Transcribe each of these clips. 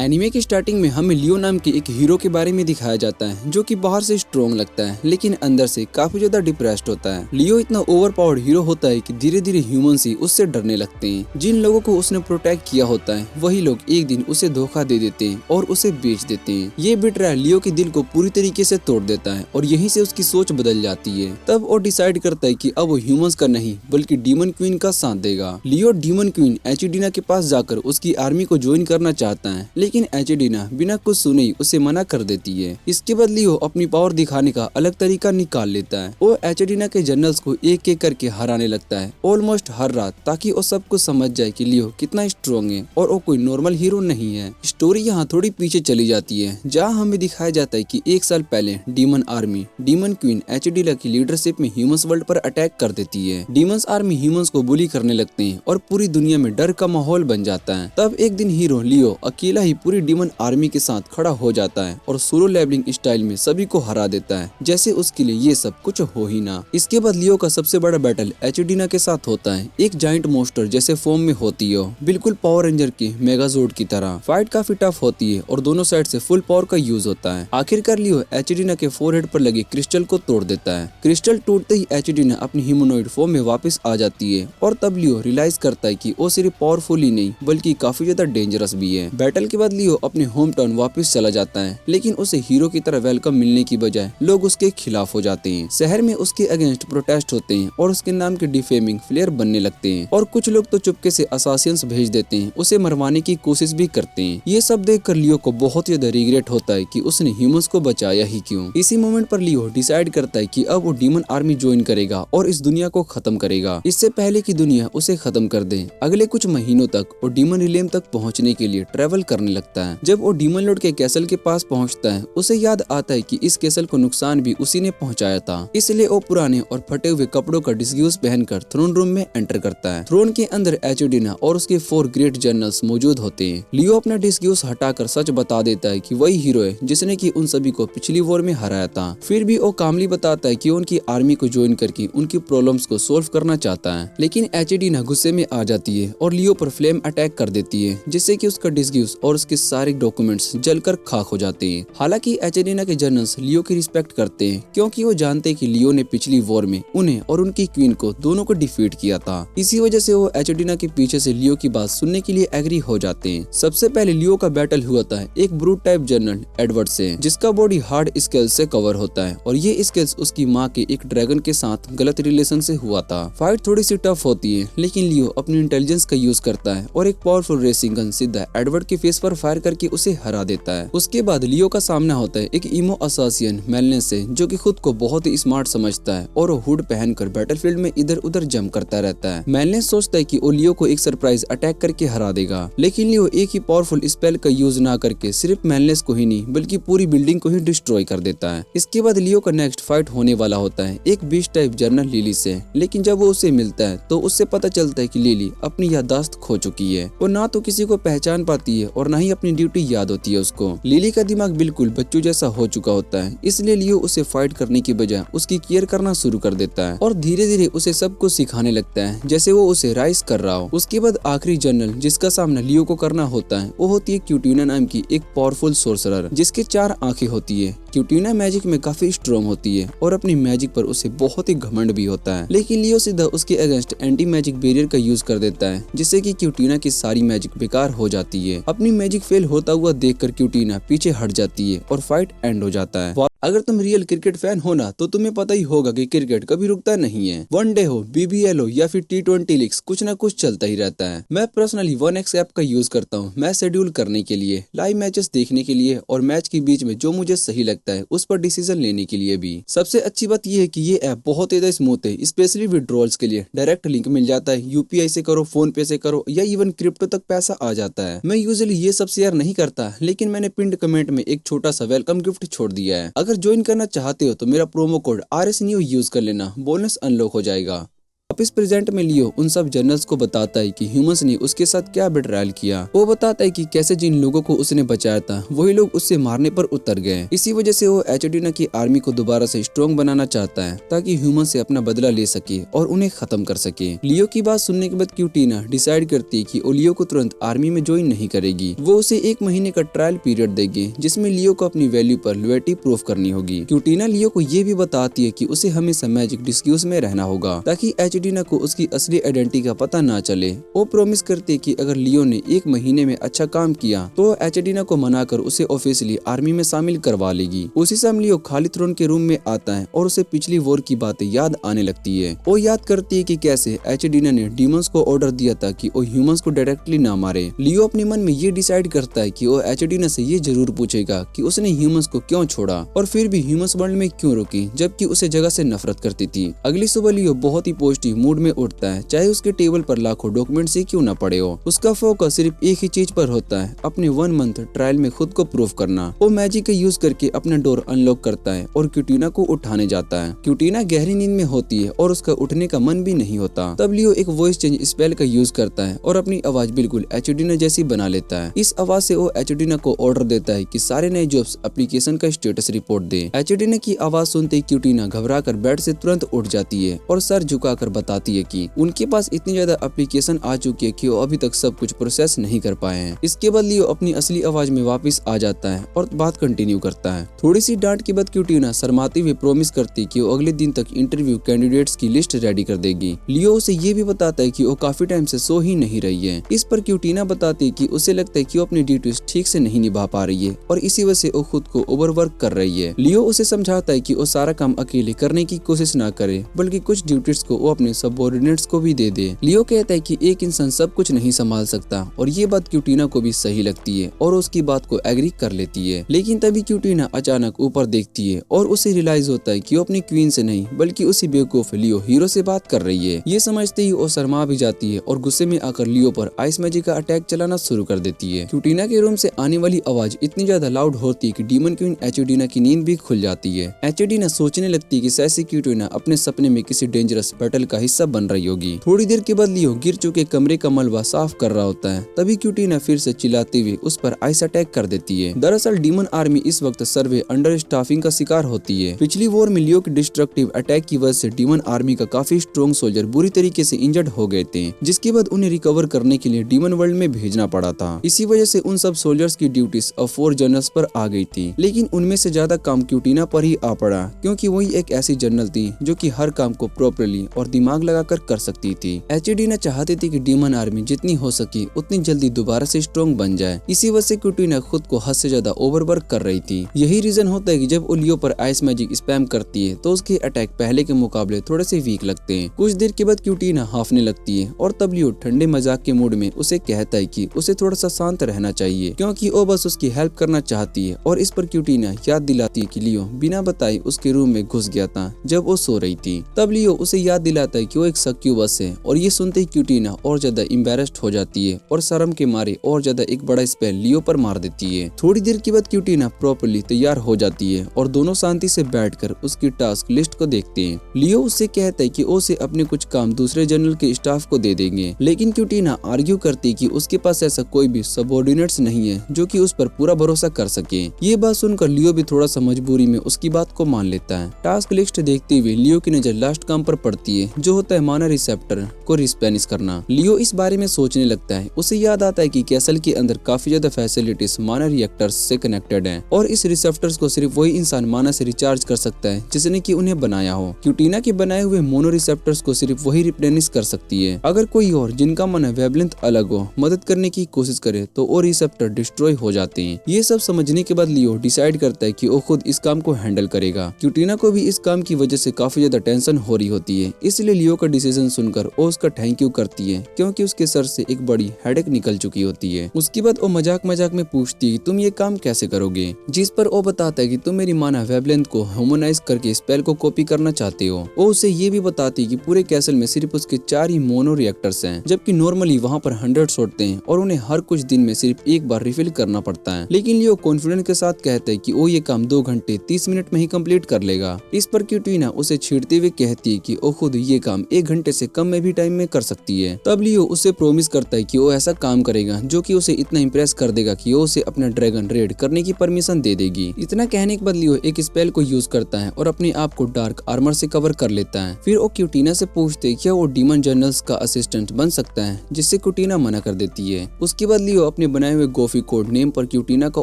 Anime की starting में हमें लियो नाम के एक हीरो के बारे में दिखाया जाता है जो कि बाहर से स्ट्रॉन्ग लगता है लेकिन अंदर से काफी ज्यादा डिप्रेस्ड होता है। लियो इतना ओवर पावर्ड हीरो होता है कि धीरे धीरे ह्यूमंस ही उससे डरने लगते हैं। जिन लोगों को उसने प्रोटेक्ट किया होता है वही लोग एक दिन उसे धोखा दे देते हैं और उसे बेच देते हैं। ये बिट्रायल लियो के दिल को पूरी तरीके से तोड़ देता है और यहीं से उसकी सोच बदल जाती है। तब वो डिसाइड करता है कि अब वो ह्यूमंस का नहीं बल्कि डीमन क्वीन का साथ देगा। लियो डीमन क्वीन एचिडीना के पास जाकर उसकी आर्मी को ज्वाइन करना चाहता है लेकिन एचिडीना बिना कुछ सुने ही उसे मना कर देती है। इसके बाद लियो अपनी पावर दिखाने का अलग तरीका निकाल लेता है। वो एचिडीना के जनरल्स को एक एक करके हराने लगता है ऑलमोस्ट हर रात, ताकि वो सब कुछ समझ जाए कि लियो कितना स्ट्रॉन्ग है और वो कोई नॉर्मल हीरो नहीं है। स्टोरी यहाँ थोड़ी पीछे चली जाती है जहाँ हमें दिखाया जाता है कि एक साल पहले डीमन आर्मी डीमन क्वीन एचिडीना की लीडरशिप में ह्यूमंस वर्ल्ड पर अटैक कर देती है। डीमंस आर्मी ह्यूमंस को बुली करने लगते हैं और पूरी दुनिया में डर का माहौल बन जाता है। तब एक दिन हीरो लियो अकेला ही पूरी डीमन आर्मी के साथ खड़ा हो जाता है और सोलो लेवलिंग स्टाइल में सभी को हरा देता है जैसे उसके लिए ये सब कुछ हो ही ना। इसके बाद लियो का सबसे बड़ा बैटल एचिडीना के साथ होता है। एक जाइंट मोस्टर जैसे फॉर्म में होती है, बिल्कुल पावर रेंजर की मेगाजोर्ड की तरह। फाइट काफी टफ होती है और दोनों साइड से फुल पावर का यूज होता है। आखिरकार लियो एचिडीना के फोरहेड पर लगे क्रिस्टल को तोड़ देता है। क्रिस्टल टूटते ही एचिडीना अपनी ह्यूमनॉइड फॉर्म में वापस आ जाती है और तब लियो रियलाइज करता है कि वो सिर्फ पावरफुल ही नहीं बल्कि काफी ज्यादा डेंजरस भी है। बैटल के बाद लियो अपने होम टाउन वापस चला जाता है लेकिन उसे हीरो की तरह वेलकम मिलने की बजाय लोग उसके खिलाफ हो जाते हैं। शहर में उसके अगेंस्ट प्रोटेस्ट होते हैं और उसके नाम के डिफेमिंग फ्लेयर बनने लगते हैं और कुछ लोग तो चुपके से असासियंस भेज देते हैं, उसे मरवाने की कोशिश भी करते हैं। ये सब देखकर लियो को बहुत ज्यादा रिग्रेट होता है कि उसने ह्यूमंस को बचाया ही क्यों। इसी मोमेंट पर लियो डिसाइड करता है कि अब वो डीमन आर्मी ज्वाइन करेगा और इस दुनिया को खत्म करेगा इससे पहले कि दुनिया उसे खत्म कर दे। अगले कुछ महीनों तक वो डीमन रिलेम तक पहुंचने के लिए ट्रेवल करने लगता है। जब वो डीमन लॉर्ड के कैसल के पास पहुंचता है उसे याद आता है कि इस कैसल को नुकसान भी उसी ने पहुंचाया था। इसलिए वो पुराने और फटे हुए कपड़ों का डिस्ग्यूज पहनकर थ्रोन रूम में एंटर करता है। थ्रोन के अंदर एचिडीना और उसके 4 ग्रेट जनरल्स मौजूद होते हैं। लियो अपना डिस्ग्यूज हटाकर सच बता देता है कि वही हीरो है जिसने कि उन सभी को पिछली वॉर में हराया था। फिर भी वो कामली बताता है कि उनकी आर्मी को ज्वाइन करके उनकी प्रॉब्लम्स को सोल्व करना चाहता है। लेकिन एचिडीना गुस्से में आ जाती है और लियो पर फ्लेम अटैक कर देती है जिससे कि उसका डिस्ग्यूज और उसके सारे डॉक्यूमेंट्स जलकर खाक हो जाते हैं। हालांकि एचिडीना के जनरल्स लियो की रिस्पेक्ट करते हैं क्योंकि वो जानते हैं कि लियो ने पिछली वॉर में उन्हें और उनकी क्वीन को दोनों को डिफीट किया था। इसी वजह से वो एचिडीना के पीछे से लियो की बात सुनने के लिए एग्री हो जाते हैं। सबसे पहले लियो का बैटल हुआ था एक ब्रूट टाइप जनरल एडवर्ड से जिसका बॉडी हार्ड स्केल्स से कवर होता है और ये स्केल्स उसकी माँ के एक ड्रैगन के साथ गलत रिलेशन से हुआ था। फाइट थोड़ी सी टफ होती है लेकिन लियो अपनी इंटेलिजेंस का यूज करता है और एक पावरफुल रेसिंग गन सीधा एडवर्ड के फेस पर फायर करके उसे हरा देता है। उसके बाद लियो का सामना होता है एक इमो असासियन मेलनेस से जो कि खुद को बहुत ही स्मार्ट समझता है और वो हुड पहनकर बैटलफील्ड में इधर उधर जंप करता रहता है। मेलनेस सोचता है कि वो लियो को एक सरप्राइज अटैक करके हरा देगा लेकिन लियो एक ही पावरफुल स्पेल का यूज ना करके सिर्फ मेलनेस को ही नहीं बल्कि पूरी बिल्डिंग को ही डिस्ट्रॉय कर देता है। इसके बाद लियो का नेक्स्ट फाइट होने वाला होता है एक बीस्ट टाइप जनरल लिली से। लेकिन जब वो उसे मिलता है तो उससे पता चलता है कि लिली अपनी याददाश्त खो चुकी है। वो ना तो किसी को पहचान पाती है और ना ही अपनी ड्यूटी याद होती है उसको। लिली का दिमाग बिल्कुल बच्चों जैसा हो चुका होता है इसलिए लियो उसे फाइट करने की बजाय उसकी केयर करना शुरू कर देता है और धीरे धीरे उसे सब कुछ सिखाने लगता है जैसे वो उसे राइज कर रहा हो। उसके बाद आखिरी जनरल जिसका सामना लियो को करना होता है वो होती है क्यूटीना नाम की एक पावरफुल सोर्सरर जिसके 4 आंखें होती है। क्यूटीना मैजिक में काफी स्ट्रॉन्ग होती है और अपनी मैजिक पर उसे बहुत ही घमंड भी होता है लेकिन लियो सीधा उसके अगेंस्ट एंटी मैजिक बैरियर का यूज कर देता है जिससे कि क्यूटीना की सारी मैजिक बेकार हो जाती है। अपनी मैजिक फेल होता हुआ देखकर क्यूटीना पीछे हट जाती है और फाइट एंड हो जाता है। अगर तुम रियल क्रिकेट फैन हो ना तो तुम्हें पता ही होगा कि क्रिकेट कभी रुकता नहीं है। वनडे हो, बीबीएल हो या फिर T20 लीग्स, कुछ ना कुछ चलता ही रहता है। मैं पर्सनली 1x ऐप का यूज करता हूँ मैच शेड्यूल करने के लिए, लाइव मैचेस देखने के लिए और मैच के बीच में जो मुझे सही लगता है उस पर डिसीजन लेने के लिए भी। सबसे अच्छी बात यह है कि ये ऐप बहुत ज्यादा स्मूथ है, स्पेशली विड्रॉल्स के लिए डायरेक्ट लिंक मिल जाता है। यूपीआई से करो, फोन पे से करो या इवन क्रिप्टो तक पैसा आ जाता है। मैं यूजुअली ये सब शेयर नहीं करता लेकिन मैंने पिंड कमेंट में एक छोटा सा वेलकम गिफ्ट छोड़ दिया है। अगर ज्वाइन करना चाहते हो तो मेरा प्रोमो कोड RSNEW यूज कर लेना, बोनस अनलॉक हो जाएगा। वापिस प्रेजेंट में लियो उन सब जनरल्स को बताता है कि ह्यूमंस ने उसके साथ क्या बेट्रायल किया। वो बताता है कि कैसे जिन लोगों को उसने बचाया था वही लोग उससे मारने पर उतर गए। इसी वजह से वो एचडीना की आर्मी को दोबारा से स्ट्रॉन्ग बनाना चाहता है ताकि ह्यूमन से अपना बदला ले सके और उन्हें खत्म कर सके। लियो की बात सुनने के बाद क्यूटीना डिसाइड करती है कि वो लियो को तुरंत आर्मी में ज्वाइन नहीं करेगी। वो उसे 1 महीने का ट्रायल पीरियड देगी जिसमें लियो को अपनी वैल्यू पर लॉयल्टी प्रूफ करनी होगी। क्यूटीना लियो को ये भी बताती है कि उसे हमेशा मैजिक डिस्क्यूज में रहना होगा ताकि एचडीना को उसकी असली आइडेंटिटी का पता ना चले। वो प्रॉमिस करती है कि अगर लियो ने 1 महीने में अच्छा काम किया तो एचडीना को मनाकर उसे ऑफिशियली आर्मी में शामिल करवा लेगी। उसी समय लियो खाली थ्रोन के रूम में आता है और उसे पिछली वॉर की बातें याद आने लगती है। वो याद करती है कि कैसे एचडीना ने डीमंस को ऑर्डर दिया था कि वो ह्यूमंस को डायरेक्टली ना मारे। लियो अपने मन में ये डिसाइड करता है कि वो एचडीना से ये जरूर पूछेगा कि उसने ह्यूमंस को क्यों छोड़ा और फिर भी ह्यूमंस वर्ल्ड में क्यों रुकी जबकि उसे जगह से नफरत करती थी। अगली सुबह लियो बहुत ही पॉजिटिव मूड में उठता है, चाहे उसके टेबल पर लाखों डॉक्यूमेंट से क्यों न पड़े हो। उसका फोकस सिर्फ एक ही चीज पर होता है, अपने 1 मंथ ट्रायल में खुद को प्रूव करना। वो मैजिक का यूज करके अपना डोर अनलॉक करता है और क्यूटीना को उठाने जाता है। क्यूटीना गहरी नींद में होती है और उसका उठने का मन भी नहीं होता। तब लियो एक वॉइस चेंज स्पेल का यूज करता है और अपनी आवाज बिल्कुल एचडीना जैसी बना लेता है। इस आवाज से वो एचडीना को ऑर्डर देता है कि सारे नए जॉब्स एप्लीकेशन का स्टेटस रिपोर्ट दे। एचडीना की आवाज सुनते ही क्यूटीना घबराकर बेड से तुरंत उठ जाती है और सर झुकाकर बताती है कि उनके पास इतनी ज्यादा एप्लीकेशन आ चुकी है कि वो अभी तक सब कुछ प्रोसेस नहीं कर पाए हैं। इसके बाद लियो अपनी असली आवाज में वापस आ जाता है और बात कंटिन्यू करता है। थोड़ी सी डांट के बाद क्यूटीना शर्माती हुई प्रॉमिस करती है कि वो अगले दिन तक इंटरव्यू कैंडिडेट्स की लिस्ट रेडी कर देगी। लियो उसे ये भी बताता है कि वो काफी टाइम से सो ही नहीं रही है। इस पर क्यूटीना बताती है कि उसे लगता है कि वो अपनी ड्यूटीज ठीक से नहीं निभा पा रही है और इसी वजह से वो खुद को ओवरवर्क कर रही है। लियो उसे समझाता है कि वो सारा काम अकेले करने की कोशिश ना करे बल्कि कुछ ड्यूटीज को वो अपने सबऑर्डिनेट्स को भी दे दे। लियो कहता है कि एक इंसान सब कुछ नहीं संभाल सकता और ये बात क्यूटीना को भी सही लगती है और उसकी बात को एग्री कर लेती है। लेकिन तभी क्यूटीना अचानक ऊपर देखती है और उसे रियलाइज होता है कि वो अपनी क्वीन से नहीं बल्कि उसी बेवकूफ लियो हीरो से बात कर रही है। ये समझते ही वो शर्मा भी जाती है और गुस्से में आकर लियो पर आइस मैजिक का अटैक चलाना शुरू कर देती है। क्यूटीना के रूम से आने वाली आवाज इतनी ज्यादा लाउड होती है कि डीमन क्वीन एचडीना की नींद भी खुल जाती है। एचडीना सोचने लगती है कि शायद से क्यूटीना अपने सपने में किसी डेंजरस बैटल का हिस्सा बन रही होगी। थोड़ी देर के बाद लियो गिर चुके कमरे का मलबा साफ कर रहा होता है। तभी क्यूटीना फिर से चिल्लाते हुए उस पर आइस अटैक कर देती है। दरअसल डीमन आर्मी इस वक्त सर्वे अंडर स्टाफिंग का शिकार होती है। पिछली वॉर में लियो के डिस्ट्रक्टिव अटैक की वजह से डीमन आर्मी का काफी स्ट्रॉन्ग सोल्जर बुरी तरीके से इंजर्ड हो गए थे, जिसके बाद उन्हें रिकवर करने के लिए डीमन वर्ल्ड में भेजना पड़ा था। इसी वजह से उन सब सोल्जर्स की ड्यूटीज अब 4 जनरल्स पर आ गई थी, लेकिन उनमें से ज्यादा काम क्यूटीना पर ही आ पड़ा क्योंकि वही एक ऐसी जनरल थी जो कि हर काम को प्रॉपरली और दिमाग लगाकर कर सकती थी। एचडीना चाहती थी कि डीमन आर्मी जितनी हो सके उतनी जल्दी दोबारा से स्ट्रॉन्ग बन जाए। इसी वजह से क्यूटीना खुद को हद से ज्यादा ओवरवर्क कर रही थी। यही रीजन होता है कि जब वो लियो पर आइस मैजिक स्पैम करती है तो उसके अटैक पहले के मुकाबले थोड़े से वीक लगते हैं। कुछ देर के बाद क्यूटीना हाफने लगती है और तब लियो ठंडे मजाक के मूड में उसे कहता है कि उसे थोड़ा सा शांत रहना चाहिए क्योंकि वो बस उसकी हेल्प करना चाहती है। और इस पर क्यूटीना याद दिलाती है कि लियो बिना बताए उसके रूम में घुस गया था जब वो सो रही थी। तब लियो उसे याद दिलाता है कि वो एक सक्यूबस है और ये सुनते ही क्यूटीना और ज्यादा एम्बैरेस्ड हो जाती है और शर्म के मारे और ज्यादा एक बड़ा स्पेल लियो पर मार देती है। थोड़ी देर के बाद क्यूटीना प्रॉपर्ली तैयार हो जाती है और दोनों शांति से बैठकर उसकी टास्क लिस्ट को देखते हैं। लियो उससे कहता है कि वो उसे अपने कुछ काम दूसरे जनरल के स्टाफ को दे देंगे, लेकिन क्यूटीना आर्ग्यू करती है कि उसके पास ऐसा कोई भी सबऑर्डिनेट्स नहीं है जो कि उस पर पूरा भरोसा कर सके। ये बात सुनकर लियो भी थोड़ा सा मजबूरी में उसकी बात को मान लेता है। टास्क लिस्ट देखते हुए लियो की नजर लास्ट काम पर पड़ती है जो होता है माना रिसेप्टर को रिस्पेनिश करना। लियो इस बारे में सोचने लगता है। उसे याद आता है कि कैसल के अंदर काफी ज्यादा फैसिलिटीज माना रिएक्टर्स से कनेक्टेड हैं और इस रिसेप्टर्स को सिर्फ वही इंसान माना से रिचार्ज कर सकता है जिसने कि उन्हें बनाया हो। क्यूटीना के बनाए हुए मोनो रिसेप्टर्स को सिर्फ वही रिप्लेनिश कर सकती है। अगर कोई और जिनका माना वेवलेंथ अलग हो मदद करने की कोशिश करे तो वो रिसेप्टर डिस्ट्रॉय हो जाते हैं। ये सब समझने के बाद लियो डिसाइड करता है कि वो खुद इस काम को हैंडल करेगा। क्यूटीना को भी इस काम की वजह से काफी ज्यादा टेंशन हो रही होती है, इसलिए लियो का डिसीजन सुनकर वो उसका थैंक यू करती है क्योंकि उसके सर से एक बड़ी हेडेक निकल चुकी होती है। उसके बाद वो मजाक मजाक में पूछती है तुम ये काम कैसे करोगे, जिस पर वो बताता है कि तुम मेरी माना वेवलेंथ को ह्यूमनाइज करके स्पेल को कॉपी करना चाहते हो। वो उसे ये भी बताती है कि पूरे कैसल में सिर्फ उसके 4 ही मोनो रिएक्टर्स हैं, जबकि नॉर्मली वहाँ पर 100 होते हैं और उन्हें हर कुछ दिन में सिर्फ एक बार रिफिल करना पड़ता है। लेकिन लियो कॉन्फिडेंस के साथ कहते हैं कि वो ये काम 2 घंटे 30 मिनट में ही कंप्लीट कर लेगा। इस पर क्यूटीना उसे छेड़ते हुए कहती है कि वो खुद ये ये काम 1 घंटे से कम में भी टाइम में कर सकती है। तब लियो उसे प्रॉमिस करता है कि वो ऐसा काम करेगा जो कि उसे इतना इम्प्रेस कर देगा कि वो उसे अपना ड्रैगन रेड करने की परमिशन दे देगी। इतना कहने के बाद लियो एक स्पेल को यूज करता है और अपने आप को डार्क आर्मर से कवर कर लेता है। फिर वो क्यूटीना से पूछते क्या वो डीमन जनरल्स का असिस्टेंट बन सकता है, जिससे क्यूटीना मना कर देती है। उसके बाद लियो अपने बनाए हुए गोफी कोड नेम पर क्यूटीना का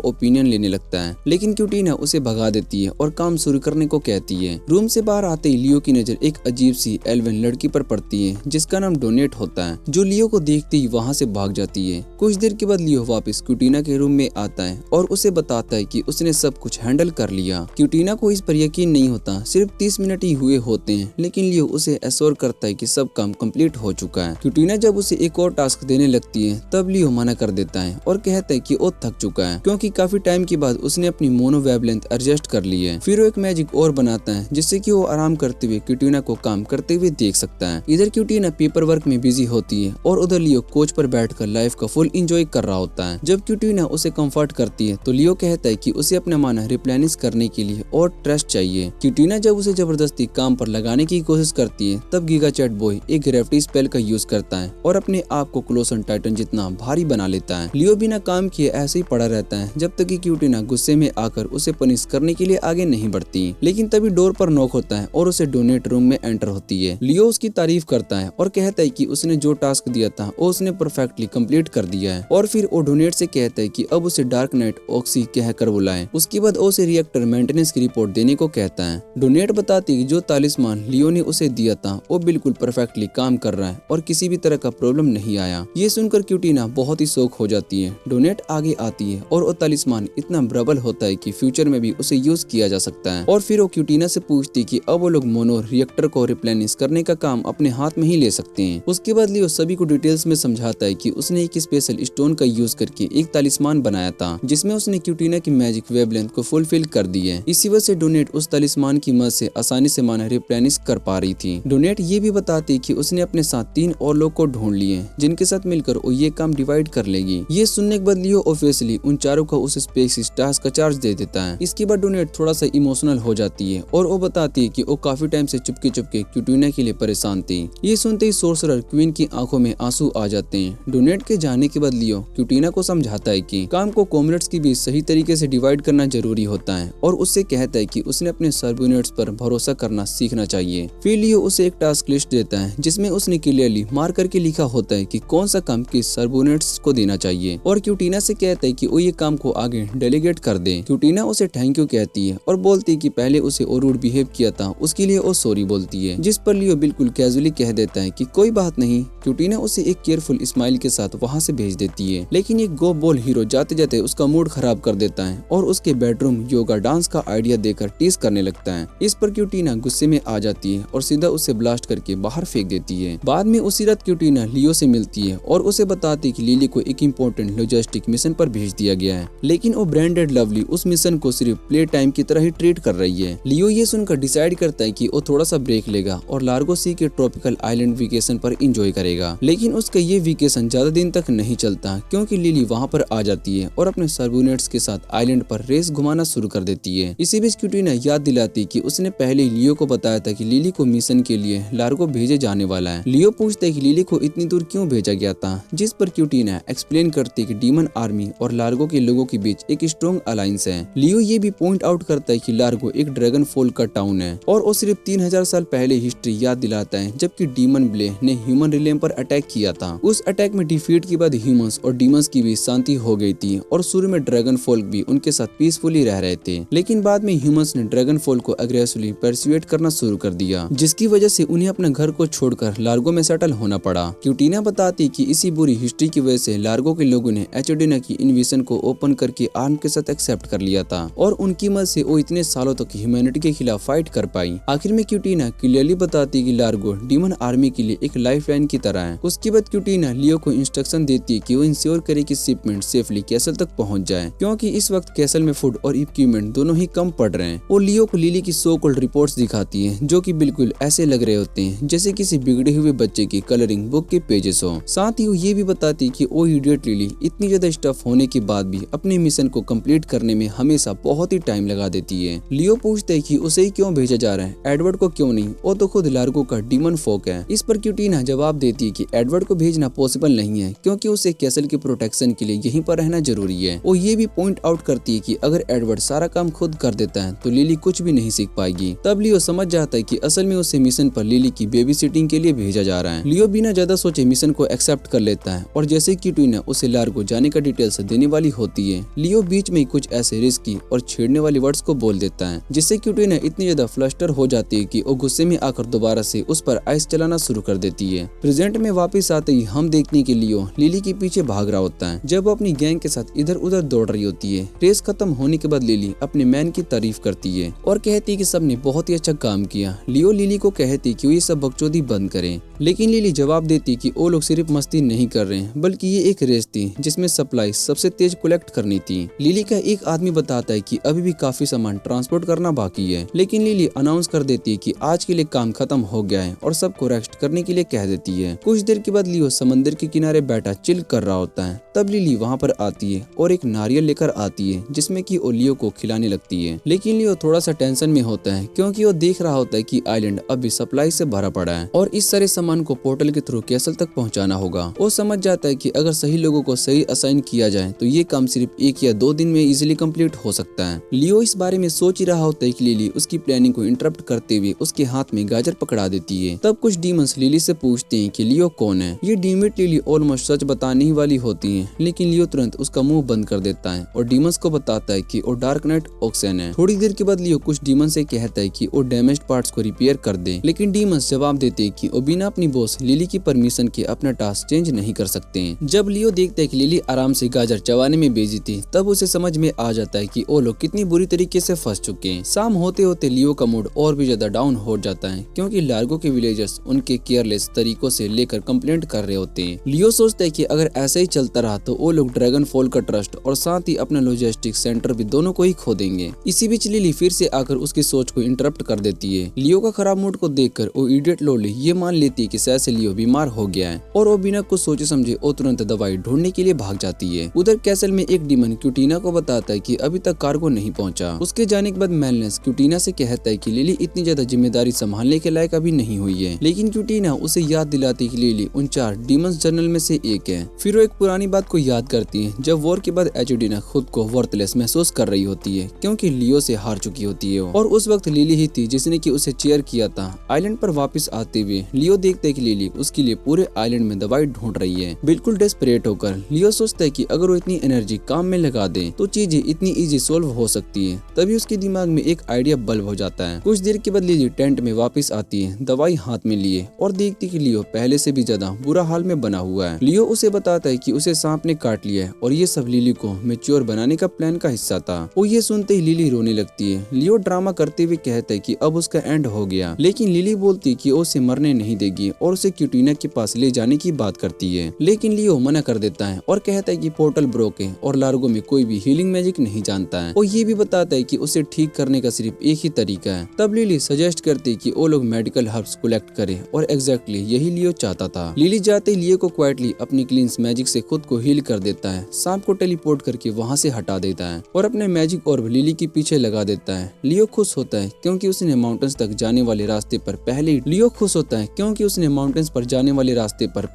ओपिनियन लेने लगता है, लेकिन क्यूटीना उसे भगा देती है और काम शुरू करने को कहती है। रूम से बाहर आते ही लियो की नजर एक अजीब सी एल्वन लड़की पर पड़ती है जिसका नाम डोनेट होता है, जो लियो को देखते ही वहाँ से भाग जाती है। कुछ देर के बाद लियो वापस क्यूटीना के रूम में आता है और उसे बताता है कि उसने सब कुछ हैंडल कर लिया। क्यूटीना को इस पर यकीन नहीं होता, सिर्फ 30 मिनट ही हुए होते हैं, लेकिन लियो उसे एश्योर करता है कि सब काम कंप्लीट हो चुका है। क्यूटीना जब उसे एक और टास्क देने लगती है तब लियो मना कर देता है और कहता है कि वो थक चुका है, क्योंकि काफी टाइम के बाद उसने अपनी मोनो वेवलेंथ एडजस्ट कर ली है। फिर वो एक मैजिक और बनाता है जिससे कि वो आराम करते हुए क्यूटीना को काम करते हुए देख सकता है। इधर क्यूटीना पेपर वर्क में बिजी होती है और उधर लियो कोच पर बैठकर लाइफ का फुल एंजॉय कर रहा होता है। जब क्यूटीना उसे कंफर्ट करती है तो लियो कहता है कि उसे अपना माना रिप्लेनिश करने के लिए और ट्रस्ट चाहिए। क्यूटीना जब उसे जबरदस्ती काम पर लगाने की कोशिश करती है तब गीगा चैट बॉय एक ग्रेविटी स्पेल का यूज करता है और अपने आप को क्लोसन टाइटन जितना भारी बना लेता है। लियो बिना काम किए ऐसे ही पड़ा रहता है जब तक कि क्यूटीना गुस्से में आकर उसे पनिश करने के लिए आगे नहीं बढ़ती। लेकिन तभी डोर पर नॉक होता है और उसे डोनेट रूम में एंटर होती है। लियो उसकी तारीफ करता है और कहता है कि उसने जो टास्क दिया था वो उसने परफेक्टली कंप्लीट कर दिया है, और फिर वो डोनेट से कहता है कि अब उसे डार्क नाइट ऑक्सी कहकर बुलाए। उसके बाद वो उसे रिएक्टर मेंटेनेंस की रिपोर्ट देने को कहता है। डोनेट बताती है कि जो तालिस्मान लियो ने उसे दिया था वो बिल्कुल परफेक्टली काम कर रहा है और किसी भी तरह का प्रॉब्लम नहीं आया। ये सुनकर क्यूटीना बहुत ही शॉक हो जाती है। डोनेट आगे आती है और वो तालिस्मान इतना प्रबल होता है कि फ्यूचर में भी उसे यूज किया जा सकता है। और फिर वो क्यूटीना से पूछती कि अब वो लोग मोनो रिएक्टर को रिप्लेनिश करने का काम अपने हाथ में ही ले सकते हैं। उसके बाद लियो सभी को डिटेल्स में समझाता है कि उसने एक स्पेशल स्टोन का यूज करके एक तालिस्मान बनाया था जिसमें उसने क्यूटीना की मैजिक वेवलेंथ को फुलफिल कर दी है। इसी वजह से डोनेट उस तालिस्मान की मदद से आसानी से माना रिप्लेनिश कर पा रही थी। डोनेट ये भी बताती कि उसने अपने साथ 3 और लोग को ढूंढ लिए जिनके साथ मिलकर वो ये काम डिवाइड कर लेगी। ये सुनने के बाद लियो ऑब्वियसली उन चारों को उस स्पेस टास्क का चार्ज दे देता है। इसके बाद डोनेट थोड़ा सा इमोशनल हो जाती है और वो बताती है कि वो काफी टाइम से चुपके चुपके क्यूटीना के लिए परेशान थी। ये सुनते ही सोर्सरर क्वीन की आंखों में आंसू आ जाते हैं। डोनेट के जाने के बाद लियो क्यूटीना को समझाता है कि काम को कॉमरेड्स के बीच सही तरीके से डिवाइड करना जरूरी होता है और उससे कहता है कि उसने अपने सबऑर्डिनेट्स पर भरोसा करना सीखना चाहिए। फिर लियो उसे एक टास्क लिस्ट देता है जिसमें उसने क्लियरली मार्क करके लिखा होता है कि कौन सा काम किस सबऑर्डिनेट्स को देना चाहिए, और क्यूटीना से कहता है कि वो ये काम को आगे डेलीगेट कर दे। क्यूटीना उसे थैंक यू कहती है और बोलती है कि पहले उसे और रूड बिहेव किया था उसके लिए वो सॉरी बोलती है, जिस पर लियो बिल्कुल कैजुअली कह देता है कि कोई बात नहीं। क्यूटीना उसे एक केयरफुल स्माइल के साथ वहाँ से भेज देती है, लेकिन एक गो बॉल हीरो जाते जाते उसका मूड खराब कर देता है और उसके बेडरूम योगा डांस का आइडिया देकर टीज करने लगता है। इस पर क्यूटीना गुस्से में आ जाती है और सीधा उसे ब्लास्ट करके बाहर फेंक देती है। बाद में उसी रात क्यूटीना लियो से मिलती है और उसे बताती है कि लिली को एक इम्पोर्टेंट लॉजिस्टिक मिशन पर भेज दिया गया है, लेकिन वो ब्रांडेड लवली उस मिशन को सिर्फ प्ले टाइम की तरह ही ट्रीट कर रही है। लियो ये सुनकर डिसाइड करता है कि वो थोड़ा सा ब्रेक लेगा और लार्गो सी के ट्रॉपिकल आइलैंड वेकेशन पर एंजॉय करेगा, लेकिन उसका ये वेकेशन ज्यादा दिन तक नहीं चलता क्योंकि लिली वहाँ पर आ जाती है और अपने सबऑर्डिनेट्स के साथ आइलैंड पर रेस घुमाना शुरू कर देती है। इसी बीच क्यूटीना याद दिलाती कि उसने पहले लियो को बताया था कि लिली को मिशन के लिए लार्गो भेजे जाने वाला है। लियो पूछता है कि लिली को इतनी दूर क्यों भेजा गया था, जिस पर क्यूटीना एक्सप्लेन करती कि डीमन आर्मी और लार्गो के लोगों के बीच एक स्ट्रॉन्ग अलायंस है। लियो ये भी पॉइंट आउट करता है कि लार्गो एक ड्रैगन फॉल का टाउन है और वो सिर्फ 3000 साल पहले हिस्ट्री याद दिलाता है जबकि डीमन ब्ले ने ह्यूमन रिलेम पर अटैक किया था। उस अटैक में डिफीट के बाद ह्यूमंस और डीमंस की भी शांति हो गई थी और शुरू में ड्रैगन फॉल भी उनके साथ पीसफुली रह रहे थे, लेकिन बाद में ह्यूमंस ने ड्रैगन फॉल को अग्रेसिवली परसुएट करना शुरू कर दिया, जिसकी वजह से उन्हें अपने घर को छोड़कर लार्गो में सेटल होना पड़ा। क्यूटीना बताती कि इसी बुरी हिस्ट्री की वजह से लार्गो के लोगों ने एचोडिना की इन्वेजन को ओपन करके आर्म के साथ एक्सेप्ट कर लिया था और उनकी मदद से वो इतने सालों तक ह्यूमैनिटी के खिलाफ फाइट कर पाई। आखिर में क्यूटीना क्लियरली बताती कि लार्गो डीमन आर्मी के लिए एक लाइफलाइन की तरह है। उसके बाद क्यूटीना लियो को इंस्ट्रक्शन देती है कि वो इंश्योर करे कि शिपमेंट सेफली कैसल तक पहुंच जाए, क्योंकि इस वक्त कैसल में फूड और इक्विपमेंट दोनों ही कम पड़ रहे हैं। वो लियो को लिली की सो कॉल्ड रिपोर्ट्स दिखाती है जो कि बिल्कुल ऐसे लग रहे होते हैं जैसे किसी बिगड़े हुए बच्चे की कलरिंग बुक के पेजेस हो। साथ ही वो ये भी बताती कि ओ इडियट लिली इतनी ज्यादा स्टफ होने के बाद भी अपने मिशन को कंप्लीट करने में हमेशा बहुत ही टाइम लगा देती है। लियो पूछते है कि उसे ही क्यों भेजा जा रहा है, एडवर्ड को क्यों नहीं, वो तो खुद लार्गो का डीमन फोक है। इस पर क्यूटीना जवाब देती है कि एडवर्ड को भेजना पॉसिबल नहीं है क्योंकि उसे कैसल की प्रोटेक्शन के लिए यहीं पर रहना जरूरी है। वो ये भी पॉइंट आउट करती है कि अगर एडवर्ड सारा काम खुद कर देता है तो लिली कुछ भी नहीं सीख पाएगी। तब लियो समझ जाता है कि असल में उसे मिशन पर लिली की बेबी सिटिंग के लिए भेजा जा रहा है। लियो बिना ज्यादा सोचे मिशन को एक्सेप्ट कर लेता है और जैसे क्यूटीना उसे लार्गो जाने का डिटेल्स देने वाली होती है, लियो बीच में कुछ ऐसे रिस्की और छेड़ने वाले वर्ड्स को बोल देता है जिससे क्यूटीना इतनी ज्यादा फ्लस्टर हो जाती है कि वो गुस्से में आकर दोबारा से उस पर आइस चलाना शुरू कर देती है। प्रेजेंट में वापस आते ही हम देखते हैं कि लियो लिली के पीछे भाग रहा होता है जब वो अपनी गैंग के साथ इधर उधर दौड़ रही होती है। रेस खत्म होने के बाद लिली अपने मैन की तारीफ करती है और कहती है कि सबने बहुत ही अच्छा काम किया। लियो लिली को कहती कि वो ये सब बकचोदी बंद करें, लेकिन लिली जवाब देती कि वो लोग सिर्फ मस्ती नहीं कर रहे हैं बल्कि ये एक रेस थी जिसमें सप्लाई सबसे तेज कलेक्ट करनी थी। लिली का एक आदमी बताता है कि अभी भी काफी सामान ट्रांसपोर्ट करना बाकी है, लेकिन लिली अनाउंस कर देती है कि आज के लिए काम खत्म हो गया है और सबको रेस्ट करने के लिए कह देती है। कुछ देर के बाद लियो समंदर के किनारे बैठा चिल कर रहा होता है। तब लिली वहाँ पर आती है और एक नारियल लेकर आती है जिसमें कि वो लियो को खिलाने लगती है, लेकिन लियो थोड़ा सा टेंशन में होता है क्योंकि वो देख रहा होता है कि आइलैंड अभी सप्लाई से भरा पड़ा है और इस सारे सामान को पोर्टल के थ्रू कैसल तक पहुँचाना होगा। वो समझ जाता है कि अगर सही लोगों को सही असाइन किया जाए तो ये काम सिर्फ 1 या 2 दिन में इजीली कंप्लीट हो सकता है। लियो इस बारे में सोच ही रहा होता है कि लिली उसकी प्लानिंग को इंटरप्ट करते हुए उसके हाथ में गाजर पकड़ा देती है। तब कुछ डीमंस लिली से पूछते हैं कि लियो कौन है। ये डीमेट लिली ऑलमोस्ट सच बताने ही वाली होती है, लेकिन लियो तुरंत उसका मुंह बंद कर देता है और डीमंस को बताता है कि वो डार्क नाइट ऑक्सन है। थोड़ी देर के बाद लियो कुछ डीमंस से कहता है कि वो डैमेज्ड पार्ट्स को रिपेयर कर दे, लेकिन डीमंस जवाब देते हैं कि वो बिना अपनी बॉस लिली की परमिशन के अपना टास्क चेंज नहीं कर सकते। जब लियो देखता है कि लिली आराम से गाजर चबाने में बिजी थी, तब उसे समझ में आ जाता है कि वो लोग कितनी बुरी तरीके से फंस चुके हैं। शाम होते होते लियो का मूड और भी ज्यादा डाउन हो जाता है क्योंकि लार्गो के विलेजर्स उनके केयरलेस तरीकों से लेकर कंप्लेंट कर रहे होते हैं। लियो सोचता है कि अगर ऐसे ही चलता रहा तो वो लोग ड्रैगन फॉल का ट्रस्ट और साथ ही अपना लॉजिस्टिक सेंटर भी दोनों को ही खो देंगे। इसी बीच लिली फिर से आकर उसकी सोच को इंटरप्ट कर देती है। लियो का खराब मूड को देखकर वो इडियट लोली ये मान लेती है कि शायद से लियो बीमार हो गया है और वो बिना कुछ सोचे समझे वो तुरंत दवाई ढूंढने के लिए भाग जाती है। उधर कैसल में एक डीमन क्यूटीना को बताता है कि अभी तक कार्गो नहीं पहुंचा। उसके जाने के बाद मेलनेस क्यूटीना से कहता है कि लिली इतनी ज्यादा जिम्मेदारी संभालने के लायक अभी नहीं हुई है, लेकिन क्यूटीना उसे याद दिलाती है कि लिली उन 4 डीमंस जनरल में से एक है। फिर वो एक पुरानी बात को याद करती है जब वॉर के बाद एचोडीना खुद को वर्थलेस महसूस कर रही होती है क्योंकि लियो से हार चुकी होती है और उस वक्त लिली ही थी जिसने कि उसे चेयर किया था। आइलैंड पर वापस आते हुए लियो देखते है कि लिली उसके लिए पूरे आइलैंड में दवाई ढूंढ रही है। बिल्कुल डेस्परेट होकर लियो सोचता है कि अगर वो इतनी एनर्जी काम में लगा दे तो चीजें इतनी इजी सोल्व हो सकती है। तभी उसके दिमाग में एक आइडिया बल्ब हो जाता है। कुछ देर के बाद लिली टेंट में वापस आती है दवाई हाथ में लिए और देखती कि लियो पहले से भी ज्यादा बुरा हाल में बना हुआ है। लियो उसे बताता है कि उसे सांप ने काट लिया है और ये सब लिली को मैच्योर बनाने का प्लान का हिस्सा था। वो ये सुनते ही लिली रोने लगती है। लियो ड्रामा करते हुए कहता है कि अब उसका एंड हो गया, लेकिन लिली बोलती कि वो उसे मरने नहीं देगी और उसे क्यूटीना के पास ले जाने की बात करती है, लेकिन लियो मना कर देता है और कहता है कि पोर्टल ब्रोक है और लार्गो में कोई भी हीलिंग मैजिक नहीं जानता है। वो ये भी बताता है कि उसे ठीक करने का सिर्फ एक ही तरीका है। तब लिली सजेस्ट करती है कि वो लोग मेडिकल हर्ब्स कलेक्ट करे और एग्जैक्टली यही लियो चाहता था। लिली जाते ही लियो को क्वाइटली अपनी क्लींस मैजिक से खुद को हील कर देता है, सांप को टेलीपोर्ट करके वहाँ से हटा देता है और अपने मैजिक ऑर्ब लिली के पीछे लगा देता है। लियो खुश होता है क्योंकि उसने माउंटेन्स तक जाने वाले रास्ते पर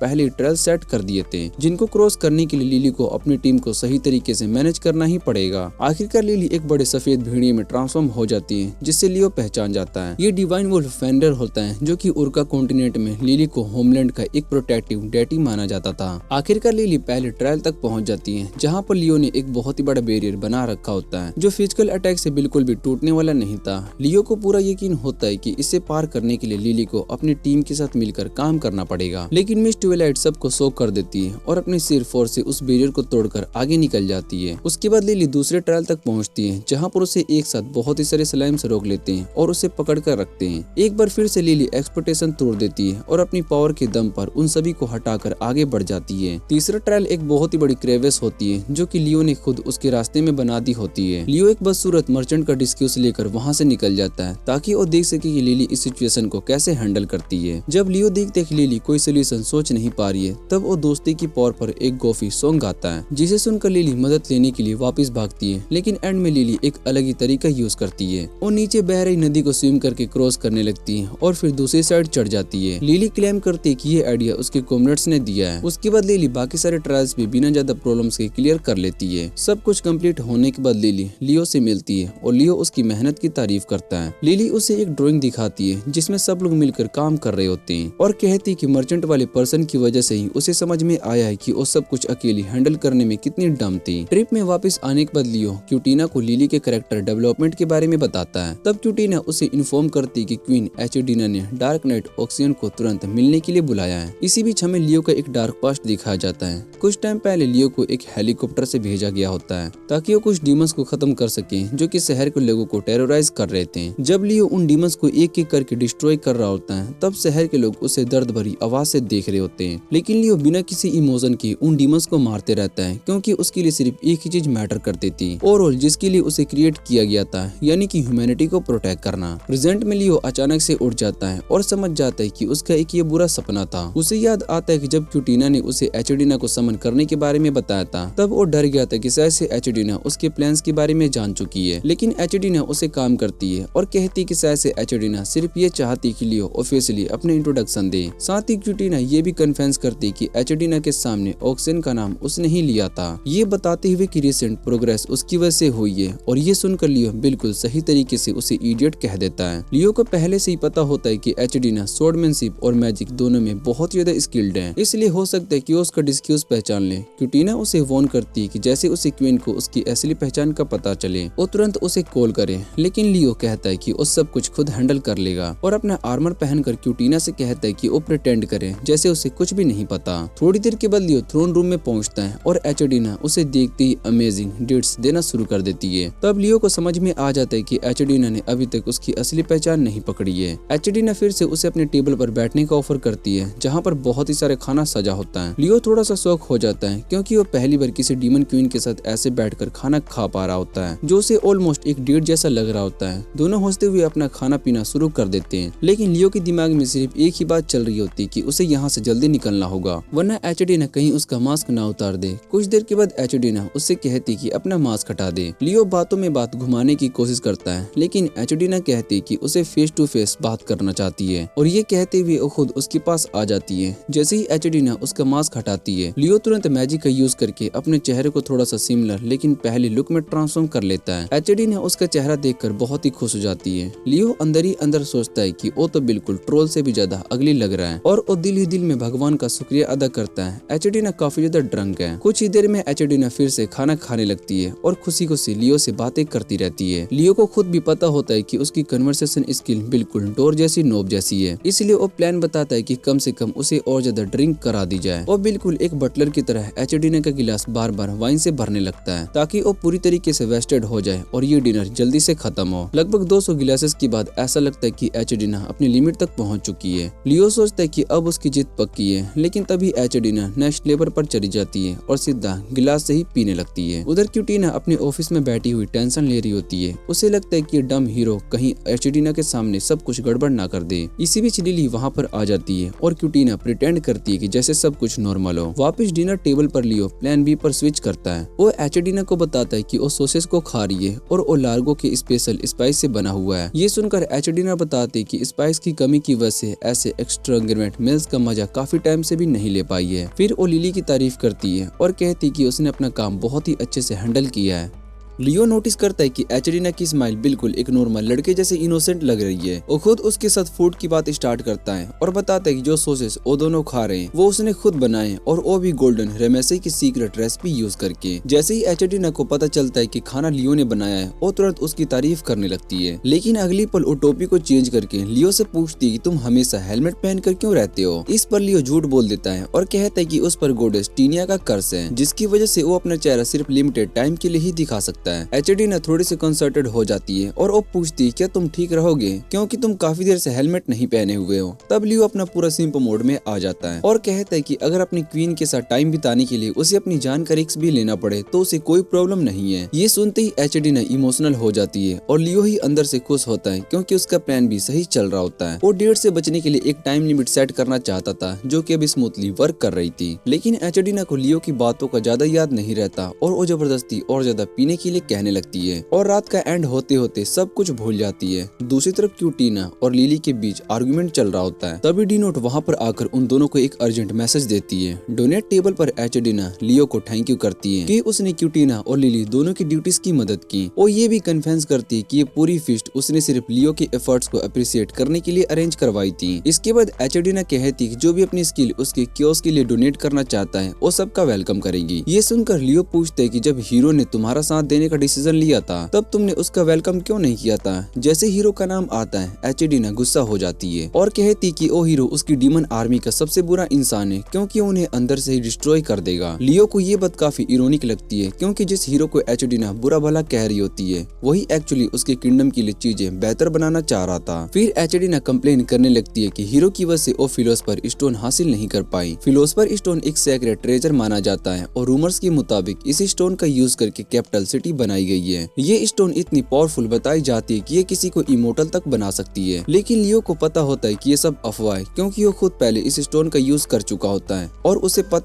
पहले ही ट्रेल सेट कर दिए थे, जिनको क्रॉस करने के लिए लिली को अपनी टीम को सही तरीके से मैनेज करना ही पड़ेगा। आखिरकार लिली एक बड़े सफेद भेड़िए में ट्रांसफॉर्म हो जाती है जिससे लियो पहचान जाता है। ये डिवाइन वुल्फ फेंडर होता है जो कि उर्का कॉन्टिनेंट में लिली को होमलैंड का एक प्रोटेक्टिव डेटी माना जाता था। आखिरकार लिली पहले ट्रायल तक पहुंच जाती है जहां पर लियो ने एक बहुत ही बड़ा बैरियर बना रखा होता है जो फिजिकल अटैक से बिल्कुल भी टूटने वाला नहीं था। लियो को पूरा यकीन होता है कि इसे पार करने के लिए लिली को अपनी टीम के साथ मिलकर काम करना पड़ेगा, लेकिन मिस ट्विलाइट सबको शॉक कर देती है और अपनी सिर फोर्स से उस बैरियर को तोड़कर आगे निकल जाती है। उसके बाद लिली दूसरे ट्रायल तक पहुंचती है जहां पर उसे एक साथ बहुत ही सारे स्लाइम्स रोक लेते हैं और उसे पकड़ कर रखते हैं। एक बार फिर से लिली एक्सपेक्टेशन तोड़ देती है और अपनी पावर के दम पर उन सभी को हटाकर आगे बढ़ जाती है। तीसरा ट्रायल एक बहुत ही बड़ी क्रेविस होती है जो कि लियो ने खुद उसके रास्ते में बना दी होती है। लियो एक बदसूरत मर्चेंट का डिस्क्यूज लेकर वहाँ से निकल जाता है ताकि वो देख सके कि लिली इस सिचुएशन को कैसे हैंडल करती है। जब लियो देखते कि लिली कोई सोल्यूशन सोच नहीं पा रही है, तब वो दोस्ती की पावर पर एक गोफी सॉन्ग गाता है जिसे सुनकर लिली मदद लेने के लिए वापस भागती है, लेकिन एंड में लिली एक अलग ही तरीका यूज करती है। वो नीचे बह रही नदी को स्विम करके क्रॉस करने लगती है और फिर दूसरी साइड चढ़ जाती है। लिली क्लेम करती है कि ये आइडिया उसके कॉमरेड्स ने दिया है। उसके बाद लिली बाकी सारे ट्रायल्स भी बिना ज्यादा प्रॉब्लम्स के क्लियर कर लेती है। सब कुछ कंप्लीट होने के बाद लिली लियो से मिलती है और लियो उसकी मेहनत की तारीफ करता है। लिली उसे एक ड्राइंग दिखाती है जिसमें सब लोग मिलकर काम कर रहे होते हैं और कहती है कि मर्चेंट वाले पर्सन की वजह से ही उसे समझ में आया है कि वो सब कुछ अकेली हैंडल करने में कितनी डम थी। ट्रिप में वापस आने के बाद लियो क्यूटीना को लिली के कैरेक्टर डेवलपमेंट के बारे में बताता है। तब क्यूटीना उसे इन्फॉर्म करती है कि क्वीन एचडीना ने डार्क नाइट ऑक्सियन को तुरंत मिलने के लिए बुलाया है। इसी बीच हमें लियो का एक डार्क पास्ट दिखाया जाता है। कुछ टाइम पहले लियो को एक हेलीकॉप्टर से भेजा गया होता है ताकि वो कुछ डीमंस को खत्म कर सके जो कि शहर के लोगों को टेरराइज कर रहे थे। जब लियो उन डीमंस को एक एक करके डिस्ट्रॉय कर रहा होता है तब शहर के लोग उसे दर्द भरी आवाज से देख रहे होते हैं, लेकिन लियो बिना किसी इमोशन के उन डीमंस को मारते रहता है क्योंकि उसके लिए सिर्फ एक ही चीज मैटर करती थी और जिसके लिए उसे क्रिएट किया गया था, यानी कि ह्यूमैनिटी को प्रोटेक्ट करना। प्रेजेंट में लियो अचानक से उठ जाता है और समझ जाता है कि उसका एक ये बुरा सपना था। उसे याद आता है कि जब क्यूटीना ने उसे एचडीना को समन करने के बारे में बताया था तब वो डर गया था कि शायद से एचडीना उसके प्लान्स के बारे में जान चुकी है, लेकिन एचडीना उसे काम करती है और कहती कि शायद से एचडीना सिर्फ ये चाहती कि लियो ऑफिशियली अपने इंट्रोडक्शन दे। साथ ही क्यूटीना ये भी कन्फेस करती कि एचडीना के सामने ऑक्सियन का नाम उसने ही लिया था, ये बताते हुए कि रिसेंट प्रोग्रेस उसकी वजह से हुई है। और ये सुनकर लियो बिल्कुल सही तरीके से उसे इडियट कह देता है। लियो को पहले से ही पता होता है कि एचडीना स्वॉर्डमैनशिप और मैजिक दोनों में बहुत ज्यादा स्किल्ड है, इसलिए हो सकता है कि वो उसका डिस्क्यूज पहचान ले। क्यूटीना उसे वॉर्न करती है कि जैसे उसे क्वीन को उसकी असली पहचान का पता चले वो तुरंत उसे कॉल करे, लेकिन लियो कहता है कि वो सब कुछ खुद हैंडल कर लेगा और अपना आर्मर पहनकर क्यूटीना से कहता है कि वो प्रिटेंड करे जैसे उसे कुछ भी नहीं पता। थोड़ी देर के बाद लियो थ्रोन रूम में पहुंचता है और एचडीना उसे देखते ही अमेजिंग डिट्स देना शुरू कर देती है। तब लियो को समझ में आ जाता है कि एचडीना ने अभी तक उसकी असली पहचान नहीं पकड़ी है। एचडीना फिर से उसे अपने टेबल पर बैठने का ऑफर करती है जहाँ पर बहुत ही सारे खाना सजा होता है। लियो थोड़ा सा शौक हो जाता है क्योंकि वो पहली बार किसी डीमन क्वीन के साथ ऐसे बैठकर खाना खा पा रहा होता है जो उसे ऑलमोस्ट एक डेट जैसा लग रहा होता है। दोनों हंसते हुए अपना खाना पीना शुरू कर देते हैं, लेकिन लियो के दिमाग में सिर्फ एक ही बात चल रही होती है कि उसे यहाँ से जल्दी निकलना होगा वरना एचडीना कहीं उसका मास्क ना उतार दे। कुछ देर के बाद एचडीना उससे कहती कि अपना मास्क हटा दे। लियो बातों में बात घुमाने की कोशिश करता है, लेकिन एचडीना कहती कि उसे फेस टू फेस बात करना चाहती है और ये कहते हुए वो खुद उसके पास आ जाती है। जैसे ही एचडीना उसका मास्क हटाती है लियो तुरंत मैजिक का यूज करके अपने चेहरे को थोड़ा सा सिमिलर लेकिन पहले लुक में ट्रांसफॉर्म कर लेता है। एचडीना उसका चेहरा देखकर बहुत ही खुश हो जाती है। लियो अंदर ही अंदर सोचता है कि वो तो बिल्कुल ट्रोल से भी ज्यादा अगली लग रहा है और वो दिल ही दिल में भगवान का शुक्रिया अदा करता है। एचडीना काफी ज्यादा ड्रंक है। कुछ ही देर में एचडीना फिर से खाना खाने लगती है और खुशी खुशी लियो से बातें करती रहती है। लियो को खुद भी पता होता है कि उसकी कन्वर्सेशन स्किल बिल्कुल डोर जैसी नोब जैसी है, इसलिए वो प्लान बताता है कि कम से कम उसे और ज्यादा ड्रिंक करा दी जाए। वो बिल्कुल एक बटलर की तरह एचडीना का गिलास बार बार वाइन से भरने लगता है ताकि वो पूरी तरीके से वेस्टेड हो जाए और ये डिनर जल्दी से खत्म हो। लगभग 200 गिलासेस के बाद ऐसा लगता है कि एचडीना अपनी लिमिट तक पहुंच चुकी है। लियो सोचता है कि अब उसकी जीत पक्की है, लेकिन तभी एचडीना नेक्स्ट लेवल पर चली जाती है और सीधा गिलास से ही पीने लगती है। उधर क्यूटीना अपने ऑफिस में बैठी हुई टेंशन ले रही होती है। उसे लगता है कि डम हीरो कहीं एचडीना के सामने सब कुछ गड़बड़ ना कर दे। इसी बीच लिली वहाँ पर आ जाती है और क्यूटीना प्रिटेंड करती है कि जैसे सब कुछ नॉर्मल हो। वापस डिनर टेबल पर लियो प्लान बी पर स्विच करता है। वो एचडीना को बताता है कि वो सॉसेस को खा रही है और वो लार्गो के स्पेशल स्पाइस से बना हुआ है। ये सुनकर एचडीना बताती है कि स्पाइस की कमी की वजह से ऐसे एक्स्ट्रा इंग्रेडिएंट मिल्स का मजा काफी टाइम से भी नहीं ले पाई है। फिर वो लिली की तारीफ करती है और कहती कि उसने अपना काम बहुत ही अच्छे से हैंडल किया है। लियो नोटिस करता है कि एचडीना की स्माइल बिल्कुल एक नॉर्मल लड़के जैसे इनोसेंट लग रही है। वो खुद उसके साथ फूड की बात स्टार्ट करता है और बताता है कि जो सॉसेस वो दोनों खा रहे हैं वो उसने खुद बनाए और वो भी गोल्डन रेमेसे की सीक्रेट रेसिपी यूज करके। जैसे ही एचडीना को पता चलता है कि खाना लियो ने बनाया है वो तुरंत उसकी तारीफ करने लगती है, लेकिन अगली पल वो टोपी को चेंज करके लियो से पूछती है कि तुम हमेशा हेलमेट पहनकर क्यों रहते हो। इस पर लियो झूठ बोल देता है और कहता है कि उस पर गोडेस टीनिया का कर्स है जिसकी वजह से वो अपना चेहरा सिर्फ लिमिटेड टाइम के लिए ही दिखा सकता है। एचडीना थोड़ी सी कंसर्टेड हो जाती है और वो पूछती क्या तुम ठीक रहोगे क्योंकि तुम काफी देर से हेलमेट नहीं पहने हुए हो। तब लियो अपना पूरा सिंपल मोड में आ जाता है और कहता है कि अगर अपनी क्वीन के साथ टाइम बिताने के लिए उसे अपनी जान का रिस्क भी लेना पड़े तो उसे कोई प्रॉब्लम नहीं है। ये सुनते ही एचडीना इमोशनल हो जाती है और लियो ही अंदर से खुश होता है क्योंकि उसका प्लान भी सही चल रहा होता है। वो डेट से बचने के लिए एक टाइम लिमिट सेट करना चाहता था जो कि अभी स्मूथली वर्क कर रही थी, लेकिन एचडीना को लियो की बातों का ज्यादा याद नहीं रहता और वो जबरदस्ती और ज्यादा पीने के लिए लिए कहने लगती है और रात का एंड होते होते सब कुछ भूल जाती है। दूसरी तरफ क्यूटीना और लिली के बीच आर्गुमेंट चल रहा होता है। तभी डीनोट वहाँ पर आकर उन दोनों को एक अर्जेंट मैसेज देती है। डोनेट टेबल पर एचडीना लियो को थैंक यू करती है कि उसने क्यूटीना और लिली दोनों की ड्यूटीज की मदद की और ये भी कन्फेस करती है कि ये पूरी फीस्ट उसने सिर्फ लियो के एफर्ट्स को अप्रिशिएट करने के लिए अरेंज करवाई थी। इसके बाद एचडीना कहती कि जो भी अपनी स्किल उसके क्योस के लिए डोनेट करना चाहता है वो सबका वेलकम करेगी। ये सुनकर लियो पूछते है कि जब हीरो ने तुम्हारा साथ देने का डिसीजन लिया था तब तुमने उसका वेलकम क्यों नहीं किया था। जैसे हीरो का नाम आता है एचडीना गुस्सा हो जाती है और कहती कि ओ हीरो उसकी डीमन आर्मी का सबसे बुरा इंसान है क्योंकि उन्हें अंदर से ही डिस्ट्रॉय कर देगा। लियो को ये बात काफी इरोनिक लगती है क्योंकि जिस हीरो को एचडीना बुरा भला कह रही होती है वही एक्चुअली उसके किंगडम के लिए चीजें बेहतर बनाना चाह रहा था। फिर एचडीना कंप्लेन करने लगती है कि हीरो की वजह से वो फिलोसफर स्टोन हासिल नहीं कर पाई। फिलोसफर स्टोन एक सेक्रेट ट्रेजर माना जाता है और रूमर्स के मुताबिक इस स्टोन का यूज करके कैपिटल सिटी बनाई गई है। ये स्टोन इतनी पावरफुल बताई जाती है कि ये किसी को इमोर्टल तक बना सकती है। लेकिन लियो को पता होता है कि ये सब अफवाह है क्योंकि वो खुद पहले इस स्टोन का यूज कर चुका होता है और उसे पता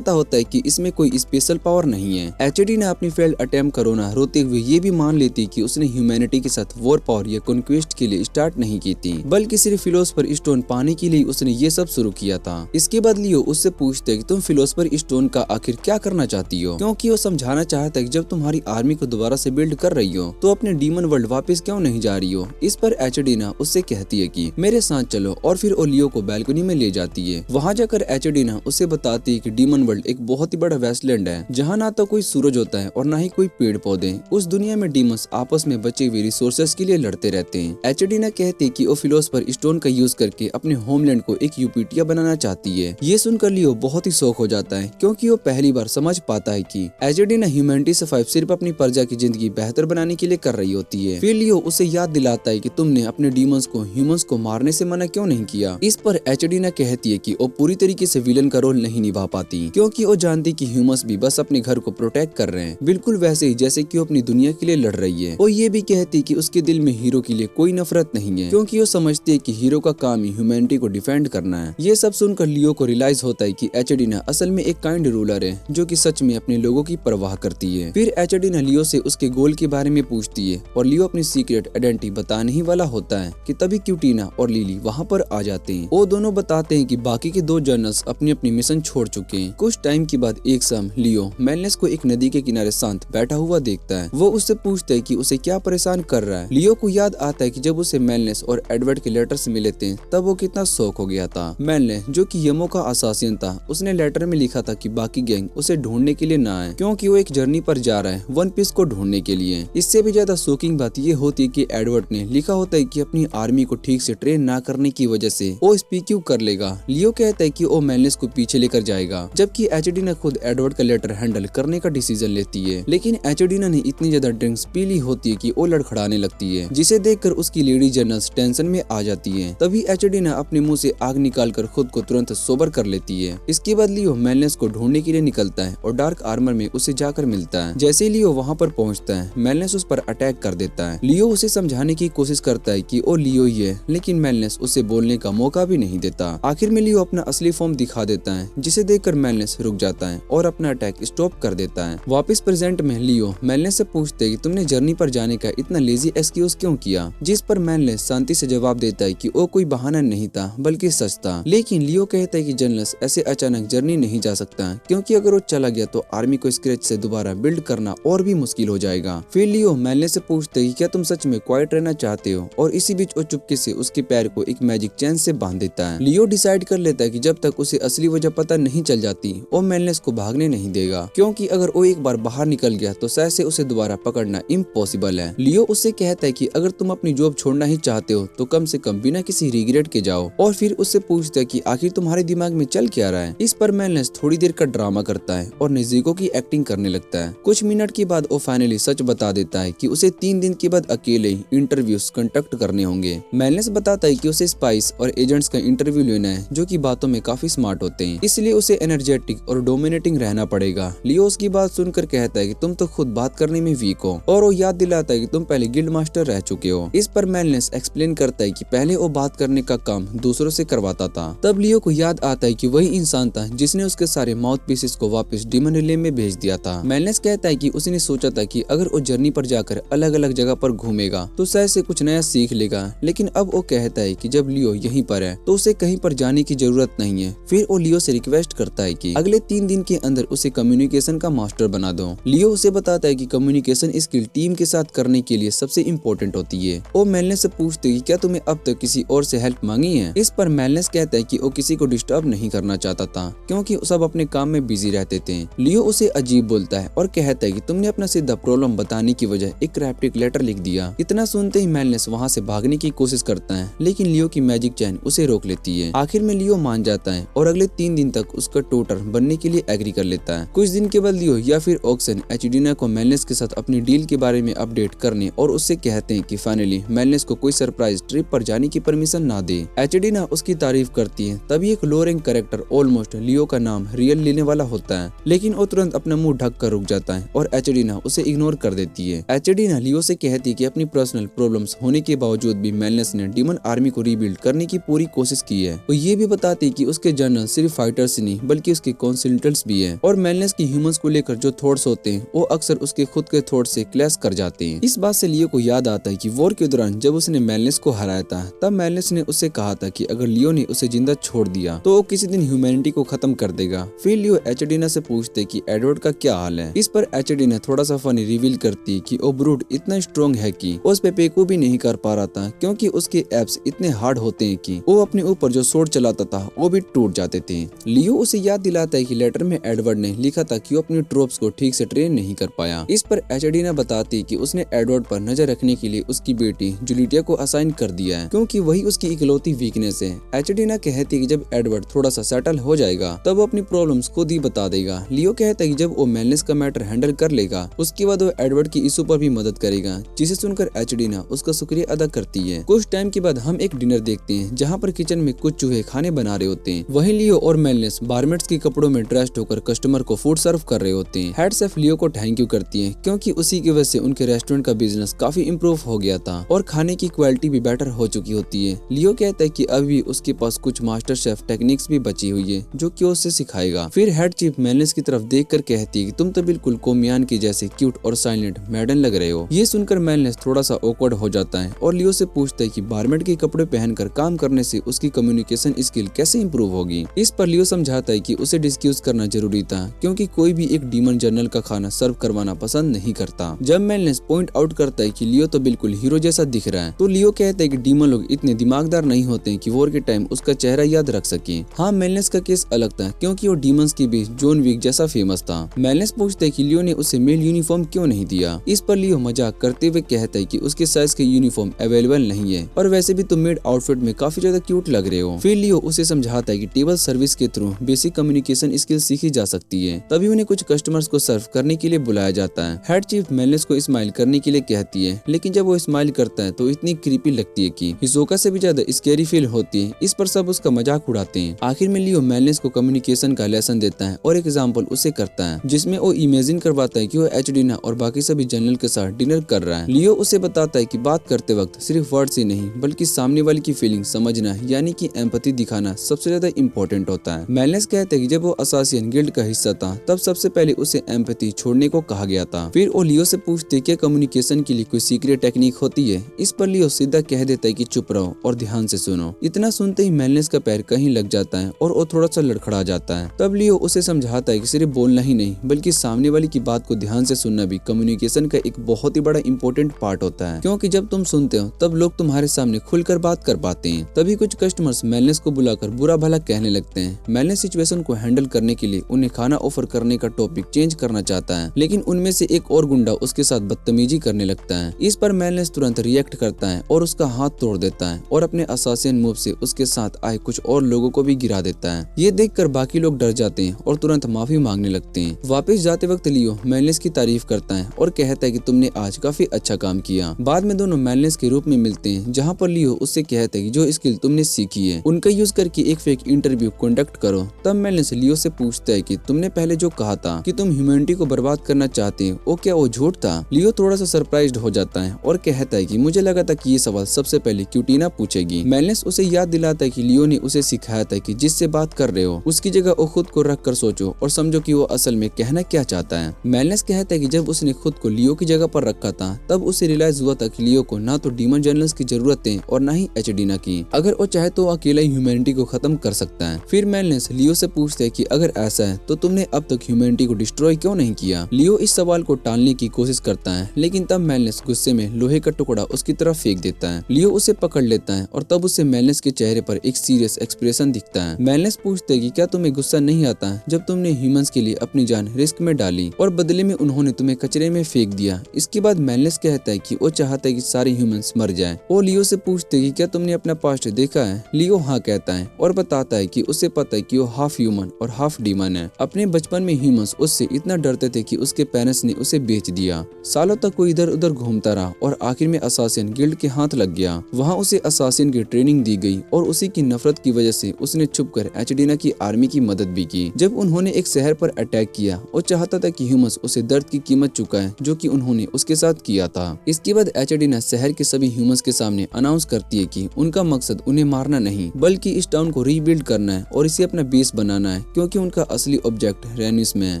होता है कि इसमें कोई स्पेशल पावर नहीं है। एचडीना अपनी फेल्ड अटेम्प्ट करोना रोते हुए ये भी मान लेती कि उसने ह्यूमैनिटी के साथ वॉर पावर या कॉन्क्वेस्ट के लिए स्टार्ट नहीं की थी बल्कि सिर्फ फिलोसफर स्टोन पाने के लिए उसने ये सब शुरू किया था। इसके बाद लियो उससे पूछते कि तुम फिलोसफर स्टोन का आखिर क्या करना चाहती हो क्योंकि वो समझाना चाहता है कि जब तुम्हारी आर्मी को दोबारा से बिल्ड कर रही हो तो अपने डीमन वर्ल्ड वापस क्यों नहीं जा रही हो। इस पर एचडीना उससे कहती है कि मेरे साथ चलो और फिर वो लियो को बैल्कनी में ले जाती है। वहाँ जाकर एचडीना उसे बताती है कि डीमन वर्ल्ड एक बहुत ही बड़ा वेस्टलैंड है जहाँ ना तो कोई सूरज होता है और ना ही कोई पेड़ पौधे। उस दुनिया में डीमंस आपस में बचे हुए रिसोर्सेज के लिए लड़ते रहते हैं। एचडीना कहती है कि वो फिलोसफर स्टोन का यूज करके अपने होमलैंड को एक यूपिटिया बनाना चाहती है। ये सुनकर लियो बहुत ही शौक हो जाता है क्योंकि वो पहली बार समझ पाता है कि एचडीना ह्यूमैनिटी से फाइव सिर्फ अपनी प्रजा की जिंदगी बेहतर बनाने के लिए कर रही होती है। फिर लियो उसे याद दिलाता है कि तुमने अपने डीमंस को ह्यूमंस को मारने से मना क्यों नहीं किया। इस पर एचडीना कहती है कि वो पूरी तरीके से विलन का रोल नहीं निभा पाती क्योंकि वो जानती कि ह्यूमंस भी बस अपने घर को प्रोटेक्ट कर रहे हैं बिल्कुल वैसे ही जैसे कि वो अपनी दुनिया के लिए लड़ रही है। वो ये भी कहती कि उसके दिल में हीरो के लिए कोई नफरत नहीं है क्योंकि वो समझती है कि हीरो का काम ही ह्यूमैनिटी को डिफेंड करना है। ये सब सुनकर लियो को रियलाइज होता है कि एचडीना असल में एक काइंड रूलर है जो कि सच में अपने लोगों की परवाह करती है। फिर एचडीना लियो से उसके गोल के बारे में पूछती है और लियो अपनी सीक्रेट आइडेंटिटी बताने ही वाला होता है कि तभी क्यूटीना और लिली वहाँ पर आ जाते हैं। वो दोनों बताते हैं कि बाकी के दो जर्नल्स अपनी अपनी मिशन छोड़ चुके हैं। कुछ टाइम के बाद एक शाम लियो मेलनेस को एक नदी के किनारे शांत बैठा हुआ देखता है। वो उससे पूछता है कि उसे क्या परेशान कर रहा है। लियो को याद आता है कि जब उसे मेलनेस और एडवर्ड के लेटर्स मिले थे तब वो कितना शौक हो गया था। मेलनेस जो कि यमो का असासिन था उसने लेटर में लिखा था कि बाकी गैंग उसे ढूंढने के लिए ना आए क्योंकि वो एक जर्नी पर जा रहा है वन पीस को ढूंढने के लिए। इससे भी ज्यादा शॉकिंग बात ये होती है कि एडवर्ड ने लिखा होता है कि अपनी आर्मी को ठीक से ट्रेन ना करने की वजह से वो स्पीक्यू कर लेगा। लियो कहता है कि वो मेलनेस को पीछे लेकर जाएगा जबकि एचडीना खुद एडवर्ड का लेटर हैंडल करने का डिसीजन लेती है। लेकिन एचडीना ने इतनी ज्यादा ड्रिंक्स पी ली होती है कि वो लड़खड़ाने लगती है जिसे देखकर उसकी लेडी जर्नल्स टेंशन में आ जाती है। तभी एचडीना अपने मुंह से आग निकालकर खुद को तुरंत सोबर कर लेती है। इसके बाद लियो मेलनेस को ढूंढने के लिए निकलता है और डार्क आर्मर में उसे जाकर मिलता है। जैसे लियो वहाँ पर पहुँचता है मेलनेस उस पर अटैक कर देता है। लियो उसे समझाने की कोशिश करता है कि वो लियो ही है लेकिन मेलनेस उसे बोलने का मौका भी नहीं देता। आखिर में लियो अपना असली फॉर्म दिखा देता है जिसे देखकर मेलनेस रुक जाता है और अपना अटैक स्टॉप कर देता है। वापस प्रेजेंट में लियो मेलनेस से पूछते हैं कि तुमने जर्नी पर जाने का इतना लेजी एक्सक्यूज क्यों किया। जिस पर मेलनेस शांति से जवाब देता है कि वो कोई बहाना नहीं था बल्कि सच था। लेकिन लियो कहता है कि जर्नलिस्ट ऐसे अचानक जर्नी नहीं जा सकता क्योंकि अगर वो चला गया तो आर्मी को स्क्रैच से दोबारा बिल्ड करना और भी मुश्किल हो जाएगा। फिर लियो मेलनेस से पूछते हैं कि क्या तुम सच में क्वाइट रहना चाहते हो और इसी बीच वो चुपके से उसके पैर को एक मैजिक चेन से बांध देता है। लियो डिसाइड कर लेता है कि जब तक उसे असली वजह पता नहीं चल जाती वो मेलनेस को भागने नहीं देगा क्योंकि अगर वो एक बार बाहर निकल गया तो शायद से उसे दोबारा पकड़ना इम्पॉसिबल है। लियो उससे कहता है कि अगर तुम अपनी जॉब छोड़ना ही चाहते हो तो कम से कम बिना किसी रिग्रेट के जाओ और फिर उससे पूछता है कि आखिर तुम्हारे दिमाग में चल क्या रहा है। इस पर मेलनेस थोड़ी देर का ड्रामा करता है और नेज़ुको की एक्टिंग करने लगता है। कुछ मिनट के बाद वो फाइनली सच बता देता है कि उसे 3 दिन के बाद अकेले ही इंटरव्यूज कंडक्ट करने होंगे। मेलनेस बताता है कि उसे स्पाइस और एजेंट्स का इंटरव्यू लेना है जो कि बातों में काफी स्मार्ट होते हैं, इसलिए उसे एनर्जेटिक और डोमिनेटिंग रहना पड़ेगा। लियो उसकी बात सुनकर कहता है कि तुम तो खुद बात करने में वीक हो और वो याद दिलाता है कि तुम पहले गिल्ड मास्टर रह चुके हो। इस पर मेलनेस एक्सप्लेन करता है कि पहले वो बात करने का काम दूसरों से करवाता था। तब लियो को याद आता है कि वही इंसान था जिसने उसके सारे माउथ पीसेस को वापस डीमन रिले में भेज दिया था। मेलनेस कहता है कि उसने सोचा था कि अगर वो जर्नी पर जाकर अलग अलग जगह पर घूमेगा तो शायद से कुछ नया सीख लेगा, लेकिन अब वो कहता है कि जब लियो यहीं पर है तो उसे कहीं पर जाने की जरूरत नहीं है। फिर वो लियो से रिक्वेस्ट करता है कि अगले 3 दिन के अंदर उसे कम्युनिकेशन का मास्टर बना दो। लियो उसे बताता है कि कम्युनिकेशन स्किल टीम के साथ करने के लिए सबसे इम्पोर्टेंट होती है। वो मेलनेस से पूछते कि क्या तुम्हें अब तक किसी और से हेल्प मांगी है। इस पर मेलनेस कहता है कि वो किसी को डिस्टर्ब नहीं करना चाहता था क्योंकि सब अपने काम में बिजी रहते थे। लियो उसे अजीब बोलता है और कहता है कि तुमने अपना सीधा प्रॉब्लम बताने की वजह एक क्रिप्टिक लेटर लिख दिया। इतना सुनते ही मेलनेस वहाँ से भागने की कोशिश करता है, लेकिन लियो की मैजिक चैन उसे रोक लेती है। आखिर में लियो मान जाता है और अगले 3 दिन तक उसका ट्यूटर बनने के लिए एग्री कर लेता है। कुछ दिन के बाद लियो या फिर ऑक्सन एचडीना को मेलनेस के साथ अपनी डील के बारे में अपडेट करने और उससे कहते हैं कि फाइनली मेलनेस को कोई सरप्राइज ट्रिप पर जाने की परमिशन ना दे। एचडीना उसकी तारीफ करती है। तभी एक लो रैंक कैरेक्टर ऑलमोस्ट लियो का नाम रियल लेने वाला होता है, लेकिन वो तुरंत अपना मुंह ढक कर रुक जाता है और एचडीना उसे इग्नोर कर देती है। एचडीना लियो से कहती है कि अपनी पर्सनल प्रॉब्लम्स होने के बावजूद भी मेलनेस ने डीमन आर्मी को रीबिल्ड करने की पूरी कोशिश की है। वो ये भी बताती है कि उसके जनरल सिर्फ फाइटर्स नहीं बल्कि उसके कॉन्सल्टेंट्स भी है और मेलनेस की ह्यूमंस को लेकर जो थॉट्स होते हैं वो अक्सर उसके खुद के थॉट्स से क्लैश कर जाते हैं। इस बात से लियो को याद आता है कि वॉर के दौरान जब उसने मेलनेस को हराया था तब मेलनेस ने उससे कहा था कि अगर लियो ने उसे जिंदा छोड़ दिया तो वो किसी दिन ह्यूमैनिटी को खत्म कर देगा। फिर लियो एचडीना से पूछते कि एडवर्ड का क्या हाल है। इस पर एचडीना थोड़ा सा फनी रिवील करती है कि वो ब्रूट इतना स्ट्रॉन्ग है कि उस पे पेको भी नहीं कर पा रहा था क्योंकि उसके एब्स इतने हार्ड होते हैं कि वो अपने ऊपर जो स्वॉर्ड चलाता था वो भी टूट जाते थे। लियो उसे याद दिलाता है कि लेटर में एडवर्ड ने लिखा था कि वो अपनी ट्रूप्स को ठीक से ट्रेन नहीं कर पाया। इस पर एचडीना बताती है कि उसने एडवर्ड पर नजर रखने के लिए उसकी बेटी जूलिया को असाइन कर दिया है क्योंकि वही उसकी इकलौती वीकनेस है। एचडीना कहती है कि जब एडवर्ड थोड़ा सा सेटल हो जाएगा तब वो अपनी प्रॉब्लम्स खुद ही बता देगा। लियो कहता है कि जब वो मेलनेस का मैटर हैंडल कर लेगा उसके बाद वो एडवर्ड की इशू पर भी मदद करेगा, जिसे सुनकर एचडीना उसका शुक्रिया अदा करती है। कुछ टाइम के बाद हम एक डिनर देखते हैं जहाँ पर किचन में कुछ चूहे खाने बना रहे होते हैं। वहीं लियो और मेलनेस बारमेट्स के कपड़ों में ड्रेस्ड होकर कस्टमर को फूड सर्व कर रहे होते हैं। हेड शेफ लियो को थैंक यू करती है क्योंकि उसी की वजह से उनके रेस्टोरेंट का बिजनेस काफी इम्प्रूव हो गया था और खाने की क्वालिटी भी बेटर हो चुकी होती है। लियो कहता है कि अभी उसके पास कुछ मास्टर शेफ टेक्निक्स भी बची हुई है जो कि उससे सिखाएगा। फिर हेड चीफ मेलनेस की तरफ देखकर कहती है कि तुम तो बिल्कुल कोमियान की जैसे क्यूट और साइलेंट मैडन लग रहे हो। ये सुनकर मेलनेस थोड़ा सा ऑकवर्ड हो जाता है और लियो से पूछता है कि बारमेट के कपड़े पहनकर काम करने से उसकी कम्युनिकेशन स्किल कैसे इंप्रूव होगी। इस पर लियो समझाता है कि उसे डिस्क्यूज करना जरूरी था क्योंकि कोई भी एक डीमन जनरल का खाना सर्व करवाना पसंद नहीं करता। जब मेलनेस पॉइंट आउट करता है कि लियो तो बिल्कुल हीरो जैसा दिख रहा है तो लियो कहता है कि डीमन लोग इतने दिमागदार नहीं होते कि वॉर के टाइम उसका चेहरा याद रख सके। हाँ, मेलनेस का केस अलग था क्योंकि वो डीमंस के बीच जॉन विक जैसा फेमस था। मेलनेस पूछता है कि लियो ने उसे मेल यूनिफॉर्म क्यों नहीं दिया। इस पर लियो मजाक करते हुए कहता है कि उसके साइज के यूनिफॉर्म अवेलेबल नहीं है और वैसे भी तुम मेड आउटफिट में काफी ज्यादा क्यूट लग रहे हो। फिर लियो उसे समझाता है कि टेबल सर्विस के थ्रू बेसिक कम्युनिकेशन स्किल सीखी जा सकती है। तभी उन्हें कुछ कस्टमर्स को सर्व करने के लिए बुलाया जाता है। हेड चीफ मेलनेस को स्माइल करने के लिए कहती है, लेकिन जब वो स्माइल करता है तो इतनी क्रीपी लगती है कि हिसोका से भी ज्यादा स्कैरी फील होती है। इस पर सब उसका मजाक उड़ाते हैं। आखिर में लियो मेलनेस को कम्युनिकेशन का लेसन देता है और एक एग्जाम्पल उसे करता है जिसमें वो इमेजिन करवाता है कि वो एचडीना और बाकी सभी जनरल के साथ डिनर कर रहा है। लियो उसे बताता है कि बात करते वक्त सिर्फ वर्ड्स ही नहीं बल्कि सामने वाले की फीलिंग समझना यानी कि एम्पैथी दिखाना सबसे ज्यादा इम्पोर्टेंट होता है। मेलनेस कहते हैं कि जब वो असासियन गिल्ड का हिस्सा था तब सबसे पहले उसे एम्पैथी छोड़ने को कहा गया था। फिर वो लियो से पूछते क्या कम्युनिकेशन के लिए कोई सीक्रेट टेक्निक होती है। इस पर लियो सीधा कह देता है कि चुप रहो और ध्यान से सुनो। इतना सुनते ही मेलनेस का पैर कहीं लग जाता है और वो थोड़ा सा लड़खड़ा जाता है। तब लियो उसे समझाता है कि सिर्फ बोलना ही नहीं बल्कि सामने वाले की बात को ध्यान से सुनना भी कम्युनिकेशन का एक बहुत ही बड़ा इंपॉर्टेंट पार्ट होता है क्योंकि जब तुम सुनते हो तब लोग तुम्हारे सामने खुलकर बात कर पाते हैं। तभी कुछ कस्टमर्स मेलनेस को बुलाकर बुरा भला कहने लगते हैं। मेलनेस सिचुएशन को हैंडल करने के लिए उन्हें खाना ऑफर करने का टॉपिक चेंज करना चाहता है, लेकिन उनमें से एक और गुंडा उसके साथ बदतमीजी करने लगता है। इस पर मेलनेस तुरंत रिएक्ट करता है और उसका हाथ तोड़ देता है और अपने असासियन मूव से उसके साथ आए कुछ और लोगों को भी गिरा देता है। ये देखकर बाकी लोग डर जाते हैं और तुरंत माफी मांगने लगते हैं। वापस जाते वक्त लियो मेलनेस की तारीफ करता है और कहता है कि तुमने आज काफी अच्छा काम किया। बाद में दोनों मेलनेस के रूप में मिलते हैं जहाँ पर लियो उससे कहता है कि जो स्किल तुमने सीखी है उनका यूज करके एक फेक इंटरव्यू कंडक्ट करो। तब मेलनेस लियो से पूछता है कि तुमने पहले जो कहा था कि तुम ह्यूमैनिटी को बर्बाद करना चाहते हो वो क्या वो झूठ था। लियो थोड़ा सा सरप्राइज्ड हो जाता है और कहता है कि मुझे लगा था कि ये सवाल सबसे पहले क्यूटीना पूछेगी। मेलनेस उसे याद दिलाता है कि लियो ने उसे सिखाया था कि जिससे बात कर रहे हो उसकी जगह वो खुद को रख कर सोचो और समझो कि वो असल में कहना क्या चाहता है। मेलनेस कहता है कि जब उसने खुद को लियो की जगह पर रखा था तब उसे रियलाइज हुआ था कि लियो को ना तो डीमन जनरल्स की जरूरत है और ना ही एचडीना की। अगर वो चाहे तो अकेला ही ह्यूमैनिटी को खत्म कर सकता है। फिर मेलनेस लियो से पूछता है कि अगर ऐसा है तो तुमने अब तक ह्यूमैनिटी को डिस्ट्रॉय क्यों नहीं किया। लियो इस सवाल को टालने की कोशिश करता है, लेकिन तब मेलनेस गुस्से में लोहे का टुकड़ा उसकी तरफ फेंक देता है। लियो उसे पकड़ लेता है और तब उसे मेलनेस के चेहरे पर एक सीरियस एक्सप्रेशन दिखता है। मेलनेस पूछते है कि क्या तुम्हें गुस्सा नहीं आता जब तुमने ह्यूमंस के लिए अपनी जान रिस्क में डाली और बदले में उन्होंने तुम्हें कचरे में फेंक दिया। इसके बाद मेलनेस कहता है कि वो चाहता है कि सारे ह्यूमंस मर जाएं। वो लियो से पूछते है कि क्या तुमने अपना पास्ट देखा है। लियो हाँ कहता है और बताता है कि उसे पता है कि वो हाफ ह्यूमन और हाफ डीमन है। अपने बचपन में ह्यूमंस उससे इतना डरते थे कि उसके पेरेंट्स ने उसे बेच दिया। सालों तक वो इधर उधर घूमता रहा और आखिर में असासिन गिल्ड के हाथ लग गया। वहाँ उसे असासिन की ट्रेनिंग दी गई और उसी की नफरत की वजह से उसने छुपकर एचडीना की आर्मी की मदद भी की। जब उन्होंने एक शहर पर अटैक किया और चाहता था कि ह्यूमंस उसे दर्द की कीमत चुकाए जो कि उन्होंने उसके साथ किया था। इसके बाद एचडीना शहर के सभी ह्यूमंस के सामने अनाउंस करती है कि उनका मकसद उन्हें मारना नहीं बल्कि इस टाउन को रीबिल्ड करना है और इसे अपना बेस बनाना है, क्योंकि उनका असली ऑब्जेक्ट रेनिस में है।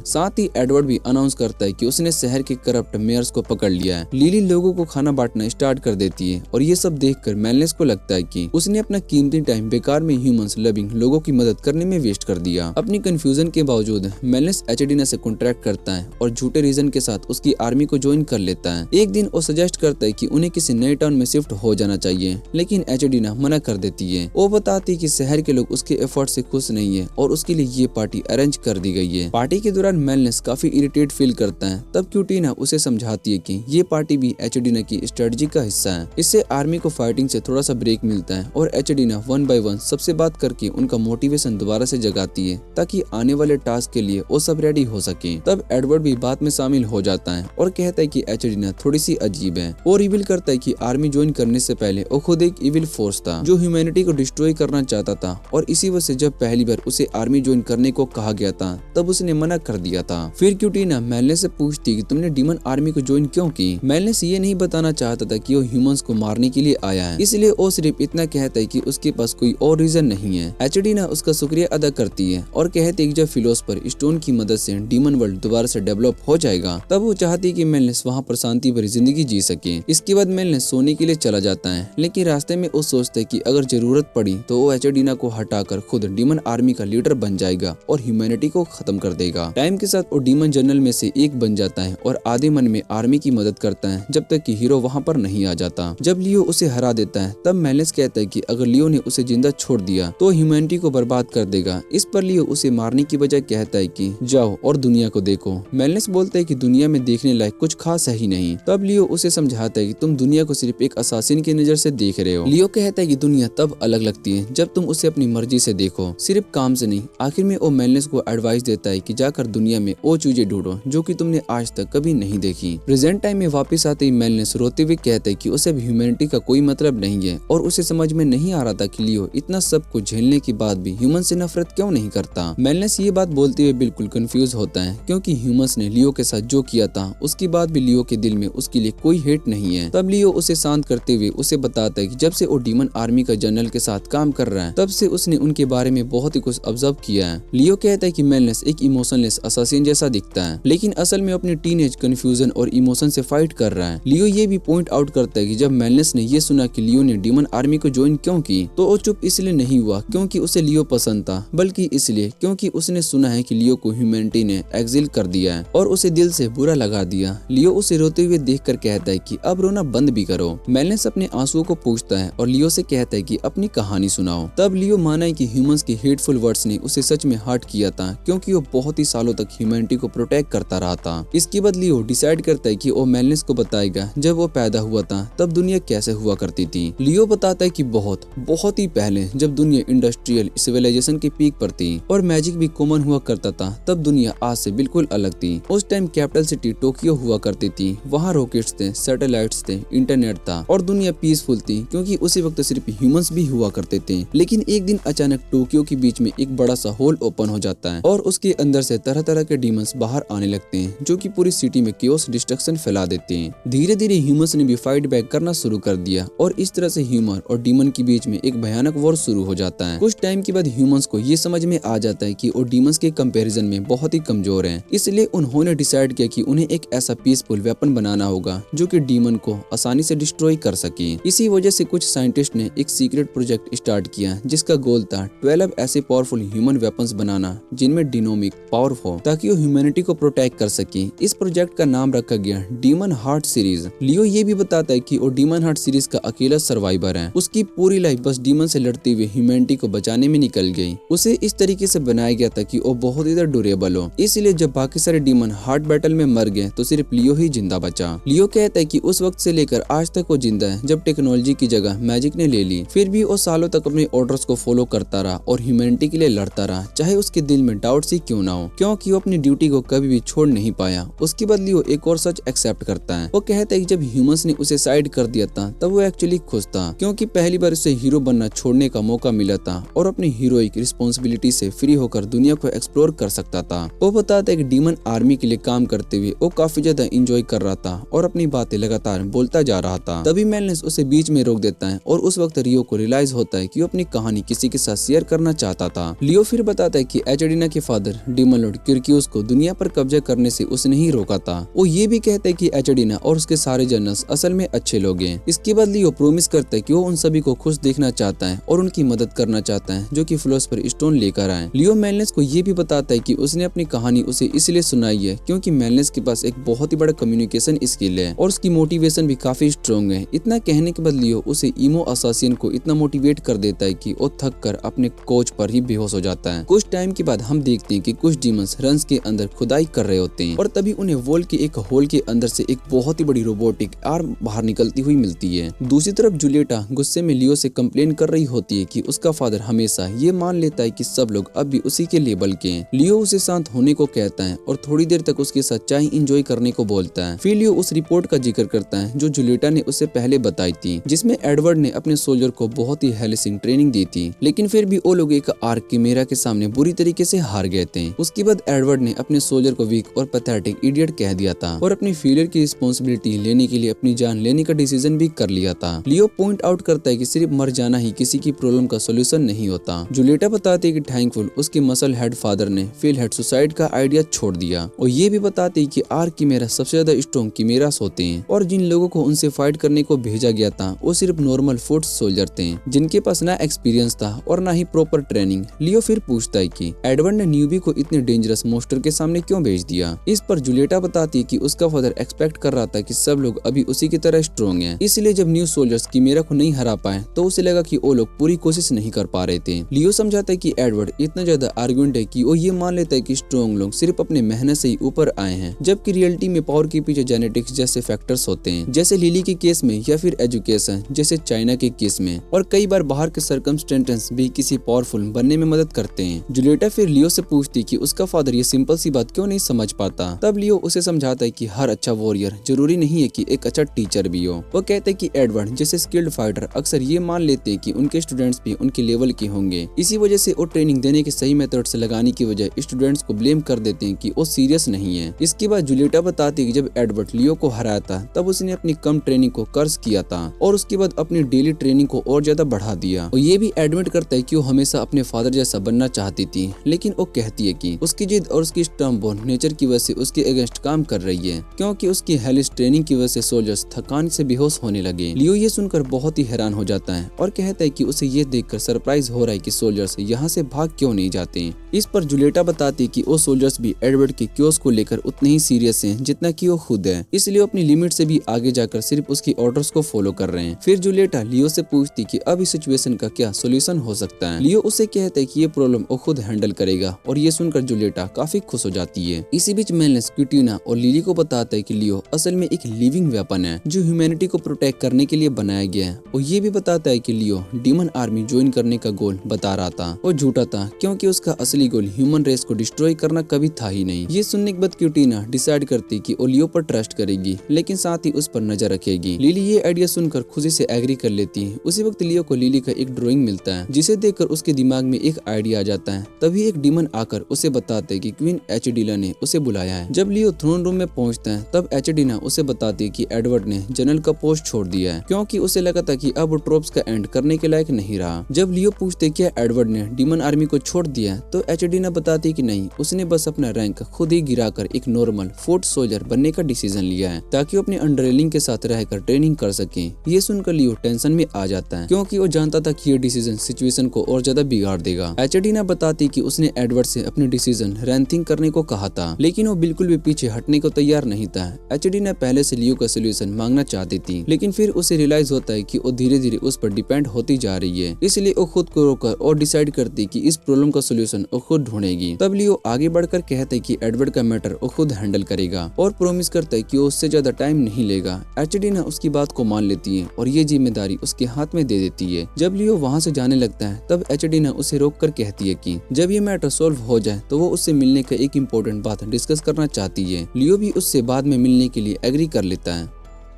साथ ही एडवर्ड भी अनाउंस करता है कि उसने शहर के करप्ट मेयर्स को पकड़ लिया है। लिली लोगों को खाना बांटना स्टार्ट कर देती है और ये सब देखकर मेलनेस को लगता है कि उसने अपना कीमती टाइम बेकार में ह्यूमंस लविंग लोगों की मदद करने में वेस्ट कर दिया। अपनी कंफ्यूजन के बावजूद मेलनेस एचडीना से कॉन्ट्रैक्ट करता है और झूठे रीजन के साथ उसकी आर्मी को ज्वाइन कर लेता है। एक दिन वो सजेस्ट करता है कि उन्हें किसी नए टाउन में शिफ्ट हो जाना चाहिए, लेकिन एचडीना मना कर देती है। वो बताती है कि शहर के लोग उसके एफर्ट से खुश नहीं है और उसके लिए ये पार्टी अरेंज कर दी गई है। पार्टी के दौरान मेलनेस काफी इरिटेट फील करता है। तब क्यूटीना उसे समझाती है कि ये पार्टी भी एचडीना की स्ट्रेटजी का हिस्सा है। इससे आर्मी को फाइटिंग से थोड़ा सा ब्रेक मिलता है और एचडीना 1 बाय 1 सबसे बात करके उनका मोटिवेशन दोबारा से जगाती है ताकि आने वाले टास्क के लिए वो सब रेडी हो सके। तब एडवर्ड भी बात में शामिल हो जाता है और कहता है कि एचडीना थोड़ी सी अजीब है। वो रिवील करता है कि आर्मी ज्वाइन करने से पहले वो खुद एक इविल फोर्स था जो ह्यूमैनिटी को डिस्ट्रॉय करना चाहता था और इसी वजह से जब पहली बार उसे आर्मी ज्वाइन करने को कहा गया था तब उसने मना कर दिया था। फिर क्यूटीना मेलनेस से पूछती कि तुमने डीमन आर्मी को ज्वाइन क्यों की। मेलनेस ये नहीं बताना चाहता था कि वो ह्यूमंस को मारने के लिए आया है, इसलिए वो सिर्फ इतना कहता है कि उसके पास कोई और रीजन नहीं है। एचडीना उसका शुक्रिया अदा करती है और कहती है कि जब फिलोसफर स्टोन की मदद से डीमन वर्ल्ड दोबारा से डेवलप हो जाएगा तब वो चाहती है कि मेलनेस वहाँ पर शांति भरी जिंदगी जी सके। इसके बाद मेलनेस सोने के लिए चला जाता है, लेकिन रास्ते में वो सोचता है कि अगर जरूरत पड़ी तो वो एचडीना को हटाकर खुद डीमन आर्मी का लीडर बन जाएगा और ह्यूमैनिटी को खत्म कर देगा। टाइम के साथ वो डीमन जनरल में से एक बन जाता है और आधे मन में आर्मी की मदद करता है जब तक कि हीरो वहाँ पर नहीं आ जाता। जब लियो उसे हरा देता है तब मेलनेस कहता है कि अगर लियो ने उसे जिंदा छोड़ दिया तो ह्यूमैनिटी को बर्बाद कर देगा। इस पर लियो उसे मारने की बजाय कहता है कि जाओ और दुनिया को देखो। मेलनेस बोलता है कि दुनिया में देखने लायक कुछ खास है ही नहीं। तब लियो उसे समझाता है कि तुम दुनिया को सिर्फ एक असासिन की नजर से देख रहे हो। लियो कहता है कि दुनिया तब अलग लगती है जब तुम उसे अपनी मर्जी से देखो, सिर्फ काम से नहीं। आखिर में वो मेलनेस को एडवाइस देता है कि जाकर दुनिया में वो चीजें ढूंढो जो कि तुमने आज तक कभी नहीं देखी। प्रेजेंट टाइम में वापस आते ही मेलनेस रोते हुए कहता है कि उसे अब ह्यूमैनिटी का कोई मतलब नहीं है और उसे समझ में नहीं आ रहा था कि लियो इतना सब कुछ झेलने के बाद भी ह्यूमन से नफरत क्यों नहीं करता। मेलनेस ये बात बोलते हुए बिल्कुल कंफ्यूज होता है क्योंकि ह्यूमंस ने लियो के साथ जो किया था उसके बाद भी लियो के दिल में उसके लिए कोई हेट नहीं है। तब लियो उसे शांत करते हुए उसे बताता है कि जब से वो डीमन आर्मी का जनरल के साथ काम कर रहा है तब से उसने उनके बारे में बहुत ही कुछ ऑब्जर्व किया है। लियो कहता है कि मेलनेस एक इमोशनलेस असासिन जैसा दिखता है, लेकिन असल में अपनी टीनेज कंफ्यूजन और इमोशन से फाइट कर रहा है। लियो ये भी पॉइंट आउट करता है कि जब मेलनेस ने ये सुना कि लियो ने डीमन आर्मी को ज्वाइन क्यों की तो वो चुप इसलिए नहीं हुआ क्योंकि उसे लियो पसंद था, बल्कि इसलिए क्योंकि उसने सुना है कि लियो को ह्यूमैनिटी ने एक्सिल कर दिया है और उसे दिल से बुरा लगा दिया। लियो उसे रोते हुए देखकर कहता है कि अब रोना बंद भी करो। मेलनेस अपने आंसुओं को पूछता है और लियो से कहता है कि अपनी कहानी सुनाओ। तब लियो माना है कि ह्यूमंस के हेटफुल वर्ड्स ने उसे सच में हर्ट किया था क्योंकि वो बहुत ही सालों तक ह्यूमैनिटी को प्रोटेक्ट करता रहा था। इसके बाद लियो डिसाइड करता है कि वो मेलनेस को बताएगा जब वो पैदा हुआ था तब दुनिया कैसे हुआ करती थी। लियो बताता है कि बहुत ही पहले जब दुनिया इंडस्ट्रियल सिविलाइजेशन के पीक पर थी और मैजिक भी कॉमन हुआ करता था तब दुनिया आज से बिल्कुल अलग थी। उस टाइम कैपिटल सिटी टोक्यो हुआ करती थी, वहाँ रॉकेट्स थे, सैटेलाइट्स थे, इंटरनेट था और दुनिया पीसफुल थी क्योंकि उसी वक्त सिर्फ ह्यूमंस भी हुआ करते थे। लेकिन एक दिन अचानक टोक्यो के बीच में एक बड़ा सा होल ओपन हो जाता है और उसके अंदर से तरह तरह के डीमंस बाहर आने लगते हैं जो कि पूरी सिटी में केओस डिस्ट्रक्शन फैला देते हैं। धीरे धीरे ह्यूमंस ने भी फाइट बैक करना शुरू कर दिया और इस तरह से ह्यूमन और डीमन के बीच में एक भयानक वॉर शुरू हो जाता है। कुछ टाइम के बाद ह्यूमंस को ये समझ में आ जाता है कि वो डीमंस के कंपैरिजन में बहुत ही कमजोर हैं। इसलिए उन्होंने डिसाइड किया कि उन्हें एक ऐसा पीसफुल वेपन बनाना होगा जो कि डीमन को आसानी से डिस्ट्रॉय कर सके। इसी वजह से कुछ साइंटिस्ट ने एक सीक्रेट प्रोजेक्ट स्टार्ट किया जिसका गोल था 12 ऐसे पावरफुल ह्यूमन वेपन्स बनाना जिनमें डिनोमिक पावर हो, ताकि वो ह्यूमैनिटी को प्रोटेक्ट कर सके। इस प्रोजेक्ट का नाम रखा गया डीमन हार्ट सीरीज। लियो ये भी बताता है कि वो डीमन हार्ट सीरीज का अकेला सर्वाइवर है। उसकी पूरी लाइफ बस डीमन से लड़ते हुए ह्यूमैनिटी को बचाने में निकल गई। उसे इस तरीके से बनाया गया था कि वो बहुत ही ड्यूरेबल हो। इसलिए जब बाकी सारे डीमन हार्ट बैटल में मर गए तो सिर्फ लियो ही जिंदा बचा। लियो कहता है कि उस वक्त से लेकर आज तक वो जिंदा है जब टेक्नोलॉजी की जगह मैजिक ने ले ली। फिर भी वो सालों तक अपने ऑर्डर्स को फॉलो करता रहा और ह्यूमैनिटी के लिए लड़ता रहा, चाहे उसके दिल में डाउट ही क्यों ना हो, क्योंकि वो अपनी ड्यूटी को कभी भी छोड़ नहीं पाया। उसके बदले वो एक और सच एक्सेप्ट करता है। वो कहता है कि जब ह्यूमंस ने उसे साइड कर दिया था तब वो एक्चुअली खुश था, क्योंकि पहली बार उसे हीरो बनना छोड़ने का मौका मिला था और अपनी हीरोइक रिस्पॉन्सिबिलिटी से फ्री होकर दुनिया को एक्सप्लोर कर सकता था। वो बताता है कि डीमन आर्मी के लिए काम करते हुए वो काफी ज्यादा एंजॉय कर रहा था और अपनी बातें लगातार बोलता जा रहा था। तभी मेलनेस उसे बीच में रोक देता है और उस वक्त रियो को रियलाइज होता है कि वो अपनी कहानी किसी के साथ शेयर करना चाहता था। लियो फिर बताता है कि एचडीना के फादर डीमन लॉर्ड क्यूरियोस को दुनिया पर कब्जा करने से उसने ही रोका था। वो ये भी कहता है कि एचडीना और उसके सारे जनरल्स असल में अच्छे लोग हैं। इसके बाद लियो प्रॉमिस करता है कि वो उन सभी को खुश देखना चाहता है और उनकी मदद करना चाहता है जो कि फिलोसफर स्टोन लेकर आए। लियो मेलनेस को ये भी बताता है कि उसने अपनी कहानी उसे इसलिए सुनाई है क्योंकि मेलनेस के पास एक बहुत ही बड़ा कम्युनिकेशन स्किल है और उसकी मोटिवेशन भी काफी स्ट्रॉन्ग है। इतना कहने के बाद लियो उसे ईमो असासिन को इतना मोटिवेट कर देता है कि वो थक कर अपने कोच पर ही बेहोश हो जाता है। कुछ टाइम के बाद हम देखते हैं कि कुछ डीमंस रंस के अंदर खुदाई कर रहे होते हैं और तभी उन्हें वॉल के एक होल के अंदर से एक बहुत ही बड़ी रोबोटिक आर्म बाहर निकलती हुई मिलती है। दूसरी तरफ जूलिएटा गुस्से में लियो से कंप्लेन कर रही होती है कि उसका फादर हमेशा ये मान लेता है कि सब लोग अब भी उसी के लेवल के हैं। लियो उसे शांत होने को कहता है और थोड़ी देर तक उसके साथ चाय एंजॉय करने को बोलता है। फिर लियो उस रिपोर्ट का जिक्र करता है जो जूलिएटा ने उससे पहले बताई थी, जिसमें एडवर्ड ने अपने सोल्जर को बहुत ही हेलिसिंग ट्रेनिंग दी थी, लेकिन फिर भी वो लोग एक आर्क कीमेरा के सामने बुरी तरीके से हार गए थे। उसके बाद एडवर्ड ने अपने सोल्जर को वीक और पैथेटिक इडियट कह दिया था और अपनी फेलियर की रिस्पॉन्सिबिलिटी लेने के लिए अपनी जान लेने का डिसीजन भी कर लिया था। लियो पॉइंट आउट करता है कि सिर्फ मर जाना ही किसी की प्रॉब्लम का सोल्यूशन नहीं होता। जूलिएटा बताती है कि थैंकफुल उसके मसल हेड फादर ने फेल हेड सुसाइड का आइडिया छोड़ दिया और ये भी बताते हैं कि आर्क कीमेरा सबसे ज्यादा स्ट्रॉन्ग कीमेरास होते हैं और जिन लोगों को उनसे फाइट करने को भेजा गया था वो सिर्फ नॉर्मल फुट सोल्जर थे जिनके पास ना एक्सपीरियंस था और ना ही प्रॉपर ट्रेनिंग। लियो फिर पूछता है कि एडवर्ड ने न्यूबी को इतने डेंजरस मोस्टर के सामने क्यों भेज दिया। इस पर जूलिएटा बताती है कि उसका फादर एक्सपेक्ट कर रहा था कि सब लोग अभी उसी की तरह स्ट्रॉन्ग हैं, इसलिए जब न्यू सोल्जर्स कीमेरा को नहीं हरा पाए तो उसे लगा कि वो लोग पूरी कोशिश नहीं कर पा रहे थे। लियो समझाता है कि एडवर्ड इतना ज्यादा आर्गुमेंट है कि वो ये मान लेता है कि स्ट्रॉन्ग लोग सिर्फ अपने मेहनत से ही ऊपर आए हैं, जबकि रियलिटी में पावर के पीछे जेनेटिक्स जैसे फैक्टर्स होते हैं, जैसे लिली के केस में या फिर एजुकेशन जैसे चाइना के केस में, और कई बार बाहर के सर्कमस्टेंसेस भी किसी पावरफुल बनने में मदद करते हैं। जूलिएटा फिर लियो से पूछती कि उसका फादर ये सिंपल सी बात क्यों नहीं समझ पाता। तब लियो उसे समझाता है कि हर अच्छा वॉरियर जरूरी नहीं है कि एक अच्छा टीचर भी हो। वो कहते हैं कि एडवर्ड जैसे स्किल्ड फाइटर अक्सर ये मान लेते हैं कि उनके स्टूडेंट्स भी उनके लेवल के होंगे, इसी वजह से वो ट्रेनिंग देने के सही मेथड से लगाने की वजह स्टूडेंट्स को ब्लेम कर देते हैं कि वो सीरियस नहीं है। इसके बाद जूलिएटा बताती है कि जब एडवर्ड लियो को हराया था तब उसने अपनी कम ट्रेनिंग को कर्ज किया था और उसके बाद अपनी डेली ट्रेनिंग को और ज्यादा बढ़ा दिया। और ये भी एडमिट करता है कि वो हमेशा अपने फादर जैसा बनना चाहती थी, लेकिन वो कहती है कि उसकी जिद और उसकी स्टर्म बोन नेचर की वजह से उसके अगेंस्ट काम कर रही है, क्योंकि उसकी हेलिस ट्रेनिंग की वजह से सोल्जर्स थकान से बेहोश होने लगे। लियो ये सुनकर बहुत ही हैरान हो जाता है और कहता है कि उसे ये देखकर सरप्राइज हो रहा है कि सोल्जर्स यहाँ से भाग क्यों नहीं जाते। इस पर जूलिएटा बताती है कि वो सोल्जर्स भी एडवर्ड के क्योस को लेकर उतने ही सीरियस हैं जितना कि वो खुद है, इसलिए अपनी लिमिट से भी आगे जाकर सिर्फ उसकी ऑर्डर्स को फॉलो कर रहे हैं। फिर जूलिएटा लियो से पूछती कि अब इस सिचुएशन का क्या सोल्यूशन हो सकता है। लियो उसे कहता है कि ये प्रॉब्लम वो खुद हैंडल करेगा और ये सुनकर जूलिएटा काफी खुश हो जाती है। इसी बीच मेलनेस क्यूटीना और लिली को बताता है कि लियो असल में एक लिविंग वेपन है जो ह्यूमैनिटी को प्रोटेक्ट करने के लिए बनाया गया है। और ये भी बताता है कि लियो डीमन आर्मी ज्वाइन करने का गोल बता रहा था वो झूठा था, क्योंकि उसका असली गोल ह्यूमन रेस को डिस्ट्रॉय करना कभी था ही नहीं। ये सुनने के बाद क्यूटीना डिसाइड करती कि वो लियो पर ट्रस्ट करेगी, लेकिन साथ ही उस पर नजर रखेगी। लिली ये आइडिया सुनकर खुशी से एग्री कर लेती है। उसी वक्त लियो को लिली का एक ड्राइंग मिलता है जिसे देखकर उसके दिमाग में एक आइडिया आ जाता है। तभी एक डीमन आकर उसे बताते कि क्वीन एचडीना ने उसे बुलाया है। जब लियो थ्रोन रूम में पहुंचता है तब एचडीना उसे बताती है कि एडवर्ड ने जनरल का पोस्ट छोड़ दिया है, क्योंकि उसे लगा था कि अब वो ट्रोप्स का एंड करने के लायक नहीं रहा। जब लियो पूछते क्या एडवर्ड ने डीमन आर्मी को छोड़ दिया, है तो एचडीना बताती है कि नहीं, उसने बस अपना रैंक खुद ही गिराकर एक नॉर्मल फोर्ट सोल्जर बनने का डिसीजन लिया है ताकि वो अपने अंडरलिंग के साथ रहकर ट्रेनिंग कर सके। ये सुनकर लियो टेंशन में आ जाता है क्योंकि वो जानता था कि ये डिसीजन सिचुएशन को और ज्यादा बिगाड़ देगा। एचडीना बताती कि उसने एडवर्ड से अपने डिसीजन रैंथिंग करने को कहा था, लेकिन वो बिल्कुल भी पीछे हटने को तैयार नहीं था। एचडीना पहले से लियो का सोल्यूशन मांगना चाहती थी, लेकिन फिर उसे रियलाइज होता है कि वो धीरे धीरे उस पर डिपेंड होती जा रही है, इसलिए वो खुद को रोकर और डिसाइड करती कि इस प्रॉब्लम का सोल्यूशन वो खुद ढूंढेगी। तब लियो आगे बढ़कर कहते कि एडवर्ड का मैटर वो खुद हैंडल करेगा और प्रॉमिस करता है कि वो उससे ज्यादा टाइम नहीं लेगा। एचडीना उसकी बात को मान लेती है और ये जिम्मेदारी उसके हाथ में दे देती है। जब लियो वहाँ से जाने लगता है तब एचडीना उसे रोक कर कहती है कि जब ये मैटर सॉल्व हो जाए तो वो उससे मिलने का एक इम्पोर्टेंट बात डिस्कस करना चाहती है। लियो भी उससे बाद में मिलने के लिए एग्री कर लेता है।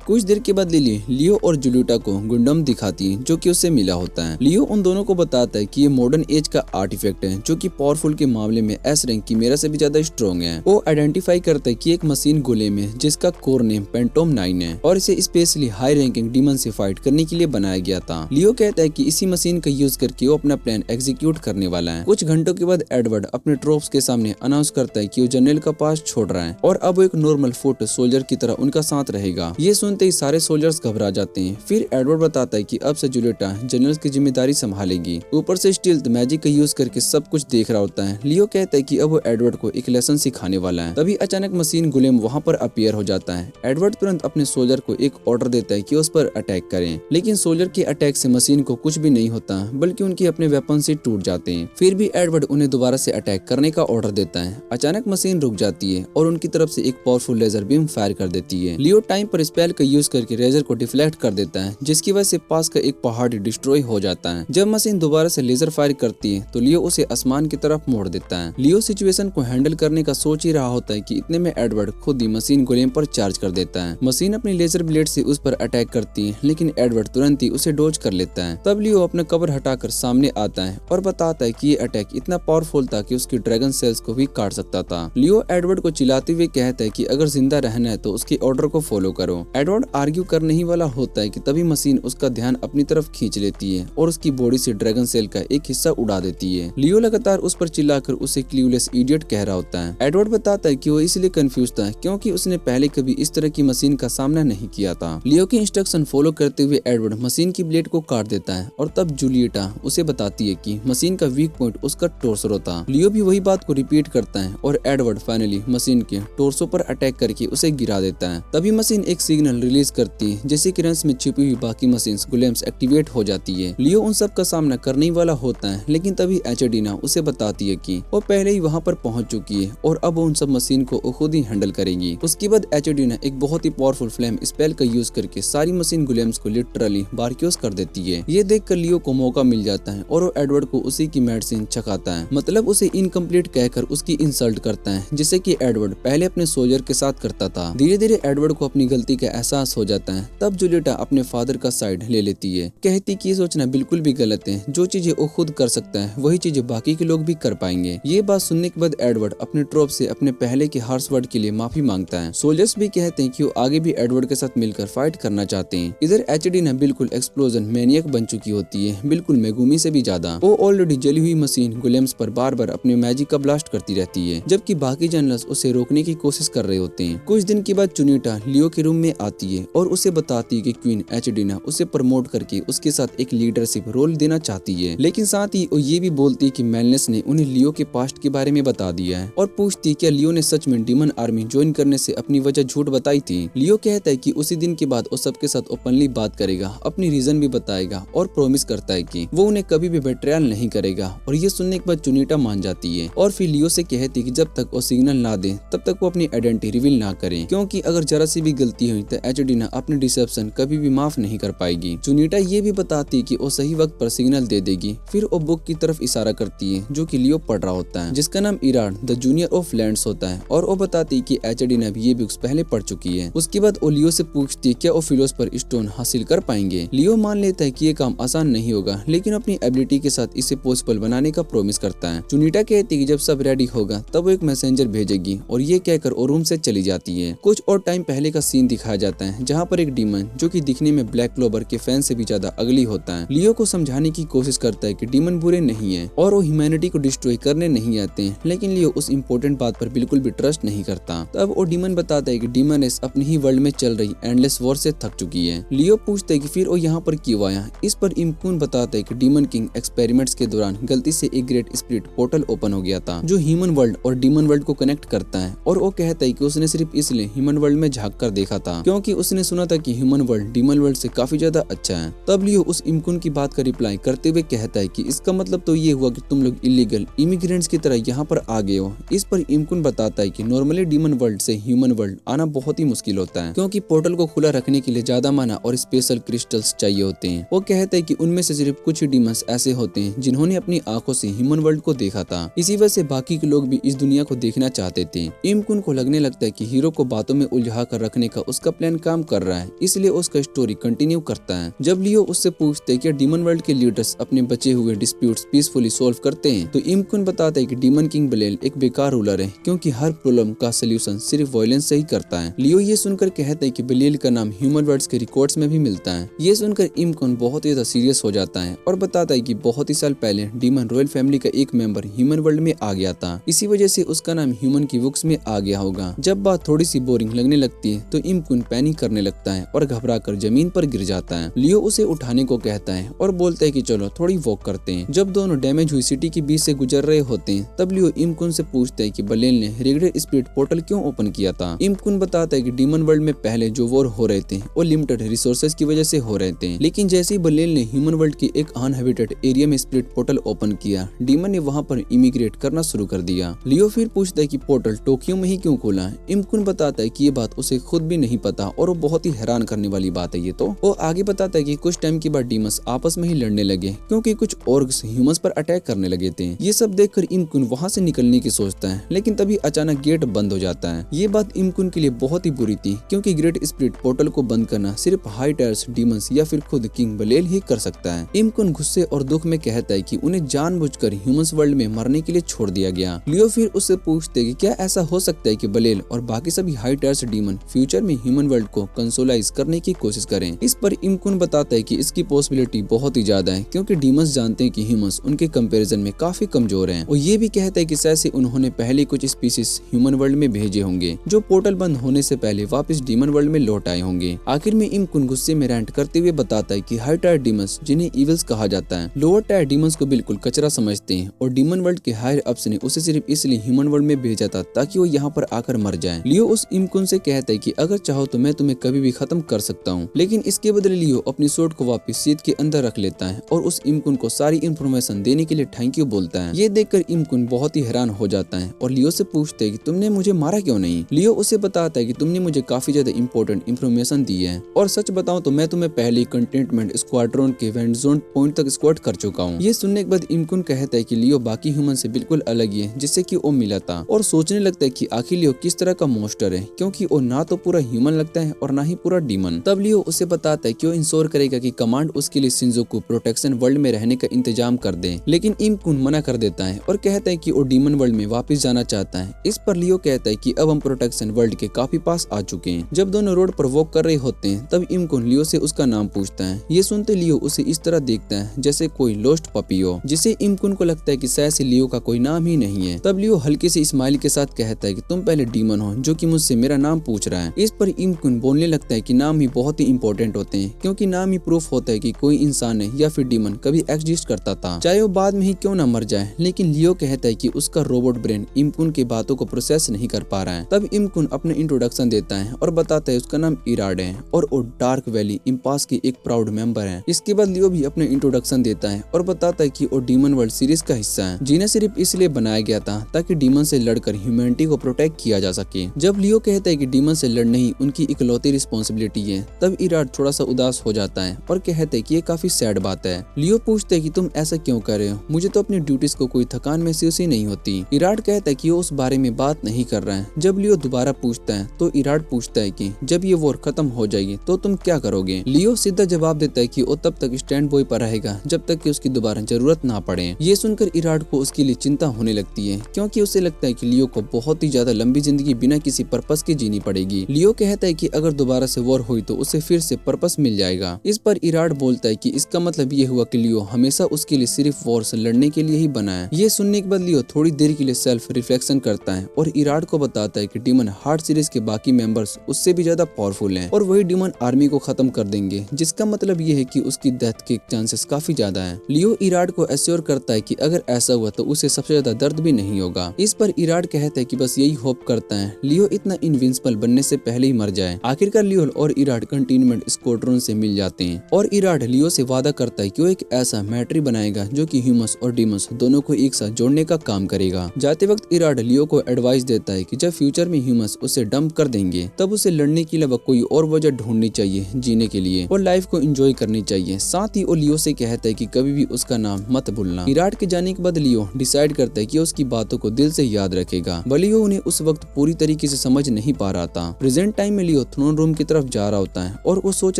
कुछ देर के बाद लियो और जूलिएटा को गुंडम दिखाती है जो कि उससे मिला होता है। लियो उन दोनों को बताता है कि ये मॉडर्न एज का आर्टिफैक्ट है जो कि पावरफुल के मामले में एस रैंक की मेरा से भी ज्यादा स्ट्रॉन्ग है। वो आइडेंटिफाई करता है कि एक मशीन गोलेम है जिसका कोर नेम पेंटोम 9 है और इसे स्पेशली हाई रैंकिंग डीमन से फाइट करने के लिए बनाया गया था। लियो कहता है कि इसी मशीन का यूज करके वो अपना प्लान एग्जीक्यूट करने वाला है। कुछ घंटों के बाद एडवर्ड अपने ट्रोप्स के सामने अनाउंस करता है कि वो जनरल का पास छोड़ रहा है और अब वो एक नॉर्मल फुट सोल्जर की तरह उनका साथ रहेगा। ये सुनते ही सारे सोल्जर्स घबरा जाते हैं। फिर एडवर्ड बताता है कि अब से जूलिएटा जनरल की जिम्मेदारी संभालेगी। ऊपर से स्टील्थ मैजिक का यूज करके सब कुछ देख रहा होता है। लियो कहता है कि अब वो एडवर्ड को एक लेसन सिखाने वाला है। तभी अचानक मशीन गुलेम वहाँ पर अपीयर हो जाता है। एडवर्ड तुरंत अपने सोल्जर को एक ऑर्डर देता है कि उस पर अटैक करें, लेकिन सोल्जर के अटैक से मशीन को कुछ भी नहीं होता बल्कि उनके अपने वेपन से टूट जाते हैं। फिर भी एडवर्ड उन्हें दोबारा से अटैक करने का ऑर्डर देता है। अचानक मशीन रुक जाती है और उनकी तरफ से एक पावरफुल लेजर बीम फायर कर देती है। लियो टाइम पर स्पेल का यूज करके लेजर को डिफ्लेक्ट कर देता है जिसकी वजह से पास का एक पहाड़ डिस्ट्रॉय हो जाता है। जब मशीन दोबारा से लेजर फायर करती है तो लियो उसे आसमान की तरफ मोड़ देता है। लियो सिचुएशन को हैंडल करने का सोच ही रहा होता है कि इतने में एडवर्ड खुद ही मशीन गोलेम पर चार्ज कर देता है। मशीन अपनी लेजर ब्लेड से उस पर अटैक करती है, लेकिन एडवर्ड तुरंत ही उसे डॉज कर लेता है। तब लियो अपना कवर हटाकर सामने आता है और बताता है कि ये अटैक इतना पावरफुल था कि उसकी ड्रैगन सेल्स को भी काट सकता था। लियो एडवर्ड को चिल्लाते हुए कहता है कि अगर जिंदा रहना है तो उसके ऑर्डर को फॉलो करो। एडवर्ड आर्ग्यू करने ही वाला होता है कि तभी मशीन उसका ध्यान अपनी तरफ खींच लेती है और उसकी बॉडी से ड्रैगन सेल का एक हिस्सा उड़ा देती है। लियो लगातार उस पर चिल्लाकर उसे क्लूलेस इडियट कह रहा होता है। एडवर्ड बताता है कि वो इसलिए कंफ्यूज था क्योंकि उसने पहले कभी इस तरह की मशीन का सामना नहीं किया था। लियो की इंस्ट्रक्शन फॉलो करते हुए एडवर्ड मशीन की ब्लेड को काट देता है और तब जूलिएटा उसे बताती है कि मशीन का वीक पॉइंट उसका टोर्सो था। लियो भी वही बात को रिपीट करता है और एडवर्ड फाइनली मशीन के टोर्सो पर अटैक करके उसे गिरा देता है। तभी मशीन एक सिग्नल रिलीज करती है जिससे कि रंस में छिपी हुई बाकी मशीन्स गुलेम्स एक्टिवेट हो जाती है। लियो उन सब का सामना करने वाला होता है, लेकिन तभी एचडीना उसे बताती है कि वो पहले ही वहाँ पर पहुंच चुकी है और अब उन सब मशीन को वो खुद ही हैंडल करेगी। उसके बाद एचडीना एक बहुत ही पावरफुल फ्लेम स्पेल का यूज करके सारी मशीन गुलेम्स को लिटरली बारक्यूज कर देती है। ये देखकर लियो को मौका मिल जाता है और वो एडवर्ड को उसी की मेडिसिन छकाता है, मतलब उसे इनकम्प्लीट कहकर उसकी इंसल्ट करता है, जिसे कि एडवर्ड पहले अपने सोल्जर के साथ करता था। धीरे धीरे एडवर्ड को अपनी गलती का एहसास हो जाता है। तब जूलिएटा अपने फादर का साइड ले लेती है, कहती कि ये सोचना बिल्कुल भी गलत है। जो चीजें वो खुद कर सकता है वही चीजें बाकी के लोग भी कर पाएंगे। ये बात सुनने के बाद एडवर्ड अपने ट्रोप से अपने पहले के हार्श वर्ड के लिए माफी मांगता है। सोल्जर्स भी कहते हैं कि वो आगे भी एडवर्ड के साथ मिलकर फाइट करना चाहते हैं। इधर एचडीना बिल्कुल एक्सप्लोजन मैनियक बन चुकी होती है, बिल्कुल मेगुमी से भी ज्यादा। वो ऑलरेडी जली हुई मशीन गुलेम्स पर बार बार अपने मैजिक का ब्लास्ट करती रहती है, जबकि बाकी जनरल्स उसे रोकने की कोशिश कर रहे होते हैं। कुछ दिन के बाद चुनीटा लियो के रूम में आती है और उसे बताती है कि क्वीन एचडीना उसे प्रमोट करके उसके साथ एक लीडरशिप रोल देना चाहती है, लेकिन साथ ही वो ये भी बोलती है कि मेलनेस ने उन्हें लियो के पास्ट के बारे में बता दिया है और पूछती क्या लियो ने सच में डीमन आर्मी ज्वाइन करने से अपनी वजह झूठ बताई थी। लियो कहता है कि उसी दिन के बाद वो सबके साथ ओपनली बात करेगा, अपनी रीजन भी बताएगा और प्रॉमिस करता है कि वो उन्हें कभी भी बेट्रियल नहीं करेगा। और ये सुनने के बाद चुनीटा मान जाती है और फिर लियो से कहती है कि जब तक वो सिग्नल ना दे तब तक वो अपनी आइडेंटिटी रिवील ना करे, क्योंकि अगर जरा सी भी गलती हुई तो एचडीना अपनी डिसेप्शन कभी भी माफ नहीं कर पाएगी। चुनीटा ये भी बताती है कि वो सही वक्त पर सिग्नल दे देगी। फिर वो बुक की तरफ इशारा करती है जो कि लियो पढ़ रहा होता है, जिसका नाम इराड द जूनियर ऑफ लैंड्स होता है, और वो बताती है कि एचडीना भी ये बुक्स पहले पढ़ चुकी है। उसके बाद वो लियो से पूछती है क्या वो फिलोसफर स्टोन हासिल कर पाएंगे। लियो मान लेता है कि ये काम आसान नहीं होगा, लेकिन अपनी एबिलिटी के साथ इसे पॉसिबल बनाने का प्रॉमिस करता है। चुनीटा कहती है कि जब सब रेडी होगा तब वो एक मैसेंजर भेजेगी और ये कहकर वो रूम से चली जाती है। कुछ और टाइम पहले का सीन दिखाया जाता जाता है जहाँ पर एक डीमन जो कि दिखने में ब्लैक क्लोवर के फैन से भी ज्यादा अगली होता है लियो को समझाने की कोशिश करता है कि डीमन बुरे नहीं है और वो ह्यूमैनिटी को डिस्ट्रॉय करने नहीं आते हैं, लेकिन लियो उस इम्पोर्टेंट बात पर बिल्कुल भी ट्रस्ट नहीं करता। तब वो डीमन बताता है कि डीमन रेस अपनी ही वर्ल्ड में चल रही एंडलेस वॉर से थक चुकी है। लियो पूछता है कि फिर वो यहाँ पर क्यों आया। इस पर इमकुन बताता है कि डीमन किंग एक्सपेरिमेंट्स के दौरान गलती से एक ग्रेट स्पिरिट पोर्टल ओपन हो गया था जो ह्यूमन वर्ल्ड और डीमन वर्ल्ड को कनेक्ट करता है, और वो कहता है कि उसने सिर्फ इसलिए ह्यूमन वर्ल्ड में झांक कर देखा था क्योंकि उसने सुना था कि ह्यूमन वर्ल्ड डीमन वर्ल्ड से काफी ज्यादा अच्छा है। तब लियो उस इमकुन की बात का रिप्लाई करते हुए कहता है कि इसका मतलब तो ये हुआ कि तुम लोग इलीगल इमिग्रेंट्स की तरह यहाँ पर आ गए हो। इस पर इमकुन बताता है कि नॉर्मली डीमन वर्ल्ड से ह्यूमन वर्ल्ड आना बहुत ही मुश्किल होता है क्योंकि पोर्टल को खुला रखने के लिए ज्यादा माना और स्पेशल क्रिस्टल्स चाहिए होते हैं। वो कहता है कि उनमें से सिर्फ कुछ ही डीमंस ऐसे होते हैं जिन्होंने अपनी आंखों से ह्यूमन वर्ल्ड को देखा था, इसी वजह से बाकी के लोग भी इस दुनिया को देखना चाहते थे। इमकुन को लगने लगता है कि हीरो को बातों में उलझा कर रखने का उसका प्लान काम कर रहा है, इसलिए उसका स्टोरी कंटिन्यू करता है। जब लियो उससे पूछते हैं कि डीमन वर्ल्ड के लीडर्स अपने बचे हुए डिस्प्यूट्स पीसफुली सॉल्व करते हैं, तो इमकुन बताता है कि डीमन किंग बलेल एक बेकार रूलर है क्योंकि हर प्रॉब्लम का सोल्यूशन सिर्फ वायलेंस से ही करता है। लियो ये सुनकर कहता है कि बलेल का नाम ह्यूमन वर्ल्ड्स के रिकॉर्ड्स में भी मिलता है। ये सुनकर इमकुन बहुत ही ज्यादा सीरियस हो जाता है और बताता है कि बहुत ही साल पहले डीमन रॉयल फैमिली का एक मेंबर ह्यूमन वर्ल्ड में आ गया था, इसी वजह से उसका नाम ह्यूमन की बुक्स में आ गया होगा। जब बात थोड़ी सी बोरिंग लगने लगती है तो इमकुन पैनिक करने लगता है और घबराकर जमीन पर गिर जाता है। लियो उसे उठाने को कहता है और बोलता है कि चलो थोड़ी वॉक करते हैं। जब दोनों डैमेज हुई सिटी के बीच से गुजर रहे होते हैं तब लियो इमकुन से पूछता है कि बलेल ने रिग्रेट स्पिरिट पोर्टल क्यों ओपन किया था। इमकुन बताता है कि डीमन वर्ल्ड में पहले जो वॉर हो रहे थे वो लिमिटेड रिसोर्सेज की वजह से हो रहे थे, लेकिन जैसे ही बलेल ने ह्यूमन वर्ल्ड की एक अनहैबिटेड एरिया में स्पिरिट पोर्टल ओपन किया, डीमन ने वहां पर इमिग्रेट करना शुरू कर दिया। लियो फिर पूछता है कि पोर्टल टोक्यो में ही क्यों खोला। इमकुन बताता है कि ये बात उसे खुद भी नहीं पता और वो बहुत ही हैरान करने वाली बात है ये तो। वो आगे बताता है कि कुछ टाइम के बाद डीमंस आपस में ही लड़ने लगे क्योंकि कुछ ऑर्ग्स ह्यूमंस पर अटैक करने लगे थे। ये सब देखकर इमकुन वहां से निकलने की सोचता है, लेकिन तभी अचानक गेट बंद हो जाता है। ये बात इमकुन के लिए बहुत ही बुरी थी क्योंकि ग्रेट स्पिरिट पोर्टल को बंद करना सिर्फ हाई टायर्स डीमंस या फिर खुद किंग बलेल ही कर सकता है। इमकुन गुस्से और दुख में कहता है कि उन्हें जानबूझकर ह्यूमंस वर्ल्ड में मरने के लिए छोड़ दिया गया। लियो फिर उससे पूछते हैं कि क्या ऐसा हो सकता है कि बलेल और बाकी सभी हाई टायर्स डीमन फ्यूचर में ह्यूमन वर्ल्ड को कंसोलाइज करने की कोशिश करें। इस पर इमकुन बताता है कि इसकी पॉसिबिलिटी बहुत ही ज्यादा है क्योंकि डीमंस जानते हैं कि ह्यूमंस उनके कंपैरिजन में काफी कमजोर हैं। और ये भी कहता है कि शायद से उन्होंने पहले कुछ स्पीसीज ह्यूमन वर्ल्ड में भेजे होंगे जो पोर्टल बंद होने से पहले वापस डीमन वर्ल्ड में लौट आए होंगे। आखिर में इमकुन गुस्से में रैंट करते हुए बताता है कि हाई टायर डीमंस जिन्हें इविल्स कहा जाता है लोअर टायर डीमंस को बिल्कुल कचरा समझते हैं और डीमन वर्ल्ड के हायर अप्स ने उसे सिर्फ इसलिए ह्यूमन वर्ल्ड में भेजा था ताकि वो यहाँ पर आकर मर जाए। लियो उस इमकुन से कहता है कि अगर चाहो तो मैं तुम्हें कभी भी खत्म कर सकता हूँ, लेकिन इसके बदले लियो अपनी सोर्ड को वापस सीट के अंदर रख लेता है और उस इमकुन को सारी इन्फॉर्मेशन देने के लिए थैंक यू बोलता है। ये देखकर इमकुन बहुत ही हैरान हो जाता है और लियो से पूछते है कि तुमने मुझे मारा क्यों नहीं। लियो उसे बताता है कि तुमने मुझे काफी ज्यादा इंपॉर्टेंट इन्फॉर्मेशन दी है और सच बताऊं तो मैं तुम्हें पहले कंटेनमेंट स्क्वाड्रन के वेंडजोन पॉइंट तक स्क्वाड कर चुका हूँ। ये सुनने के बाद इमकुन कहता है कि लियो बाकी ह्यूमन से बिल्कुल अलग ही है जिससे कि वो मिला था और सोचने लगता है कि आखिर लियो किस तरह का मॉन्स्टर है क्योंकि वो ना तो पूरा ह्यूमन लगता है और ना ही पूरा डीमन। तब लियो उसे बताता है कि वो इंश्योर करेगा कि कमांड उसके लिए शिंजोकू प्रोटेक्शन वर्ल्ड में रहने का इंतजाम कर दे, लेकिन इमकुन मना कर देता है और कहता है कि वो डीमन वर्ल्ड में वापस जाना चाहता है। इस पर लियो कहता है कि अब हम प्रोटेक्शन वर्ल्ड के काफी पास आ चुके हैं। जब दोनों रोड पर वॉक कर रहे होते हैं तब इमकुन लियो से उसका नाम पूछता है। ये सुनते लियो उसे इस तरह देखता है जैसे कोई लोस्ट पपी हो, जिसे इमकुन को लगता है कि शायद से लियो का कोई नाम ही नहीं है। तब लियो हल्के से स्माइल के साथ कहता है कि तुम पहले डीमन हो जो कि मुझसे मेरा नाम पूछ रहा है। इस पर इमकुन बोलने लगता है कि नाम ही बहुत ही इंपॉर्टेंट होते हैं क्योंकि नाम ही प्रूफ होता है कि कोई इंसान है या फिर डीमन कभी एग्जिस्ट करता था, चाहे वो बाद में ही क्यों ना मर जाए। लेकिन लियो कहता है कि उसका रोबोट ब्रेन इमकुन की बातों को प्रोसेस नहीं कर पा रहा है। तब इमकुन अपने इंट्रोडक्शन देता है और बताता है उसका नाम इराड है और वो डार्क वैली इम्पास की एक प्राउड मेंबर है। इसके बाद लियो भी अपने इंट्रोडक्शन देता है और बताता है कि वो डीमन वर्ल्ड सीरीज का हिस्सा है जिन्हें सिर्फ इसलिए बनाया गया था ताकि डीमन से लड़कर ह्यूमैनिटी को प्रोटेक्ट किया जा सके। जब लियो कहता है कि डीमन से लड़ना ही उनकी इकलौती रिस्पॉन्सिबिलिटी है तब इराड थोड़ा सा उदास हो जाता है और कहते है कि ये काफी सैड बात है। लियो पूछते है कि तुम ऐसा क्यों कर रहे हो, मुझे तो अपनी ड्यूटीज को कोई थकान महसूस ही नहीं होती। इराड कहता है कि वो उस बारे में बात नहीं कर रहा है। जब लियो दोबारा पूछता है तो इराड पूछता है कि जब ये वॉर खत्म हो जाएगी तो तुम क्या करोगे। लियो सीधा जवाब देता है कि वो तब तक स्टैंड बॉय पर रहेगा जब तक कि उसकी दोबारा जरूरत ना पड़े। ये सुनकर इराड को उसके लिए चिंता होने लगती है क्योंकि उसे लगता है कि लियो को बहुत ही ज्यादा लंबी जिंदगी बिना किसी पर्पस के जीनी पड़ेगी। लियो कहता है कि कि अगर दोबारा से वॉर हुई तो उसे फिर से पर्पस मिल जाएगा। इस पर इराड बोलता है कि इसका मतलब ये हुआ कि लियो हमेशा उसके लिए सिर्फ वॉर से लड़ने के लिए ही बना है। ये सुनने के बाद लियो थोड़ी देर के लिए सेल्फ रिफ्लेक्शन करता है और इराड को बताता है कि डीमन हार्ट सीरीज के बाकी मेंबर्स उससे भी ज्यादा पावरफुल हैं और वही डीमन आर्मी को खत्म कर देंगे, जिसका मतलब ये है कि उसकी डेथ के चांसेस काफी ज्यादा हैं। लियो इराड को एश्योर करता है कि अगर ऐसा हुआ तो उसे सबसे ज्यादा दर्द भी नहीं होगा। इस पर इराड कहता है कि बस यही होप करता है लियो इतना इनविंसिबल बनने से पहले ही मर जाए। आखिरकार लियो और इराड कंटेनमेंट स्क्वाड्रन से मिल जाते हैं और इराड लियो से वादा करता है कि वो एक ऐसा मैट्री बनाएगा जो कि ह्यूमंस और डीमंस दोनों को एक साथ जोड़ने का काम करेगा। जाते वक्त इराड लियो को एडवाइस देता है कि जब फ्यूचर में ह्यूमंस उसे डंप कर देंगे तब उसे लड़ने के अलावा कोई और वजह ढूंढनी चाहिए जीने के लिए और लाइफ को एंजॉय करनी चाहिए। साथ ही वो लियो से कहता है कि कभी भी उसका नाम मत भूलना। इराड के जाने के बाद लियो डिसाइड करता है कि उसकी बातों को दिल से याद रखेगा। भले ही उन्हें उस वक्त पूरी तरीके से समझ नहीं पा रहा था। प्रेजेंट टाइम में लियो थ्रोन रूम की तरफ जा रहा होता है और वो सोच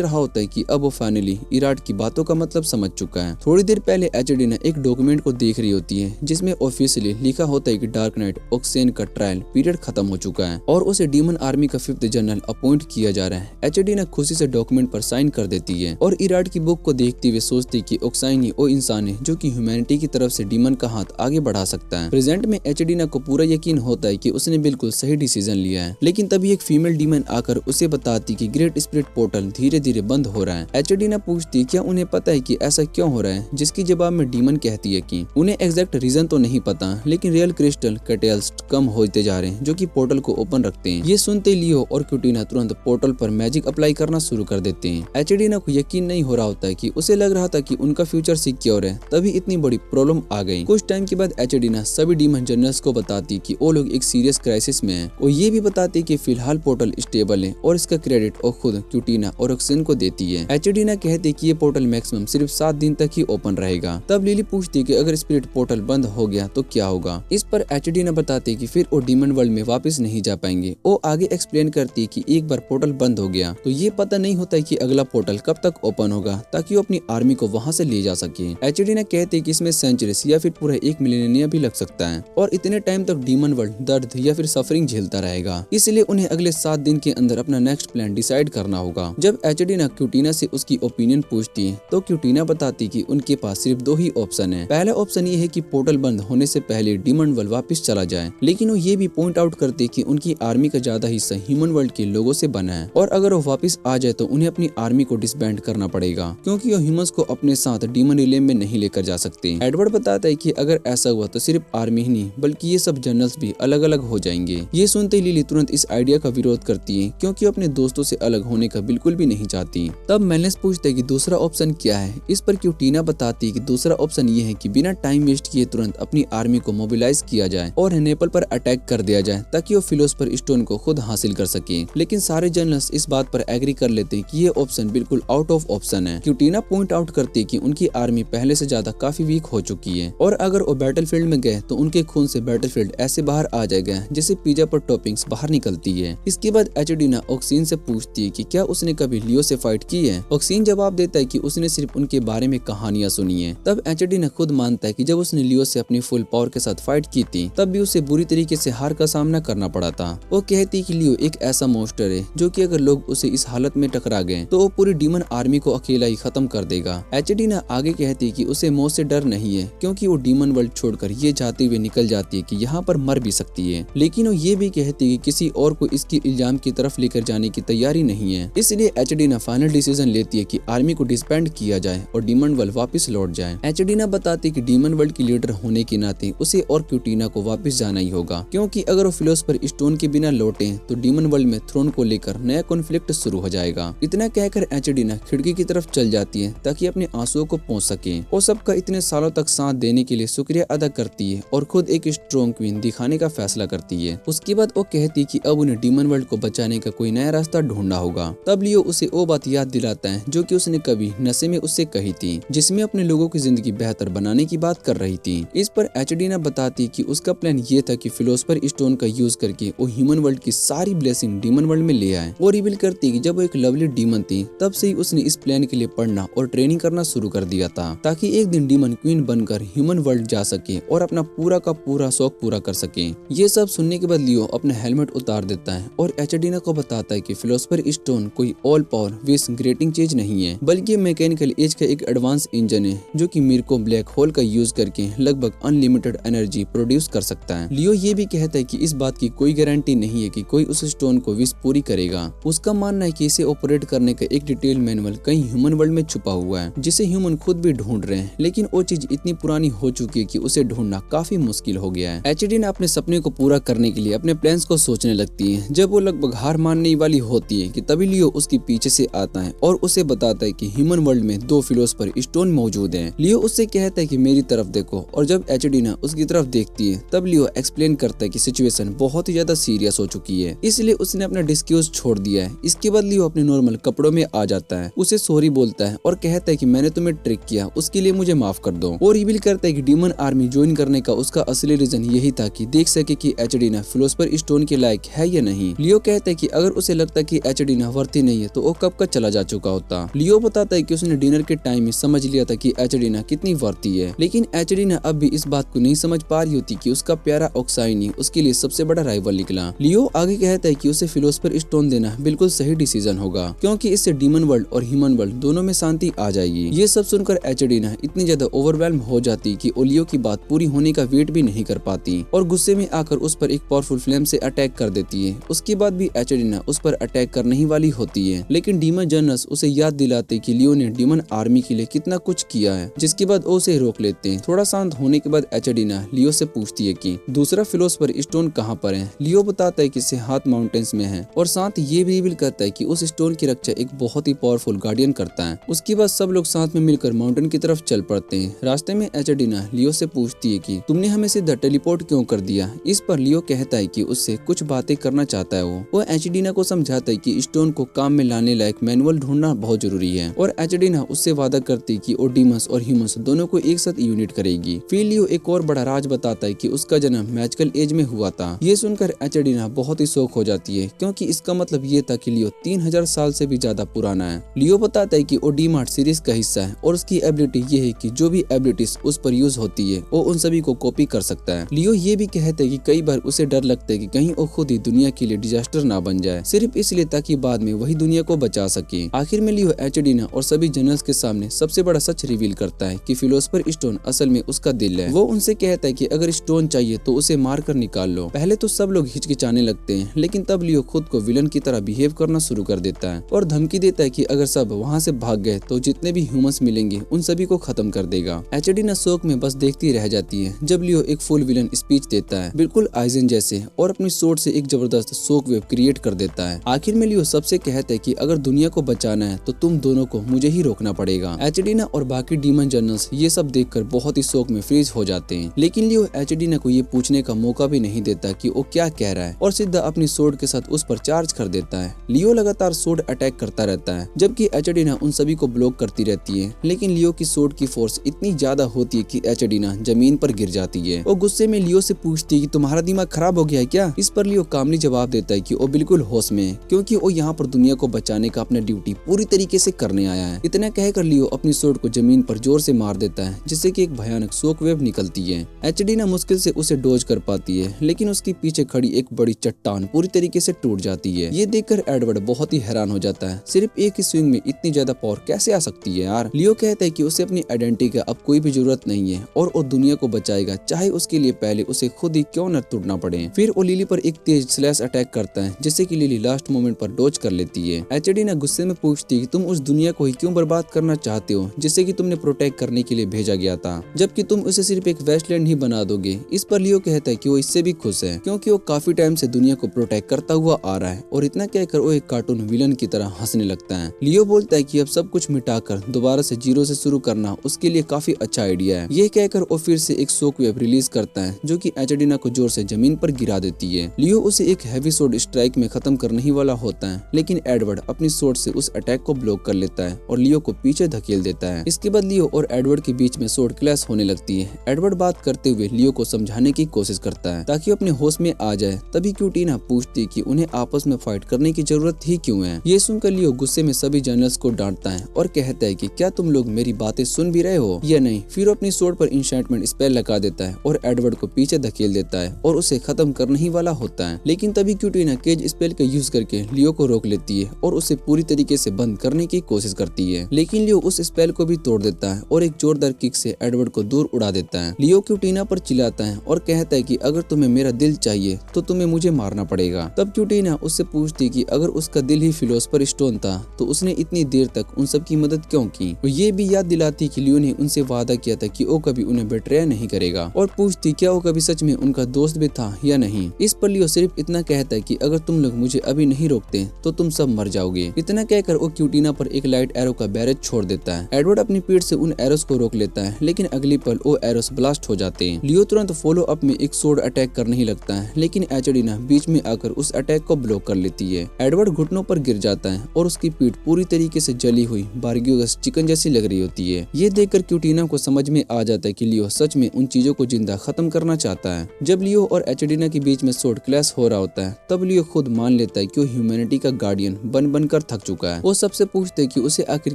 रहा होता है कि अब वो फाइनली इराड की बातों का मतलब समझ चुका है। थोड़ी देर पहले एचडी ने एक डॉक्यूमेंट को देख रही होती है जिसमें ऑफिशियली लिखा होता है कि डार्क नाइट ऑक्सेन का ट्रायल पीरियड खत्म हो चुका है और उसे डीमन आर्मी का 5th जनरल अपॉइंट किया जा रहा है। एचडी ने खुशी से डॉक्यूमेंट पर साइन कर देती है और इराड की बुक को देखते हुए सोचती कि ऑक्साइन ही वो इंसान है जो कि ह्यूमैनिटी की तरफ से डीमन का हाथ आगे बढ़ा सकता है। प्रेजेंट में एचडी को पूरा यकीन होता है कि उसने बिल्कुल सही डिसीजन लिया है, लेकिन तभी एक फीमेल डीमन आकर उसे बताती कि ग्रेट स्पिरिट पोर्टल धीरे धीरे बंद हो रहा है। एचडी पूछती क्या उन्हें पता है कि ऐसा क्यों हो रहा है, जिसकी जवाब में डीमन कहती है कि उन्हें एग्जैक्ट रीजन तो नहीं पता, लेकिन रियल क्रिस्टल कैटलिस्ट कम होते जा रहे हैं जो कि पोर्टल को ओपन रखते हैं। ये सुनते लियो और क्यूटीना तुरंत पोर्टल पर मैजिक अप्लाई करना शुरू कर देते हैं। एचडी को यकीन नहीं हो रहा होता है कि उसे लग रहा था कि उनका फ्यूचर सिक्योर है, तभी इतनी बड़ी प्रॉब्लम आ गई। कुछ टाइम के बाद एचडी सभी डीमन जनरल्स को बताती कि वो लोग एक सीरियस क्राइसिस में हैं और ये भी बताती कि फिलहाल पोर्टल स्टेबल है और इसका क्रेडिट वो खुद क्यूटीना और ऑक्सीजन को देती है। एचडी कहती कि ये पोर्टल मैक्सिमम सिर्फ 7 दिन तक ही ओपन रहेगा। तब लिली पूछती कि अगर स्पिरिट पोर्टल बंद हो गया तो क्या होगा। इस पर एचडी बताती कि फिर वो डीमन वर्ल्ड में वापस नहीं जा पाएंगे। वो आगे एक्सप्लेन करती है कि एक बार पोर्टल बंद हो गया तो ये पता नहीं होता है कि अगला पोर्टल कब तक ओपन होगा ताकि वो अपनी आर्मी को वहां से ले जा सके। एचडी कहती है कि इसमें सेंचुरीज या फिर पूरा 1 मिलेनिया भी लग सकता है और इतने टाइम तक डीमन वर्ल्ड दर्द या फिर सफरिंग झेलता रहेगा, इसलिए उन्हें अगले 7 दिन के अंदर अपना नेक्स्ट प्लान डिसाइड करना होगा। जब एचडी क्यूटीना से उसकी ओपिनियन पूछती है तो क्यूटीना बताती कि उनके पास सिर्फ 2 ही ऑप्शन है। पहला ऑप्शन ये है कि पोर्टल बंद होने से पहले डीमन वर्ल्ड वापस चला जाए, लेकिन वो ये भी पॉइंट आउट करते कि उनकी आर्मी का ज्यादा हिस्सा ह्यूमन वर्ल्ड के लोगों से बना है और अगर वो वापस आ जाए तो उन्हें अपनी आर्मी को डिसबैंड करना पड़ेगा क्योंकि वो ह्यूमंस को अपने साथ डीमन रिलेम में नहीं लेकर जा सकते। एडवर्ड बताता है कि अगर ऐसा हुआ तो सिर्फ आर्मी ही नहीं बल्कि ये सब जनरल्स भी अलग अलग हो जाएंगे। ये सुनते लिली तुरंत इस आइडिया का विरोध करती है क्योंकि अपने दोस्तों से अलग होने का बिल्कुल भी नहीं चाहती। तब मेलनेस पूछते कि दूसरा ऑप्शन क्या है। इस पर क्यूटीना बताती कि दूसरा ऑप्शन ये है कि बिना टाइम वेस्ट किए तुरंत अपनी आर्मी को मोबिलाइज किया जाए और नेपल पर अटैक कर दिया जाए ताकि वो फिलोसफर स्टोन को खुद हासिल कर सके। लेकिन सारे जनरल्स इस बात पर एग्री कर लेते कि ये ऑप्शन बिल्कुल आउट ऑफ ऑप्शन है। क्यूटीना पॉइंट आउट करती कि उनकी आर्मी पहले से ज्यादा काफी वीक हो चुकी है और अगर वो बैटलफील्ड में गए तो उनके खून से बैटलफील्ड ऐसे बाहर आ जाएगा जैसे पिज्जा पर टॉपिंग्स बाहर निकलती है। इसके बाद एचडी ऑक्सीजन से पूछती है कि क्या उसने कभी लियो से फाइट की है। ऑक्सीजन जवाब देता है कि उसने सिर्फ उनके बारे में कहानियां सुनी है। तब एचडी खुद मानता है कि जब उसने लियो से अपनी फुल पावर के साथ फाइट की थी तब भी उसे बुरी तरीके से हार का सामना करना पड़ा था। वो कहती कि लियो एक ऐसा मॉन्स्टर है जो कि अगर लोग उसे इस हालत में टकरा गए तो वो पूरी डीमन आर्मी को अकेला ही खत्म कर देगा। एचडी आगे कहती कि उसे मौत से डर नहीं है क्योंकि वो डीमन वर्ल्ड छोड़कर ये जाते हुए निकल जाती है कि यहाँ पर मर भी सकती है, लेकिन वो ये भी कहती है कि किसी और को इसकी इल्जाम की तरफ लेकर जाने की तैयारी नहीं है। इसलिए एचडी फाइनल डिसीजन लेती है कि आर्मी को डिसबैंड किया जाए और डीमन वर्ल्ड वापस लौट जाए। एचडी बताती कि डीमन वर्ल्ड की लीडर होने के नाते उसे और क्यूटीना को वापस जाना ही होगा क्योंकि अगर वो फिलोसफर स्टोन के बिना लौटे तो डीमन वर्ल्ड में थ्रोन को लेकर नया कॉन्फ्लिक्ट शुरू हो जाएगा। इतना कहकर एचडी खिड़की की तरफ चल जाती है ताकि अपने आंसुओं को पहुंच सके। वो सबका इतने सालों तक साथ देने के लिए शुक्रिया अदा करती है और खुद एक स्ट्रॉन्ग क्वीन दिखाने का फैसला करती है। उसके बाद वो कहती कि अब उन्हें डीमन वर्ल्ड को बचाने का कोई नया रास्ता ढूंढना होगा। तब लियो उसे वो बात याद दिलाता है जो कि उसने कभी नशे में उससे कही थी, जिसमें अपने लोगों की जिंदगी बेहतर बनाने की बात कर रही थी। इस पर एचडी बताती कि उसका प्लान ये था कि फिलोसफर स्टोन का यूज करके वो ह्यूमन वर्ल्ड की सारी ब्लेसिंग डीमन वर्ल्ड में ले आए। वो रिवील करती कि जब वो एक लवली डीमन थी तब से ही उसने इस प्लान के लिए पढ़ना और ट्रेनिंग करना शुरू कर दिया था ताकि एक दिन डीमन क्वीन बनकर ह्यूमन वर्ल्ड जा सके और अपना पूरा का पूरा शौक पूरा कर सके। ये सब सुनने के बाद लियो अपना हेलमेट उतार देता है और एचडी को बताता बताता है कि फिलोसफर स्टोन कोई ऑल पावर विश ग्रेटिंग चीज नहीं है, बल्कि मैकेनिकल एज का एक एडवांस इंजन है जो कि मिरको ब्लैक होल का यूज करके लगभग अनलिमिटेड एनर्जी प्रोड्यूस कर सकता है। लियो ये भी कहता है कि इस बात की कोई गारंटी नहीं है कि कोई उस स्टोन को विश पूरी करेगा। उसका मानना है कि इसे ऑपरेट करने का एक डिटेल मैनुअल कहीं ह्यूमन वर्ल्ड में छुपा हुआ है, जिसे ह्यूमन खुद भी ढूंढ रहे हैं, लेकिन वो चीज इतनी पुरानी हो चुकी है कि उसे ढूंढना काफी मुश्किल हो गया है। एचडीना अपने सपने को पूरा करने के लिए अपने प्लान्स को सोचने लगती है। जब वो लगभग हार मानने वाली होती है कि तभी लियो उसके पीछे से आता है और उसे बताता है कि ह्यूमन वर्ल्ड में 2 फिलोसफर स्टोन मौजूद हैं। लियो उससे कहता है कि मेरी तरफ देखो, और जब एचडीना उसकी तरफ देखती है तब लियो एक्सप्लेन करता है कि सिचुएशन बहुत ही ज्यादा सीरियस हो चुकी है, इसलिए उसने अपना डिस्क्यूज छोड़ दिया है। इसके बाद लियो अपने नॉर्मल कपड़ों में आ जाता है, उसे सॉरी बोलता है और कहता है कि मैंने तुम्हें ट्रिक किया, उसके लिए मुझे माफ कर दो, और रिवील करता है कि डीमन आर्मी ज्वाइन करने का उसका असली रीजन यही था कि देख सके कि एचडीना फिलोसफर स्टोन के लायक है या नहीं। लियो कहता है कि अगर उसे लगता कि एचडीना वर्ती नहीं है तो वो कब का चला जा चुका होता। लियो बताता है कि उसने डिनर के टाइम में समझ लिया था कि एचडीना कितनी वर्ती है, लेकिन एचडीना अब भी इस बात को नहीं समझ पा रही होती कि उसका प्यारा ऑक्साइनी उसके लिए सबसे बड़ा राइवल निकला। लियो आगे कहता है कि उसे फिलोसफर स्टोन देना बिल्कुल सही डिसीजन होगा, क्योंकि इससे डीमन वर्ल्ड और ह्यूमन वर्ल्ड दोनों में शांति आ जाएगी। ये सब सुनकर एचडीना इतनी ज्यादा ओवरवेल्म हो जाती कि लियो की बात पूरी होने का वेट भी नहीं कर पाती और गुस्से में आकर उस पर एक पावरफुल फ्लेम से अटैक कर देती है। उसके बाद भी एचडीना उस पर अटैक करने ही वाली होती है, लेकिन डीमन जनरल्स उसे याद दिलाते कि लियो ने डीमन आर्मी के लिए कितना कुछ किया है, जिसके बाद वो उसे रोक लेते हैं। थोड़ा शांत होने के बाद एचडीना लियो से पूछती है कि दूसरा फिलोसफर स्टोन कहाँ पर है। लियो बताता है कि इसे हाथ माउंटेन्स में है, और साथ ये भी रिवील करता है कि उस स्टोन की रक्षा एक बहुत ही पावरफुल गार्डियन करता है। उसके बाद सब लोग साथ में मिलकर माउंटेन की तरफ चल पड़ते हैं। रास्ते में एचडीना लियो से पूछती है कि तुमने हमें सीधा टेलीपोर्ट क्यों कर दिया। इस पर लियो कहता है कि उससे कुछ बातें करना चाहता है। वो एचडीना को समझाता है कि स्टोन को काम में लाने लायक मैनुअल ढूंढना बहुत जरूरी है, और एचडीना उससे वादा करती है कि वो डीमंस और ह्यूमंस दोनों को एक साथ यूनिट करेगी। फिर लियो एक और बड़ा राज बताता है कि उसका जन्म मैजिकल एज में हुआ था। ये सुनकर एचडीना बहुत ही शौक हो जाती है, क्योंकि इसका मतलब ये था कि लियो 3000 साल से भी ज्यादा पुराना है। लियो बताता है कि वो डी-मार्ट सीरीज का हिस्सा है, और उसकी एबिलिटी ये है कि जो भी एबिलिटीज उस पर यूज होती है वो उन सभी को कॉपी कर सकता है। लियो ये भी कहता है कि कई बार उसे डर लगता है कि कहीं वो खुद ही दुनिया के लिए डिजास्टर ना बन जाए, सिर्फ इसलिए ताकि बाद में वही दुनिया को बचा सके। आखिर में लियो एचडीना और सभी जनरल्स के सामने सबसे बड़ा सच रिवील करता है कि फिलोसफर स्टोन असल में उसका दिल है। वो उनसे कहता है कि अगर स्टोन चाहिए तो उसे मार कर निकाल लो। पहले तो सब लोग हिचकिचाने लगते हैं, लेकिन तब लियो खुद को विलन की तरह बिहेव करना शुरू कर देता है और धमकी देता है कि अगर सब वहाँ से भाग गए तो जितने भी ह्यूमंस मिलेंगे उन सभी को खत्म कर देगा। एचडीना शौक में बस देखती रह जाती है जब लियो एक फुल विलन स्पीच देता है, बिल्कुल आइजन जैसे, और अपनी सोर्ड से एक जबरदस्त शॉक वेव क्रिएट कर देता है। आखिर में लियो सबसे कहता है कि अगर दुनिया को बचाना है तो तुम दोनों को मुझे ही रोकना पड़ेगा। एचडीना और बाकी डीमन जनरल्स ये सब देखकर बहुत ही शौक में फ्रीज हो जाते हैं, लेकिन लियो एचडीना को ये पूछने का मौका भी नहीं देता कि वो क्या कह रहा है, और सीधा अपनी सोर्ड के साथ उस पर चार्ज कर देता है। लियो लगातार सोर्ड अटैक करता रहता है, जबकि एचडीना उन सभी को ब्लॉक करती रहती है, लेकिन लियो की सोर्ड की फोर्स इतनी ज्यादा होती है कि एचडीना जमीन पर गिर जाती है। वो गुस्से में लियो से पूछती है कि तुम्हारा दिमाग खराब हो गया है क्या। इस पर लियो कामली जवाब देता है कि वो बिल्कुल होश में है, क्योंकि वो यहाँ पर दुनिया को बचाने का अपना ड्यूटी पूरी तरीके से करने आया है। इतना कहकर लियो अपनी सोर्ड को जमीन पर जोर से मार देता है, जिससे कि एक भयानक शॉक वेव निकलती है। एचडीना मुश्किल से उसे डोज कर पाती है, लेकिन उसके पीछे खड़ी एक बड़ी चट्टान पूरी तरीके से टूट जाती है। ये देखकर एडवर्ड बहुत ही हैरान हो जाता है, सिर्फ एक ही स्विंग में इतनी ज्यादा पावर कैसे आ सकती है यार। लियो कहता है कि उसे अपनी आइडेंटिटी का अब कोई भी जरूरत नहीं है और वो दुनिया को बचाएगा, चाहे उसके लिए पहले उसे खुद ही क्यों न टूटना पड़े। फिर वो लिली पर एक तेज स्लैश अटैक करता है, जिससे कि लिली लास्ट मोमेंट पर डोज कर लेती है। एचडीना गुस्से में पूछती है कि तुम उस दुनिया को ही क्यों बर्बाद करना चाहते हो जिसे कि तुमने प्रोटेक्ट करने के लिए भेजा गया था, जबकि तुम उसे सिर्फ एक वेस्टलैंड ही बना दोगे। इस पर लियो कहता है कि वो इससे भी खुश है, क्योंकि वो काफी टाइम से दुनिया को प्रोटेक्ट करता हुआ आ रहा है, और इतना कहकर वो एक कार्टून विलन की तरह हंसने लगता है। लियो बोलता है कि अब सब कुछ मिटाकर दोबारा से जीरो से शुरू करना उसके लिए काफी अच्छा आइडिया है। ये कहकर वो फिर से एक शॉक वेव रिलीज करता है, जो कि एचडीना को जोर से जमीन पर गिरा देती है। लियो उसे एक हैवी सोर्ड स्ट्राइक में खत्म करने ही वाला होता है, लेकिन एडवर्ड अपनी सोर्ड से उस अटैक को ब्लॉक कर लेता है और लियो को पीछे धकेल देता है। इसके बाद लियो और एडवर्ड के बीच में सोर्ड क्लैश होने लगती है। एडवर्ड बात करते हुए लियो को समझाने की कोशिश करता है ताकि अपने होश में आ जाए। तभी क्यूटीना पूछती है कि उन्हें आपस में फाइट करने की जरूरत ही क्यों है। ये सुनकर लियो गुस्से में सभी जनरल्स को डांटता है और कहता है कि क्या तुम लोग मेरी बातें सुन भी रहे हो या नहीं। फिर अपनी सोर्ड पर इंशेंटमेंट स्पेल लगा देता है और एडवर्ड को पीछे धकेल देता है और उसे खत्म करने ही वाला होता है, लेकिन तभी क्यूटीना केज स्पेल का यूज करके लियो को रोक लेती है और उसे पूरी तरीके से बंद करने की कोशिश करती है, लेकिन लियो उस स्पेल को भी तोड़ देता है और एक जोरदार किक से एडवर्ड को दूर उड़ा देता है। लियो क्यूटीना पर चिल्लाता है और कहता है कि अगर तुम्हें मेरा दिल चाहिए तो तुम्हें मुझे मारना पड़ेगा। तब क्यूटीना उससे पूछती कि अगर उसका दिल ही फिलोसफर स्टोन था तो उसने इतनी देर तक उन सब की मदद क्यों की। वो ये भी याद दिलाती कि लियो ने उनसे वादा किया था कि वो कभी उन्हें बेट्रे नहीं करेगा, और पूछती क्या वो कभी सच में उनका दोस्त भी था या नहीं। इस पर लियो सिर्फ इतना कहता है कि अगर तुम लोग मुझे अभी नहीं रोकते तो तुम सब मर जाओगे। इतना कहकर वो क्यूटीना पर एक लाइट एरो का बैरेज छोड़ देता है। एडवर्ड अपनी पीठ से उन एरोस को रोक लेता है, लेकिन अगली पल वो एरोस ब्लास्ट हो जाते हैं। लियो तुरंत फॉलो अप में एक सोर्ड अटैक करने ही लगता है, लेकिन एचडीना बीच में आकर उस अटैक को ब्लॉक कर लेती है। एडवर्ड घुटनों पर गिर जाता है और उसकी पीठ पूरी तरीके से जली हुई बारग्यूगस चिकन जैसी लग रही होती है। ये देखकर क्यूटीना को समझ में आ जाता है कि लियो सच में उन चीजों को जिंदा खत्म करना चाहता है। जब लियो और एचडीना के बीच में सोर्ड क्लैश हो रहा होता है तब लियो खुद मान लेता है कि वो ह्यूमैनिटी का गार्डियन बन बनकर थक चुका है। वो सबसे पूछते है कि उसे आखिर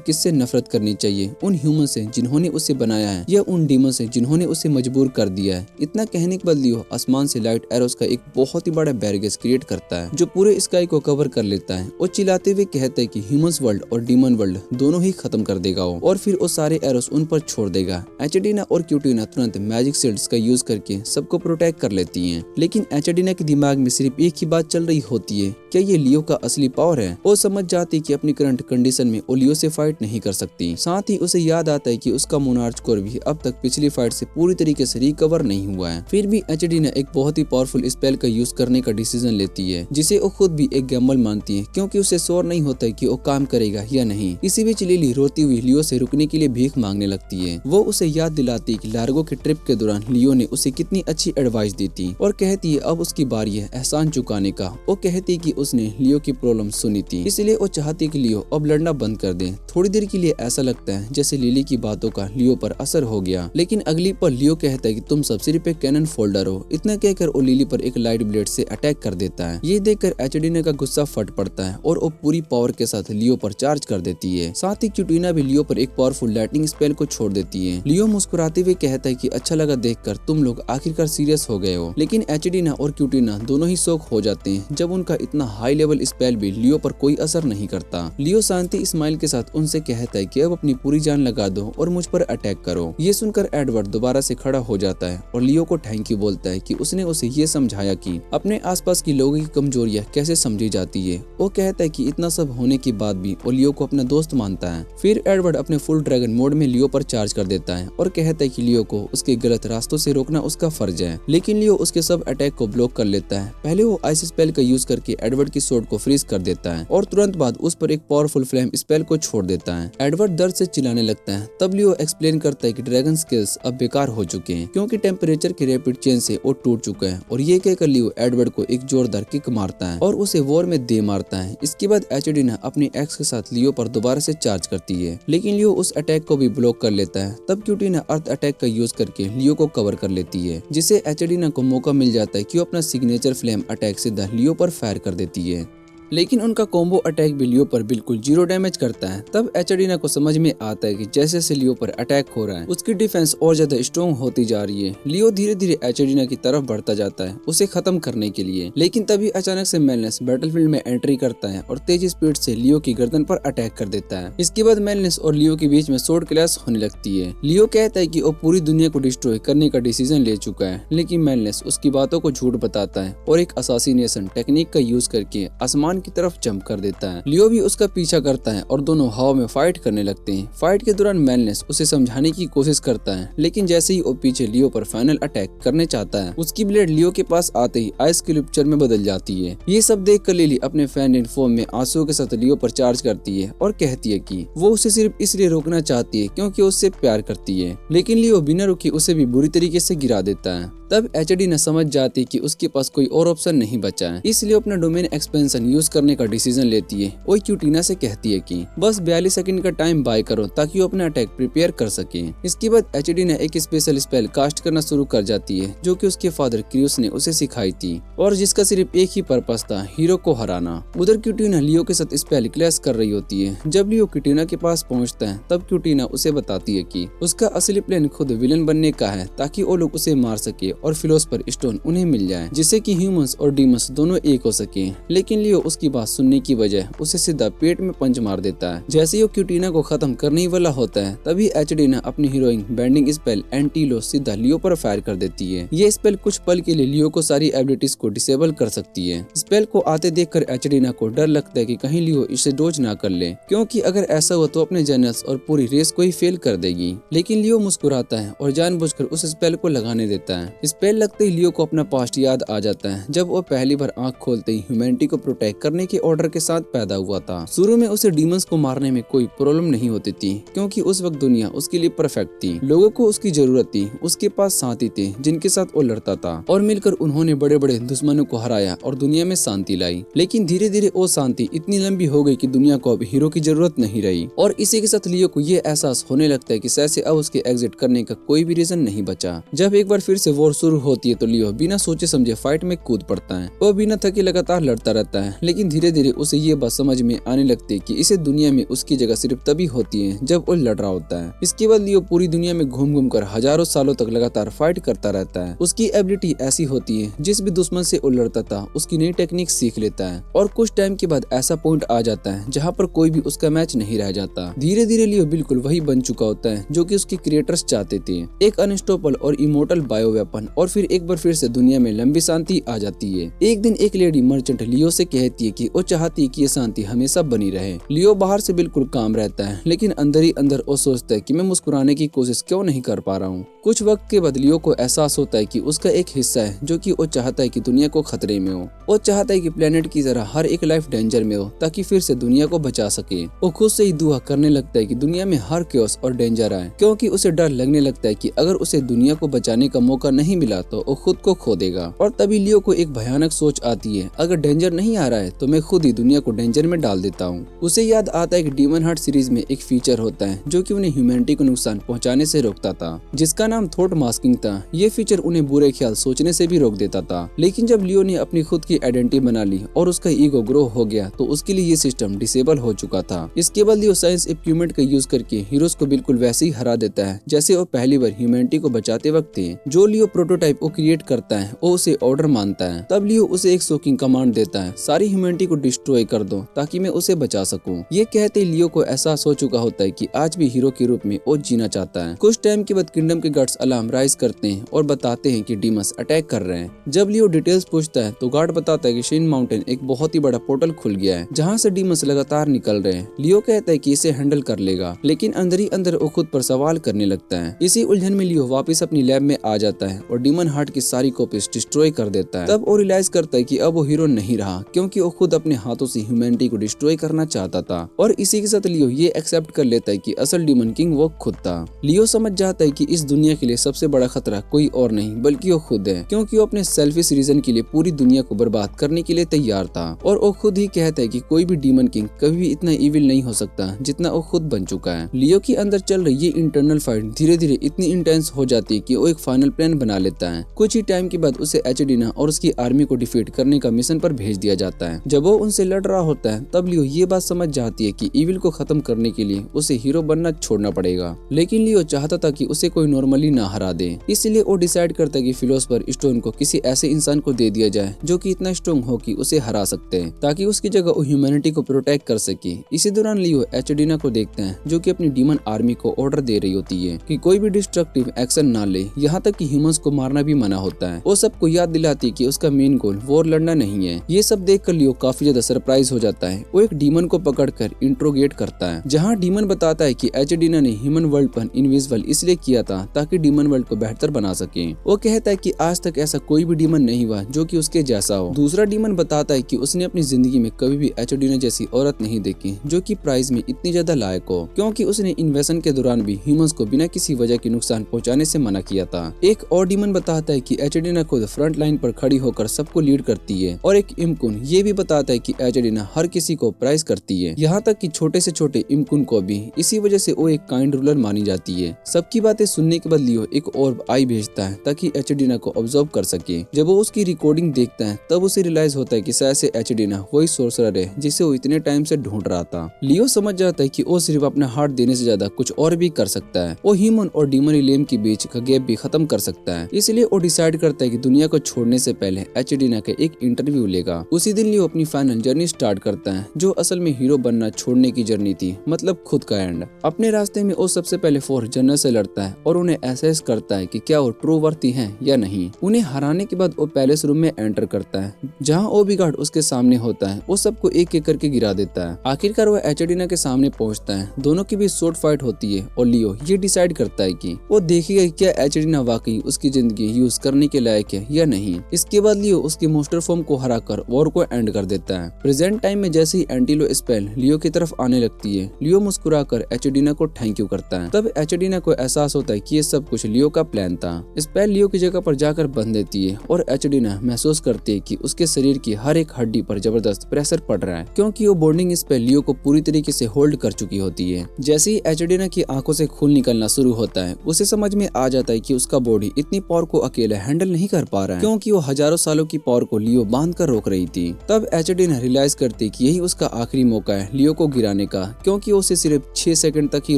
किससे नफरत करनी चाहिए, उन ह्यूमन से जिन्होंने उसे बनाया है या उन डीमन से जिन्होंने उसे मजबूर कर दिया है। इतना कहने के बाद लियो आसमान से लाइट एरोस का एक बहुत ही बड़ा बैरिकेड क्रिएट करता है जो पूरे स्काई को कवर कर लेता है और चिल्लाते हुए कहता है कि ह्यूमंस वर्ल्ड और डीमन वर्ल्ड दोनों ही खत्म कर देगा वो, और फिर वो सारे एरोस उन पर छोड़ देगा। एचडीना और क्यूटीना तुरंत मैजिक शील्ड्स का यूज करके सबको प्रोटेक्ट कर लेती हैं, लेकिन एचडीना के दिमाग में सिर्फ एक ही बात चल रही होती है, क्या ये लियो का असली पावर है। वो समझ जाती कि अपनी करंट कंडीशन में वो लियो से फाइट नहीं कर सकती। साथ ही उसे याद आता है कि उसका मोनार्च कोर भी अब तक पिछली फाइट से पूरी तरीके से रिकवर नहीं हुआ है। फिर भी एचडीना एक बहुत ही पावरफुल स्पेल का यूज करने का डिसीजन लेती है, जिसे वो खुद भी एक गैम्बल मानती है, क्योंकि उसे श्योर नहीं होता है कि वो काम करेगा या नहीं। इसी बीच लिली रोती हुई लियो से रुकने के लिए भीख मांगने लगती है। वो उसे याद दिलाती है कि लार्गो के ट्रिप के दौरान लियो ने उसे कितनी अच्छी एडवाइस दी थी, और कहती है अब उसकी बारी है एहसान चुकाने का। वो कहती है कि उसने लियो की प्रॉब्लम सुनी थी, इसलिए वो चाहती कि लियो अब लड़ना बंद कर दे। थोड़ी देर के लिए ऐसा लगता है जैसे लिली की बातों का लियो पर असर हो गया, लेकिन अगली पल लियो कहता है कि तुम सब सिर्फ एक कैनन फोल्डर हो। इतना कहकर वो लिली पर एक लाइट ब्लेड से अटैक कर देता है। ये देखकर एचडीना का गुस्सा फट पड़ता है और वो पूरी पावर के साथ लियो पर चार्ज कर देती है। साथ ही क्यूटीना भी लियो पर एक पावरफुल लाइटनिंग स्पेल को छोड़ देती है। लियो मुस्कुराते हुए कहता है कि अच्छा लगा देखकर तुम लोग आखिरकार सीरियस हो गए हो, लेकिन एचडीना और क्यूटीना दोनों ही शॉक हो जाते हैं जब उनका इतना हाई लेवल स्पेल भी लियो पर कोई असर नहीं करता। लियो शांति स्माइल के साथ उनसे कहता है कि अब अपनी पूरी जान लगा दो और मुझ पर अटैक करो। ये सुनकर एडवर्ड दोबारा से खड़ा हो जाता है और लियो को थैंक यू बोलता है कि उसने उसे ये समझाया कि अपने आसपास की लोगों की कमजोरियां कैसे समझी जाती है। वो कहता है कि इतना सब होने के बाद भी वो लियो को अपना दोस्त मानता है। फिर एडवर्ड अपने फुल ड्रैगन मोड में लियो पर चार्ज कर देता है और कहता है कि लियो को उसके गलत रास्तों से रोकना उसका फर्ज है, लेकिन लियो उसके सब अटैक को ब्लॉक कर लेता है। पहले वो आइस स्पेल का यूज करके एडवर्ड की स्वॉर्ड को फ्रीज कर देता है और तुरंत बाद उस पर एक पावरफुल फ्लेम स्पेल को छोड़ देता है। एडवर्ड दर्द से चिल्लाने लगता है। तब लियो एक्सप्लेन करता है कि ड्रैगन स्किल्स अब बेकार हो चुके हैं क्योंकि टेम्परेचर के रैपिड चेंज से वो टूट चुका है, और ये कहकर लियो एडवर्ड को एक जोरदार किक मारता है और उसे वॉर में दे मारता है। इसके बाद एचडीना अपनी एक्स के साथ लियो पर दोबारा से चार्ज करती है, लेकिन लियो उस अटैक को भी ब्लॉक कर लेता है। तब क्यूटीना अर्थ अटैक का यूज करके लियो को कवर कर लेती है, जिससे एचडीना को मौका मिल जाता है कि वो अपना सिग्नेचर फ्लेम अटैक सीधा लियो पर फायर कर देती है, लेकिन उनका कॉम्बो अटैक भी लियो पर बिल्कुल 0 डैमेज करता है। तब एचडीना को समझ में आता है कि जैसे जैसे लियो पर अटैक हो रहा है उसकी डिफेंस और ज्यादा स्ट्रॉन्ग होती जा रही है। लियो धीरे धीरे एचडीना की तरफ बढ़ता जाता है उसे खत्म करने के लिए, लेकिन तभी अचानक से मेलनेस बैटलफील्ड में एंट्री करता है और तेज स्पीड से लियो की गर्दन पर अटैक कर देता है। इसके बाद मेलनेस और लियो के बीच में स्वॉर्ड क्लैश होने लगती है। लियो कहता है कि वो पूरी दुनिया को डिस्ट्रॉय करने का डिसीजन ले चुका है, लेकिन मेलनेस उसकी बातों को झूठ बताता है और एक असासिनेशन टेक्निक का यूज करके आसमान की तरफ जंप कर देता है। लियो भी उसका पीछा करता है और दोनों हवा में फाइट करने लगते हैं। फाइट के दौरान मेलनेस उसे समझाने की कोशिश करता है, लेकिन जैसे ही वो पीछे लियो पर फाइनल अटैक करने चाहता है उसकी ब्लेड लियो के पास आते ही आइस स्कल्पचर में बदल जाती है। ये सब देखकर लिली अपने फैन इन फॉर्म में आंसुओं के साथ लियो पर चार्ज करती है और कहती है कि वो उसे सिर्फ इसलिए रोकना चाहती है क्योंकि उससे प्यार करती है, लेकिन लियो बिना रुके उसे भी बुरी तरीके से गिरा देता है। तब एचडीना समझ जाती कि उसके पास कोई और ऑप्शन नहीं बचा है, इसलिए अपना डोमेन एक्सपेंशन यूज करने का डिसीजन लेती है। वो क्यूटीना से कहती है कि बस 42 सेकंड का टाइम बाय करो ताकि वो अपना अटैक प्रिपेयर कर सके। इसके बाद एचडीना एक स्पेशल स्पेल कास्ट करना शुरू कर जाती है जो कि उसके फादर क्रियोस ने उसे सिखाई थी और जिसका सिर्फ एक ही पर्पस था, हीरो को हराना। उधर क्यूटीना लियो के साथ स्पेल क्लैश कर रही होती है। जब लियो क्यूटीना के पास पहुंचता है तब क्यूटीना उसे बताती है कि उसका असली प्लान खुद विलन बनने का है ताकि वो लोग उसे मार सके और फिलोसफर स्टोन उन्हें मिल जाए, जिससे कि ह्यूमंस और डीमंस दोनों एक हो सके। लेकिन लियो उसकी उसकी बात सुनने की बजाय उसे सीधा पेट में पंच मार देता है। जैसे ही वो क्यूटीना को खत्म करने ही वाला होता है तभी एचडीना अपनी हीरोइन बेंडिंग स्पेल एंटीलो सीधा लियो पर फायर कर देती है। ये स्पेल कुछ पल के लिए लियो को सारी एबिलिटीज को डिसेबल कर सकती है। स्पेल को आते देखकर एचडीना को डर लगता है कि कहीं लियो इसे डोज ना कर ले, क्योंकि अगर ऐसा हुआ तो अपने जनरल्स और पूरी रेस को ही फेल कर देगी। लेकिन लियो मुस्कुराता है और जानबूझकर उस स्पेल को लगाने देता है। स्पेल लगते ही लियो को अपना पास्ट याद आ जाता है, जब वो पहली बार आंख खोलते ही ह्यूमैनिटी को प्रोटेक्ट करने के ऑर्डर के साथ पैदा हुआ था। शुरू में उसे डीमंस को मारने में कोई प्रॉब्लम नहीं होती थी, क्योंकि उस वक्त दुनिया उसके लिए परफेक्ट थी। लोगों को उसकी जरूरत थी, उसके पास साथी थे जिनके साथ वो लड़ता था और मिलकर उन्होंने बड़े बड़े दुश्मनों को हराया और दुनिया में शांति लाई। लेकिन धीरे धीरे वो शांति इतनी लंबी हो गई कि दुनिया को अब हीरो की जरूरत नहीं रही और इसी के साथ लियो को ये एहसास होने लगता है कि शायद अब उसके एग्जिट करने का कोई भी रीजन नहीं बचा। जब एक बार फिर से वॉर शुरू होती है तो लियो बिना सोचे समझे फाइट में कूद पड़ता है। वो बिना थके लगातार लड़ता रहता है, लेकिन धीरे धीरे उसे ये बात समझ में आने लगती है कि इसे दुनिया में उसकी जगह सिर्फ तभी होती है जब वो लड़ रहा होता है। इसके बाद लियो पूरी दुनिया में घूम घूम कर हजारों सालों तक लगातार फाइट करता रहता है। उसकी एबिलिटी ऐसी होती है जिस भी दुश्मन से वो लड़ता था उसकी नई टेक्निक सीख लेता है और कुछ टाइम के बाद ऐसा पॉइंट आ जाता है जहाँ पर कोई भी उसका मैच नहीं रह जाता। धीरे धीरे लियो बिल्कुल वही बन चुका होता है जो कि उसके क्रिएटर्स चाहते थे, एक अनस्टॉपेबल और इमोर्टल बायो वेपन। और फिर एक बार फिर से दुनिया में लंबी शांति आ जाती है। एक दिन एक लेडी मर्चेंट लियो से कहती है कि वो चाहती है कि ये शांति हमेशा बनी रहे। लियो बाहर से बिल्कुल काम रहता है, लेकिन अंदर ही अंदर वो सोचता है कि मैं मुस्कुराने की कोशिश क्यों नहीं कर पा रहा हूँ। कुछ वक्त के बाद लियो को एहसास होता है कि उसका एक हिस्सा है जो कि वो चाहता है कि दुनिया को खतरे में हो। वो चाहता है कि प्लेनेट की तरह हर एक लाइफ डेंजर में हो ताकि फिर से दुनिया को बचा सके। वो खुद से ही दुआ करने लगता है कि दुनिया में हर क्योस और डेंजर आए, क्योंकि उसे डर लगने लगता है कि अगर उसे दुनिया को बचाने का मौका नहीं मिला तो वो खुद को खो देगा। और तभी लियो को एक भयानक सोच आती है, अगर डेंजर नहीं आ रहा है तो मैं खुद ही दुनिया को डेंजर में डाल देता हूँ। उसे याद आता है कि डीमन हार्ट सीरीज में एक फीचर होता है जो कि उन्हें ह्यूमैनिटी को नुकसान पहुंचाने से रोकता था, जिसका नाम थॉट मास्किंग था। ये फीचर उन्हें बुरे ख्याल सोचने से भी रोक देता था। लेकिन जब लियो ने अपनी खुद की आइडेंटिटी बना ली और उसका ईगो ग्रो हो गया तो उसके लिए ये सिस्टम डिसेबल हो चुका था। इसके बाद लियो साइंस इक्विपमेंट का यूज करके हीरोज को बिल्कुल वैसे ही हरा देता है जैसे वो पहली बार ह्यूमैनिटी को बचाते वक्त थे। जो लियो प्रोटोटाइप वो क्रिएट करता है वो उसे ऑर्डर मानता है। तब लियो उसे एक शॉकिंग कमांड देता है, सारी ह्यूमैनिटी को डिस्ट्रॉय कर दो ताकि मैं उसे बचा सकूं। ये कहते लियो को एहसास हो चुका होता है कि आज भी हीरो के रूप में वो जीना चाहता है। कुछ टाइम के बाद किंगडम के गार्ड्स अलार्म राइज करते हैं और बताते हैं कि डीमंस अटैक कर रहे हैं। जब लियो डिटेल्स पूछता है तो गार्ड बताता है कि शिन माउंटेन एक बहुत ही बड़ा पोर्टल खुल गया है जहाँ से डीमंस लगातार निकल रहे हैं। लियो कहता है कि इसे हैंडल कर लेगा, लेकिन अंदर ही अंदर वो खुद पर सवाल करने लगता है। इसी उलझन में लियो वापस अपनी लैब में आ जाता है और डीमन हार्ट की सारी कॉपीज डिस्ट्रॉय कर देता है। तब वो रियलाइज करता है कि अब वो हीरो नहीं रहा, क्योंकि वो खुद अपने हाथों से ह्यूमैनिटी को डिस्ट्रॉय करना चाहता था। और इसी के साथ लियो ये एक्सेप्ट कर लेता है कि असल डीमन किंग वो खुद था। लियो समझ जाता है कि इस दुनिया के लिए सबसे बड़ा खतरा कोई और नहीं बल्कि वो खुद है, क्योंकि वो अपने सेल्फिश रीजन के लिए पूरी दुनिया को बर्बाद करने के लिए तैयार था। और वो खुद ही कहता है कि कोई भी डीमन किंग कभी भी इतना इविल नहीं हो सकता जितना वो खुद बन चुका है। लियो के अंदर चल रही ये इंटरनल फाइट धीरे धीरे इतनी इंटेंस हो जाती है कि वो एक फाइनल प्लान बना लेता है। कुछ ही टाइम के बाद उसे एचडीना और उसकी आर्मी को डिफीट करने का मिशन पर भेज दिया जाता है। जब वो उनसे लड़ रहा होता है तब लियो ये बात समझ जाती है कि इविल को खत्म करने के लिए उसे हीरो बनना छोड़ना पड़ेगा। लेकिन लियो चाहता था कि उसे कोई नॉर्मली ना हरा दे, इसलिए वो डिसाइड करता है कि फिलोसफर स्टोन को किसी ऐसे इंसान को दे दिया जाए जो कि इतना स्ट्रॉन्ग हो कि उसे हरा सकते हैं, ताकि उसकी जगह वो ह्यूमैनिटी को प्रोटेक्ट कर सके। इसी दौरान लियो एचडीना को देखते हैं जो कि अपनी डीमन आर्मी को ऑर्डर दे रही होती है कि कोई भी डिस्ट्रक्टिव एक्शन ना ले, यहाँ तक कि ह्यूमंस को मारना भी मना होता है। वो सबको याद दिलाती है कि उसका मेन गोल वॉर लड़ना नहीं है। ये सब देखकर लियो काफी ज्यादा सरप्राइज हो जाता है। वो एक डीमन को पकड़कर इंट्रोगेट करता है, जहाँ डीमन बताता है कि एचडीना ने ह्यूमन वर्ल्ड पर इनविजिबल इसलिए किया था ताकि डीमन वर्ल्ड को बेहतर बना सके। वो कहता है कि आज तक ऐसा कोई भी डीमन नहीं हुआ जो कि उसके जैसा हो। दूसरा डीमन बताता है कि उसने अपनी जिंदगी में कभी भी एचडीना जैसी औरत नहीं देखी जो कि प्राइज में इतनी ज्यादा लायक हो, क्योंकि उसने इन्वेशन के दौरान भी ह्यूमंस को बिना किसी वजह के नुकसान पहुंचाने से मना किया था। एक और डीमन बताता है कि एचडीना खुद फ्रंट लाइन पर खड़ी होकर सबको लीड करती है। और एक इमकुन ये भी बताता है कि एचडीना हर किसी को प्राइज करती है, यहाँ तक कि छोटे से छोटे इमकुन को भी। इसी वजह से वो एक काइंड रूलर मानी जाती है। सबकी बातें सुनने के बाद लियो एक और आई भेजता है ताकि एचडीना को ऑब्जर्व कर सके। जब वो उसकी रिकॉर्डिंग देखता है तब उसे रियलाइज होता है कि शायद से एचडीना वही सोर्सरर है जिसे वो इतने टाइम से ढूंढ रहा था। लियो समझ जाता है कि वो सिर्फ अपना हार्ट देने से ज्यादा कुछ और भी कर सकता है। वो ह्यूमन और डीमन इलेम के बीच का गैप भी खत्म कर सकता है। इसलिए वो डिसाइड करता है कि दुनिया को छोड़ने से पहले एचडीना का एक इंटरव्यू लेगा। उसी दिन लियो लियो अपनी फाइनल जर्नी स्टार्ट करता है, जो असल में हीरो बनना छोड़ने की जर्नी थी, मतलब खुद का एंड। अपने रास्ते में वो सबसे पहले 4 जनरल से लड़ता है और उन्हें एसेस करता है कि क्या वो ट्रू वर्दी हैं या नहीं। उन्हें हराने के बाद वो पैलेस रूम में एंटर करता है, जहाँ ओबी गार्ड उसके सामने होता है। वो सबको एक एक करके गिरा देता है। आखिरकार वो एचडीना के सामने पहुंचता है। दोनों की भी शॉर्ट फाइट होती है और लियो ये डिसाइड करता है कि वो देखेगा क्या एचडीना वाकई उसकी जिंदगी यूज करने के लायक है या नहीं। इसके बाद लियो उसके मोस्टर फॉर्म को हराकर वॉर को एंड कर देता है। प्रेजेंट टाइम में जैसे ही एंटीलो स्पेल लियो की तरफ आने लगती है, लियो मुस्कुराकर एचडीना को थैंक यू करता है। तब एचडीना को एहसास होता है कि ये सब कुछ लियो का प्लान था। स्पेल लियो की जगह पर जाकर बंध देती है और एचडीना महसूस करती है कि उसके शरीर की हर एक हड्डी पर जबरदस्त प्रेशर पड़ रहा है, क्योंकि वो बॉन्डिंग स्पेल लियो को पूरी तरीके से होल्ड कर चुकी होती है। जैसे ही एचडीना की आंखों से खून निकलना शुरू होता है, उसे समझ में आ जाता है कि उसका बॉडी इतनी पावर को अकेला हैंडल नहीं कर पा रहा है, क्योंकि वो हजारों सालों की पावर को लियो बांध कर रोक रही थी। तब एचडीना रियलाइज करती कि यही उसका आखिरी मौका है लियो को गिराने का, क्योंकि उसे सिर्फ 6 सेकंड तक ही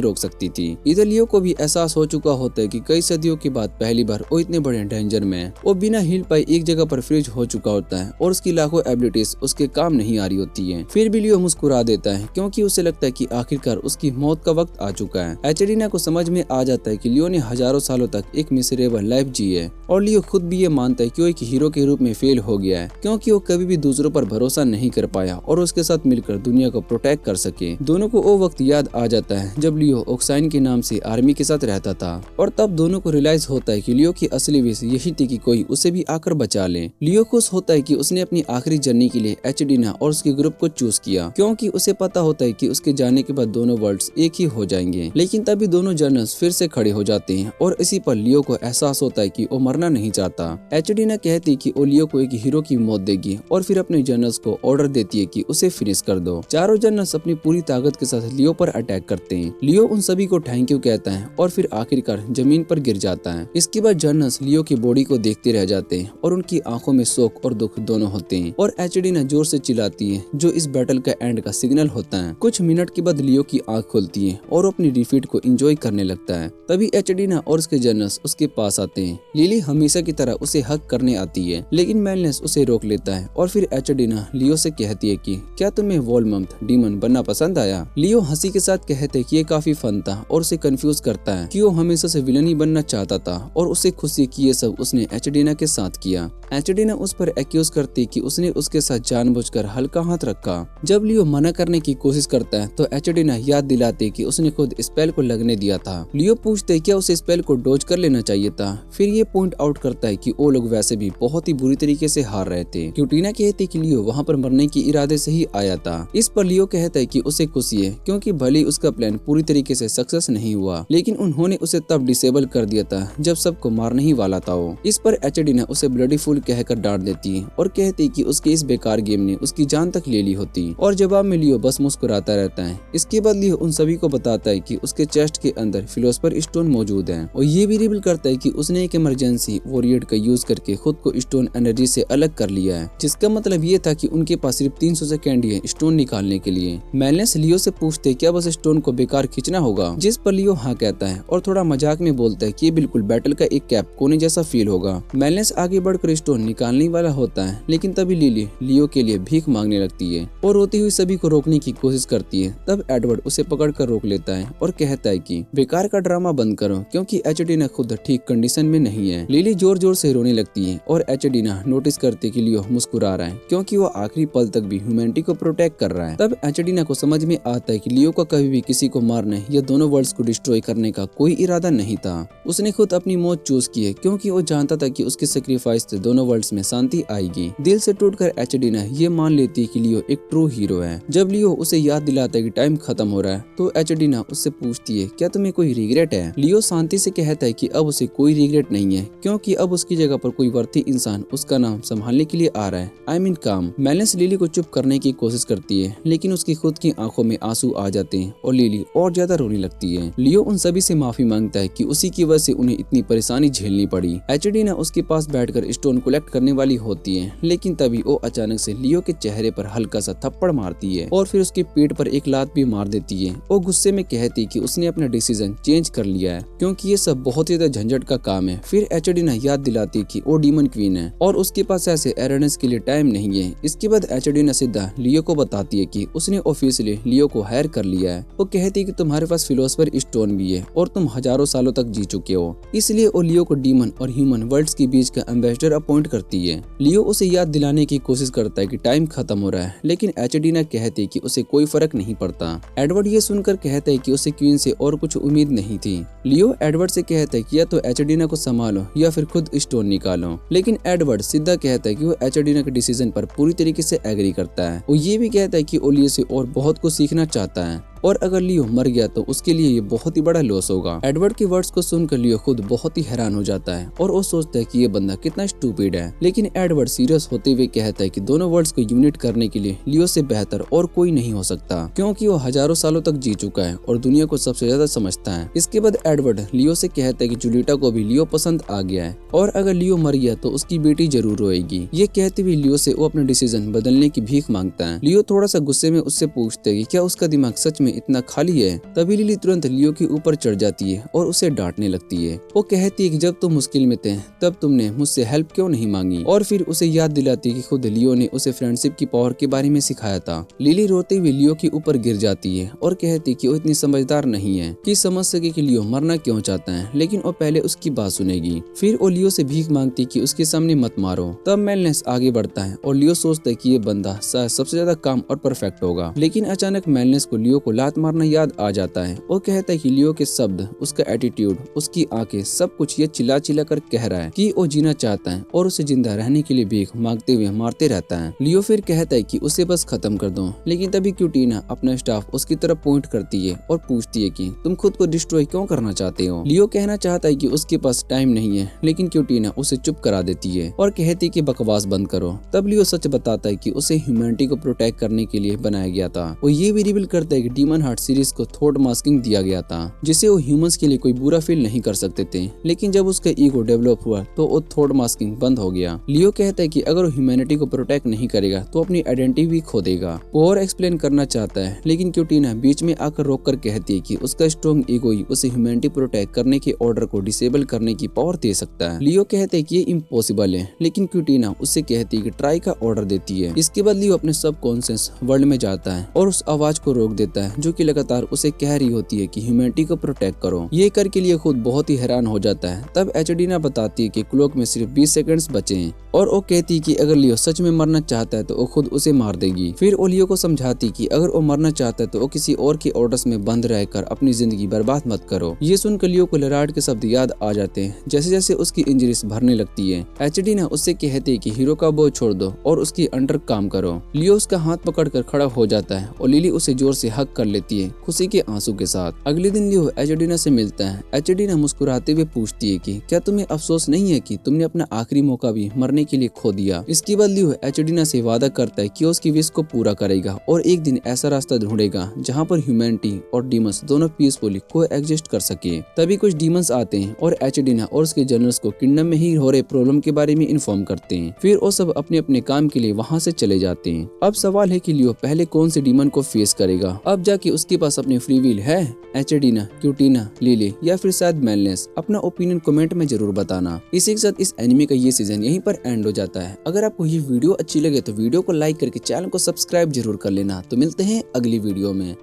रोक सकती थी। इधर लियो को भी एहसास हो चुका होता है कि कई सदियों के बाद पहली बार वो इतने बड़े डेंजर में है। वो बिना हील पाए एक जगह पर फ्रीज हो चुका होता है और उसकी लाखों एबिलिटीज उसके काम नहीं आ रही होती है। फिर भी लियो मुस्कुरा देता है, क्योंकि उसे लगता है कि आखिरकार उसकी मौत का वक्त आ चुका है। एचडीना को समझ में आ जाता है कि लियो ने हजारों सालों तक एक मिसरेबल लाइफ जी है और लियो खुद भी ये मानता है कि वो एक हीरो के रूप में फेल हो गया है, क्योंकि वो कभी भी दूसरों पर भरोसा नहीं कर पाया और उसके साथ मिलकर दुनिया को प्रोटेक्ट कर सके। दोनों को वो वक्त याद आ जाता है जब लियो ऑक्साइन के नाम से आर्मी के साथ रहता था, और तब दोनों को रियलाइज होता है कि लियो की असली विश यही थी कि कोई उसे भी आकर बचा ले। लियो खुश होता है कि उसने अपनी आखिरी जर्नी के लिए एचडीना और उसके ग्रुप को चूज किया, क्योंकि उसे पता होता है कि उसके जाने के बाद दोनों वर्ल्ड्स एक ही हो जाएंगे। लेकिन तभी दोनों जनरल्स फिर से खड़े हो जाते हैं और इसी पर लियो को एहसास होता है कि वो मरना नहीं चाहता। एचडीना कहती है कि वो लियो को एक हीरो की मौत देगी और फिर अपने जनरल्स को ऑर्डर देती है कि उसे फिनिश कर दो। चारों जनरल्स अपनी पूरी ताकत के साथ लियो पर अटैक करते हैं। लियो उन सभी को थैंक यू कहता है और फिर आखिरकार जमीन पर गिर जाता है। इसके बाद जनरल्स लियो की बॉडी को देखते रह जाते हैं और उनकी आंखों में शोक और दुख दोनों होते हैं, और एचडीना जोर से चिल्लाती है, जो इस बैटल का एंड का सिग्नल होता है। कुछ मिनट के बाद लियो की आंख खुलती है और अपनी डिफीट को एंजॉय करने लगता है। तभी एचडीना और उसके जनरल्स उसके पास आते हैं। लिली हमेशा की तरह उसे हक करने आती है, लेकिन मेलनेस उसे रोक लेता है और फिर एचडीना लियो से कहती है कि क्या तुम्हें वॉलमंथ डीमन बनना पसंद आया। लियो हंसी के साथ कहते कि ये काफी फन था और उसे कंफ्यूज करता है कि वो हमेशा से विलन ही बनना चाहता था, और उसे खुशी कि ये सब उसने एचडीना के साथ किया। एचडीना उस पर एक्यूज करती कि उसने उसके साथ जानबूझकर हल्का हाथ रखा। जब लियो मना करने की कोशिश करता है तो एचडीना याद दिलाती कि उसने खुद स्पेल को लगने दिया था। लियो पूछते क्या उसे स्पेल को डोज कर लेना चाहिए था। फिर ये पॉइंट आउट करता है कि वो लोग वैसे भी बहुत ही बुरी तरीके से हार रहे थे। क्यूटीना कहती कि लियो वहाँ पर मरने के इरादे से ही आया था। इस पर लियो कहता है कि उसे खुशी है, क्योंकि भले ही उसका प्लान पूरी तरीके से सक्सेस नहीं हुआ, लेकिन उन्होंने उसे तब डिसेबल कर दिया था जब सबको मारने ही वाला था वो। इस पर एचडीना उसे ब्लडी फूल कहकर डांट देती है और कहती कि उसके इस बेकार गेम ने उसकी जान तक ले ली होती, और जवाब में लियो बस मुस्कुराता रहता है। इसके बाद लियो उन सभी को बताता है कि उसके चेस्ट के अंदर फिलोसफर स्टोन मौजूद है, और ये भी रिवील करता है कि उसने एक इमरजेंसी वॉरियर का यूज करके खुद को स्टोन एनर्जी से अलग कर लिया है, जिसका मतलब ये था कि उनके पास सिर्फ 300 सेकेंड है स्टोन निकालने के लिए। मेलनेस लियो से पूछते क्या बस स्टोन को बेकार खींचना होगा, जिस पर लियो हाँ कहता है और थोड़ा मजाक में बोलता है कि ये बिल्कुल बैटल का एक कैप कोने जैसा फील होगा। मेलनेस आगे बढ़कर स्टोन निकालने वाला होता है, लेकिन तभी लिली लियो के लिए भीख मांगने लगती है और रोती हुई सभी को रोकने की कोशिश करती है। तब एडवर्ड उसे पकड़कर रोक लेता है और कहता है कि बेकार का ड्रामा बंद करो, क्योंकि एचडीना खुद ठीक कंडीशन में नहीं है। लिली जोर जोर से रोने लगती है और एचडीना नोटिस करती कि लियो मुस्कुरा रहा है, क्योंकि वो आखिरी पल तक भी ह्यूमैनिटी को प्रोटेक्ट कर रहा है। तब एचडीना को समझ में आता है कि लियो का कभी भी किसी को मारने या दोनों वर्ल्ड्स को डिस्ट्रॉय करने का कोई इरादा नहीं था। उसने खुद अपनी मौत चूज की है, क्योंकि वो जानता था कि उसके सेक्रीफाइस से दोनों वर्ल्ड्स में शांति आएगी। दिल से टूटकर एचडीना ये मान लेती है कि लियो एक ट्रू हीरो है। जब लियो उसे याद दिलाता है कि टाइम खत्म हो रहा है, तो एचडीना उससे पूछती है क्या तुम्हें कोई रिग्रेट है। लियो शांति से कहता है कि अब उसे कोई रिग्रेट नहीं है, क्योंकि अब उसकी जगह पर कोई वर्थी इंसान उसका नाम संभालने के लिए आ रहा है। आई मीन काम। मेलनेस लिली को चुप करने की कोशिश करती है, लेकिन उसकी खुद की आंखों में आंसू आ जाते हैं और लिली और ज्यादा रोने लगती है। लियो उन सभी से माफी मांगता है कि उसी की वजह से उन्हें इतनी परेशानी झेलनी पड़ी। एचडीना उसके पास बैठकर स्टोन कलेक्ट करने वाली होती है, लेकिन तभी वो अचानक से लियो के चेहरे पर हल्का सा थप्पड़ मारती है और फिर उसके पेट पर एक लात भी मार देती है। वो गुस्से में कहती कि उसने अपना डिसीजन चेंज कर लिया है, क्योंकि ये सब बहुत ही ज्यादा झंझट का काम है। फिर एचडीना याद दिलाती कि वो डीमन क्वीन है और उसके पास ऐसे एरेनेस के लिए टाइम नहीं है, इसके बाद एचडीना सीधा लियो को बताती है कि उसने ऑफिशियली लियो को हायर कर लिया है। वो कहती है कि तुम्हारे पास फिलोसफर स्टोन भी है और तुम हजारों सालों तक जी चुके हो, इसलिए वो लियो को डीमन और ह्यूमन वर्ल्ड्स के बीच का एम्बेसडर अपॉइंट करती है। लियो उसे याद दिलाने की कोशिश करता है कि टाइम खत्म हो रहा है, लेकिन एचडीना कहती है कि उसे कोई फर्क नहीं पड़ता। एडवर्ड ये सुनकर कहता है कि उसे क्वीन से और कुछ उम्मीद नहीं थी। लियो एडवर्ड से कहता है कि या तो एचडीना को संभालो या फिर खुद स्टोन निकालो, लेकिन एडवर्ड सीधा कहता है कि वो एचडीना के डिसीजन पर पूरी तरीके से एग्री करता है। वो ये भी कहता है कि वो लियो से और बहुत कुछ सीखना चाहता है और अगर लियो मर गया तो उसके लिए ये बहुत ही बड़ा लॉस होगा। एडवर्ड के वर्ड्स को सुनकर लियो खुद बहुत ही हैरान हो जाता है और वो सोचता है कि ये बंदा कितना स्टूपिड है, लेकिन एडवर्ड सीरियस होते हुए कहता है कि दोनों वर्ल्ड्स को यूनिट करने के लिए लियो से बेहतर और कोई नहीं हो सकता, क्योंकि वो हजारों सालों तक जी चुका है और दुनिया को सबसे ज्यादा समझता है। इसके बाद एडवर्ड लियो से कहता है कि जूलिएटा को भी लियो पसंद आ गया है और अगर लियो मर गया तो उसकी बेटी जरूर रोएगी। ये कहते हुए लियो से वो अपना डिसीजन बदलने की भीख मांगता है। लियो थोड़ा सा गुस्से में उससे पूछता है कि क्या उसका दिमाग सच में इतना खाली है। तभी लिली तुरंत लियो के ऊपर चढ़ जाती है और उसे डांटने लगती है। वो कहती है कि जब तुम मुश्किल में थे तब तुमने मुझसे हेल्प क्यों नहीं मांगी, और फिर उसे याद दिलाती है कि खुद लियो ने उसे फ्रेंडशिप की पावर के बारे में सिखाया था। लिली रोते हुए लियो के ऊपर गिर जाती है और कहती है कि वो इतनी समझदार नहीं है कि समझ सके कि लियो मरना क्यों चाहता है, लेकिन वो पहले उसकी बात सुनेगी। फिर वो लियो से भीख मांगती कि उसके सामने मत मारो। तब मेलनेस आगे बढ़ता है और लियो सोचता है कि ये बंदा शायद सबसे ज्यादा काम और परफेक्ट होगा, लेकिन अचानक मेलनेस को लियो को लात मारना याद आ जाता है। वो कहता है कि लियो के शब्द, उसका एटीट्यूड, उसकी आंखें, सब कुछ ये चिल्ला चिल्ला कर कह रहा है कि वो जीना चाहता है और उसे जिंदा रहने के लिए भीख मांगते हुए मारते रहता है। लियो फिर कहता है कि उसे बस खत्म कर दो, लेकिन तभी क्यूटीना अपना स्टाफ उसकी तरफ पॉइंट करती है और पूछती है कि तुम खुद को डिस्ट्रॉय क्यों करना चाहते हो। लियो कहना चाहता है कि उसके पास टाइम नहीं है, लेकिन क्यूटीना उसे चुप करा देती है और कहती है कि बकवास बंद करो। तब लियो सच बताता है कि उसे ह्यूमैनिटी को प्रोटेक्ट करने के लिए बनाया गया था। वो ये भी रिवील करता है कि डीमन हार्ट सीरीज को थॉट मास्किंग दिया गया था, जिसे वो ह्यूमंस के लिए कोई बुरा फील नहीं कर सकते थे, लेकिन जब उसका ईगो डेवलप हुआ तो वो थॉट मास्किंग बंद हो गया। लियो कहता है कि अगर वो ह्यूमैनिटी को प्रोटेक्ट नहीं करेगा तो अपनी आइडेंटिटी भी खो देगा। वो और एक्सप्लेन करना चाहता है, लेकिन क्यूटीना बीच में आकर रोककर कहती है कि उसका स्ट्रॉन्ग ईगो ही उसे ह्यूमैनिटी प्रोटेक्ट करने के ऑर्डर को डिसेबल करने की पावर दे सकता है। लियो कहते हैं कि ये इम्पॉसिबल है, लेकिन क्यूटीना उससे कहती है कि ट्राई का ऑर्डर देती है। इसके बाद लियो अपने सब कॉन्शियस वर्ल्ड में जाता है और उस आवाज को रोक देता है जो कि लगातार उसे कह रही होती है कि ह्यूमैनिटी को प्रोटेक्ट करो। ये करके लिए खुद बहुत ही हैरान हो जाता है। तब एचडीना बताती है कि क्लॉक में सिर्फ 20 सेकंड्स बचे हैं और वो कहती है कि अगर लियो सच में मरना चाहता है तो वो खुद उसे मार देगी। फिर वो लियो को समझाती कि अगर वो मरना चाहता है तो वो किसी और के ऑर्डर्स में बंद रहकर अपनी जिंदगी बर्बाद मत करो। ये सुनकर लियो को लराड के शब्द याद आ जाते हैं जैसे जैसे उसकी इंजरीज भरने लगती है। एचडीना उससे कहती है कि हीरो का बोझ छोड़ दो और उसकी अंडर काम करो। लियो उसका हाथ पकड़कर खड़ा हो जाता है और लिली उसे जोर से हक कर लेती है खुशी के आंसू के साथ। अगले दिन लियो एचडीना से मिलता है। एचडीना मुस्कुराते हुए पूछती है कि क्या तुम्हें अफसोस नहीं है कि तुमने अपना आखिरी मौका भी मरने के लिए खो दिया। इसके बाद लियो एचडीना से वादा करता है कि उसकी विश को पूरा करेगा और एक दिन ऐसा रास्ता ढूंढेगा जहाँ पर ह्यूमैनिटी और डीमंस दोनों पीसफुली को एग्जिस्ट कर सके। तभी कुछ डीमंस आते हैं और एचडीना और उसके जनरल्स को किंगडम में ही हो रहे प्रॉब्लम के बारे में इन्फॉर्म करते हैं। फिर वो सब अपने अपने काम के लिए वहाँ से चले जाते हैं। अब सवाल है कि लियो पहले कौन से डीमन को फेस करेगा। अब जाके उसके पास अपनी फ्री विल है, एचडीना, क्यूटीना, लिली या फिर शायद मेलनेस। अपना ओपिनियन कमेंट में जरूर बताना। इसी के साथ इस एनिमे का ये सीजन यहीं पर एंड हो जाता है। अगर आपको ये वीडियो अच्छी लगे तो वीडियो को लाइक करके चैनल को सब्सक्राइब जरूर कर लेना। तो मिलते हैं अगली वीडियो में।